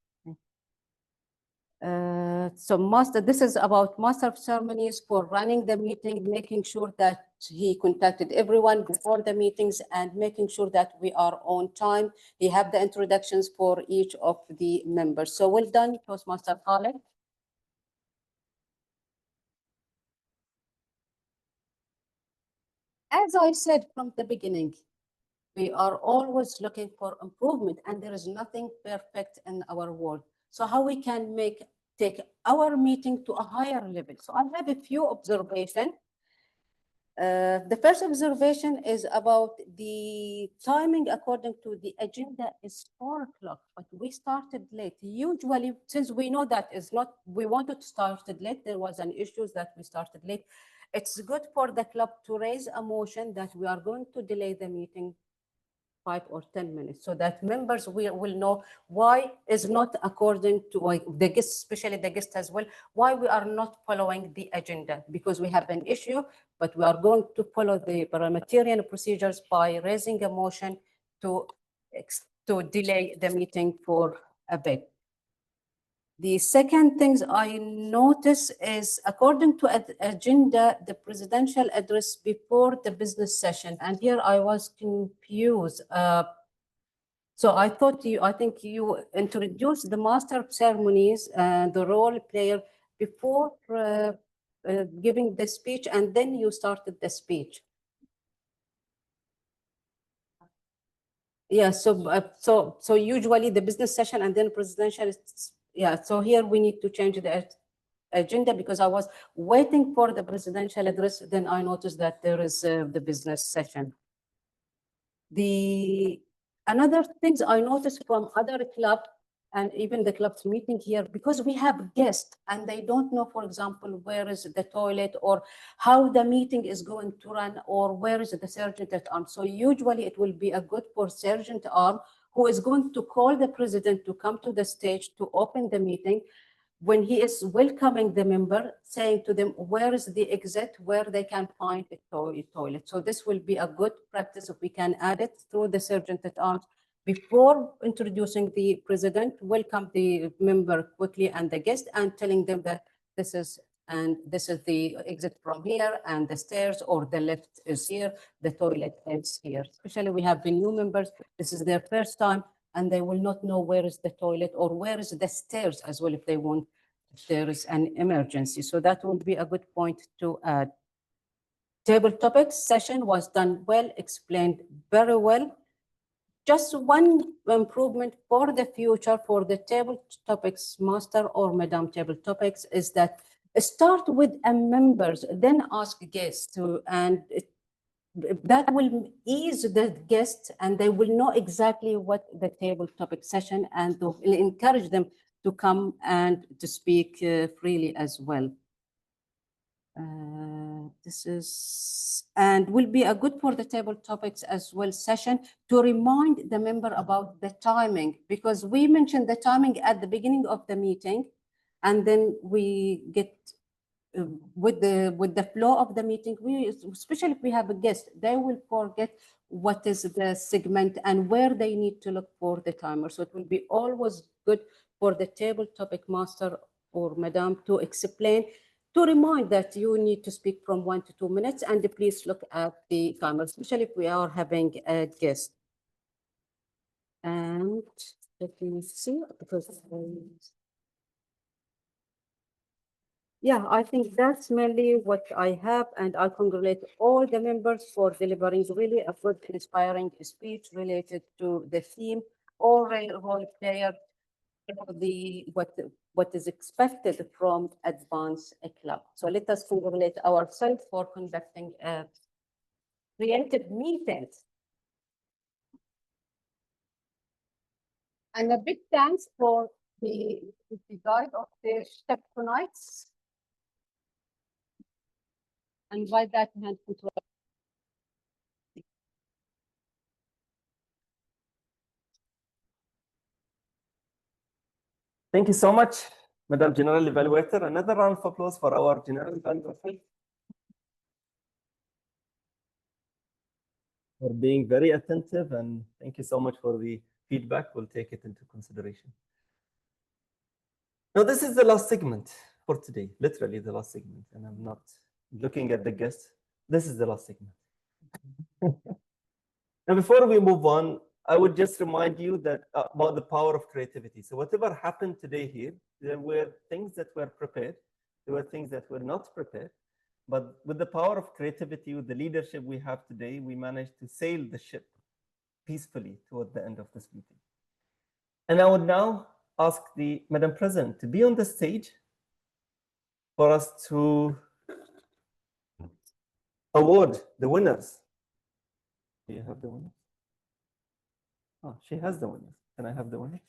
So this is about master of ceremonies for running the meeting, making sure that he contacted everyone before the meetings and making sure that we are on time. He have the introductions for each of the members. So well done, Toastmaster Khaled. As I said from the beginning, we are always looking for improvement, and there is nothing perfect in our world. So how we can take our meeting to a higher level? So I have a few observations. The first observation is about the timing according to the agenda is 4 o'clock, but we started late. Usually, since we know that is not, we wanted to start late, there was an issue that we started late. it's good for the club to raise a motion that we are going to delay the meeting 5 or 10 minutes, so that members will know why is not according to the guest, especially the guest as well, why we are not following the agenda, because we have an issue, but we are going to follow the parliamentarian procedures by raising a motion to delay the meeting for a bit. The second things I notice is, according to agenda, the presidential address before the business session, and here I was confused. So I think you introduced the master of ceremonies and the role player before giving the speech, and then you started the speech. Yeah, so usually the business session and then presidential is, yeah, so here we need to change the agenda, because I was waiting for the presidential address, then I noticed that there is the business session. Another things I noticed from other club and even the club's meeting here, because we have guests and they don't know, for example, where is the toilet or how the meeting is going to run or where is the sergeant at arms. So usually it will be a good for sergeant at arms who is going to call the president to come to the stage to open the meeting, when he is welcoming the member, saying to them where is the exit, where they can find the toilet. So this will be a good practice if we can add it through the sergeant at arms. Before introducing the president, welcome the member quickly and the guest, and telling them that this is the exit from here, and the stairs or the lift is here, the toilet is here. Especially we have the new members, this is their first time, and they will not know where is the toilet or where is the stairs as well if there is an emergency. So that would be a good point to add. Table topics session was done well, explained very well. Just one improvement for the future for the table topics master or madam table topics is that start with members, then ask guests to, and that will ease the guests and they will know exactly what the table topic session, and to encourage them to come and to speak freely as well. This is, and will be a good for the table topics as well session to remind the member about the timing, because we mentioned the timing at the beginning of the meeting, and then we get with the flow of the meeting, especially if we have a guest, they will forget what is the segment and where they need to look for the timer. So it will be always good for the table topic master or madam to explain, to remind that you need to speak from 1 to 2 minutes, and please look at the timer, especially if we are having a guest. And let me see, because yeah, I think that's mainly what I have, and I congratulate all the members for delivering really a good, inspiring speech related to the theme or role player, what is expected from Advance Club. So let us congratulate ourselves for conducting a creative meeting. And a big thanks for the guide of the step tonight. And by that, hand control. Thank you so much, Madam General Evaluator. Another round of applause for our General Evaluator for being very attentive, and thank you so much for the feedback. We'll take it into consideration. Now, this is the last segment for today, literally the last segment, and I'm not looking at the guests. This is the last segment. Now, before we move on, I would just remind you that about the power of creativity. So whatever happened today here, there were things that were prepared. There were things that were not prepared. But with the power of creativity, with the leadership we have today, we managed to sail the ship peacefully toward the end of this meeting. And I would now ask the Madam President to be on the stage for us to award the winners. Do you have the winners? Oh, she has the winners. Can I have the winners?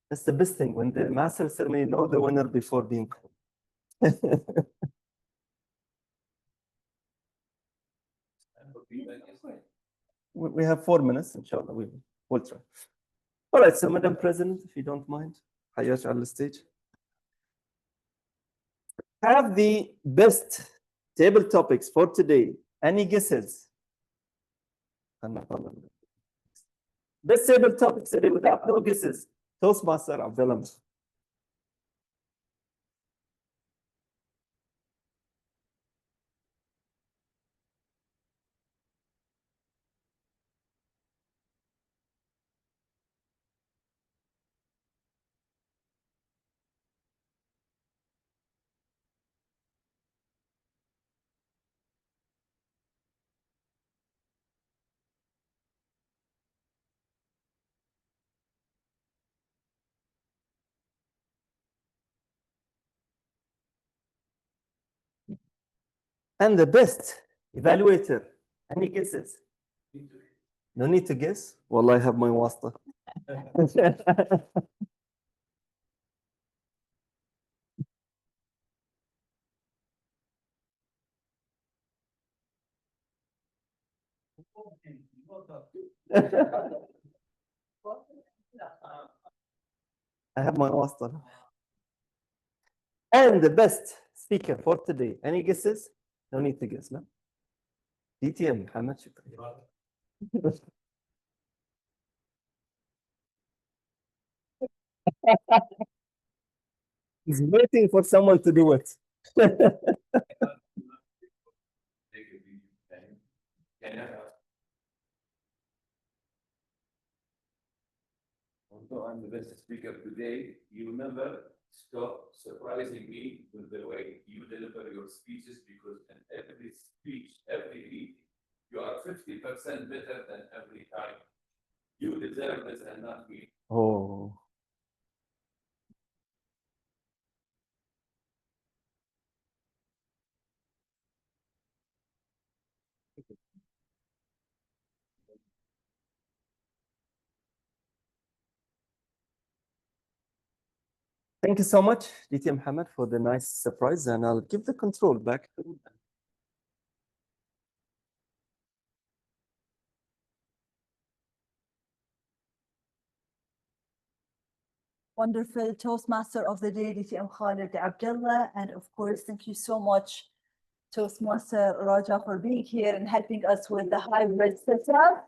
That's the best thing, when the master ceremony know the winner before being called. We have 4 minutes, inshallah. We'll try. All right, so Madam President, if you don't mind, Hayash on the stage. Have the best table topics for today. Any guesses? Best table topics today without no guesses. Toastmaster Abdullah. And the best evaluator. Any guesses? No need to guess. Well, I have my wasta. I have my wasta. And the best speaker for today. Any guesses? No need to guess, no? DTM, how much? He's waiting for someone to do it. Although I'm the best speaker today, you never stop surprising me with the way you deliver your speeches, because in every speech, every meeting, you are 50% better than every time. You deserve this and not me. Oh. Thank you so much, DT Muhammad, for the nice surprise, and I'll give the control back to Wonderful Toastmaster of the Day, DTM Khalid Abdullah. And of course, thank you so much, Toastmaster Raja, for being here and helping us with the hybrid setup.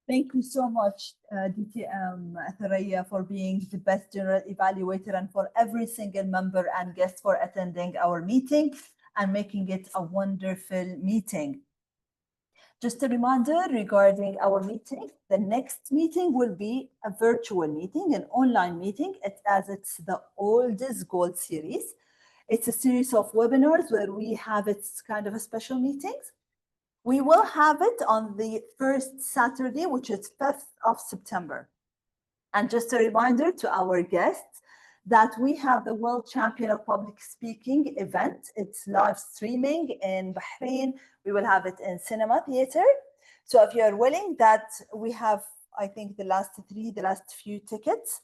Thank you so much, DTM Thuraya, for being the best general evaluator, and for every single member and guest for attending our meeting and making it a wonderful meeting. Just a reminder regarding our meeting, the next meeting will be a virtual meeting, an online meeting, as it's the oldest Gold series. It's a series of webinars where we have its kind of a special meetings. We will have it on the first Saturday, which is 5th of September. And just a reminder to our guests that we have the World Champion of Public Speaking event. It's live streaming in Bahrain. We will have it in Cinema Theater. So if you're willing, that we have, I think, the last few tickets.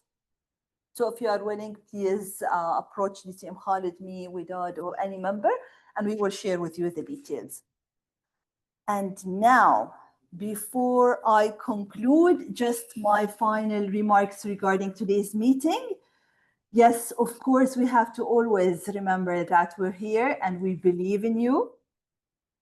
So if you are willing, please approach DTM Khalid, me, Widad, or any member, and we will share with you the details. And now, before I conclude, just my final remarks regarding today's meeting. Yes, of course, we have to always remember that we're here and we believe in you.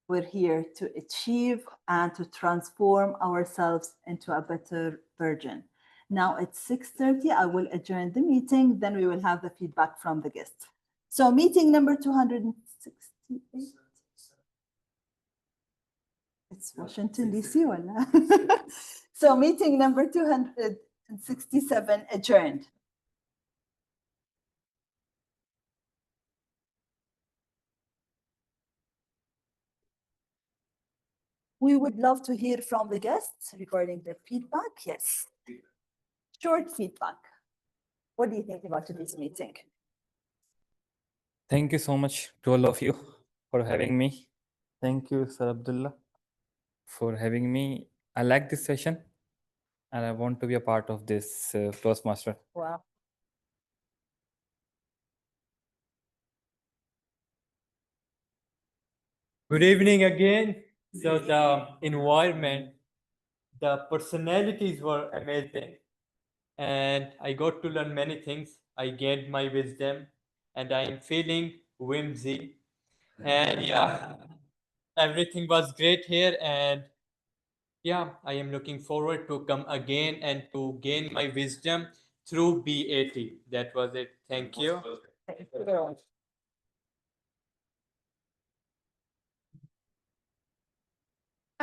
We're here to achieve and to transform ourselves into a better version. Now it's 6:30. I will adjourn the meeting. Then we will have the feedback from the guests. So meeting number 268. It's Washington, D.C. So meeting number 267 adjourned. We would love to hear from the guests regarding the feedback. Yes. Short feedback. What do you think about today's meeting? Thank you so much to all of you for having me. Thank you, Sir Abdullah, for having me. I like this session and I want to be a part of this Toastmaster. Wow. Good evening again. So the environment, the personalities were amazing. And I got to learn many things. I gained my wisdom and I am feeling whimsy. And yeah, everything was great here. And yeah, I am looking forward to come again and to gain my wisdom through BAT. That was it. Thank you. Thank you very much.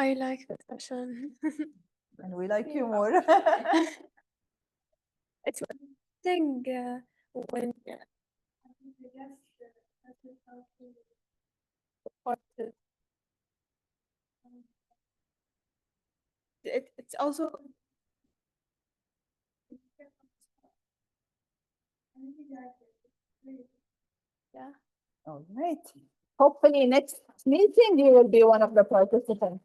I like the session. And we like you more. It's one thing when it's also yeah. All right. Hopefully next meeting you will be one of the participants.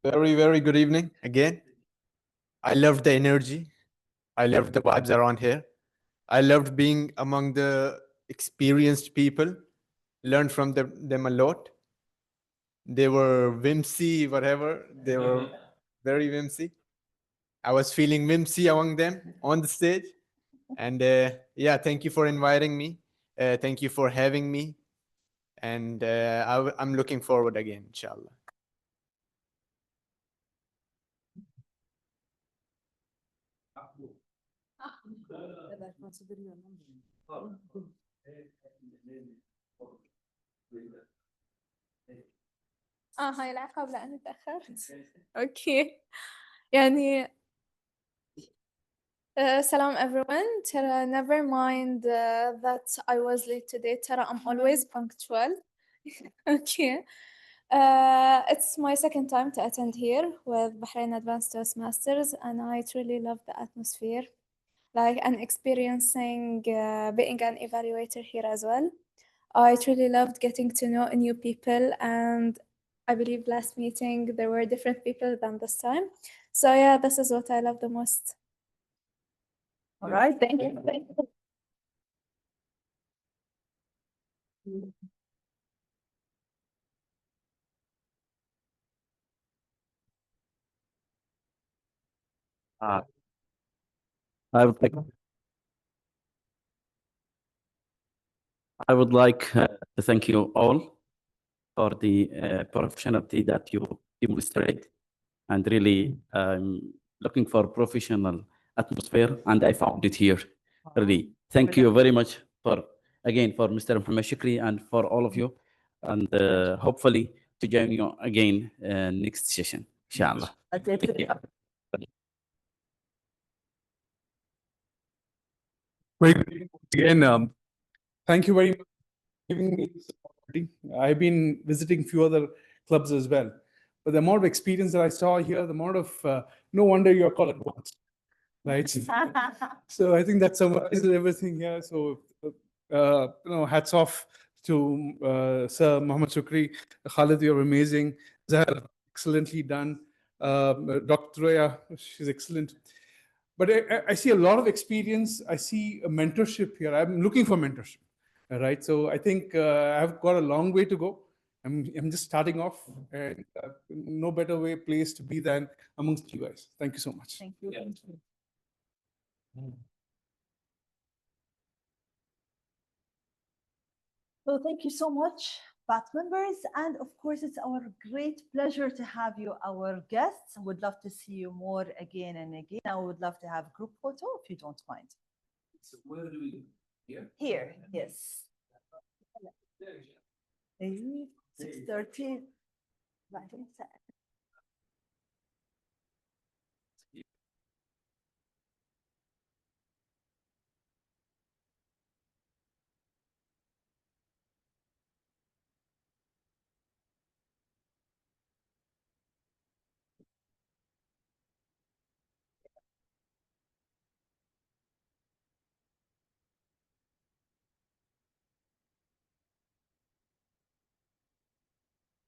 Very, very good evening again. I loved the energy. I loved the vibes around here. I loved being among the experienced people, learned from them a lot. They were whimsy, whatever. They were very whimsy. I was feeling whimsy among them on the stage. And yeah, thank you for inviting me. Thank you for having me. And I'm looking forward again, inshallah. هاي العقاب لأني تأخرت. اوكي. يعني سلام everyone. ترى never mind that I was late today. ترى I'm always punctual. Okay. It's my second time to attend here with Bahrain Advanced Toastmasters, and I truly love the atmosphere, like, and experiencing being an evaluator here as well. I truly loved getting to know new people, and I believe last meeting there were different people than this time. So yeah, this is what I love the most. All right, thank you. Thank you. I would like to thank you all for the professionality that you demonstrate, and really looking for professional atmosphere, and I found it here. Really, thank you very much for again for Mr. Muhammad Shukri and for all of you, and hopefully to join you again next session, inshallah. Thank you. Very good evening again. Thank you very much for giving me this opportunity. I've been visiting few other clubs as well, but the amount of experience that I saw here, the amount of no wonder you're called advanced, right? So I think that summarizes everything here. So hats off to Sir Muhammad Shukri. Khalid, you're amazing. Zahar, excellently done. Dr. Roya, she's excellent. But I see a lot of experience. I see a mentorship here. I'm looking for mentorship, right? So I think I've got a long way to go. I'm just starting off, and no better place to be than amongst you guys. Thank you so much. Thank you. Thank you. So thank you so much, BAT members. And of course, it's our great pleasure to have you, our guests. Would love to see you more again and again. I would love to have group photo if you don't mind. So where do we, here? Here, yes. 6:30.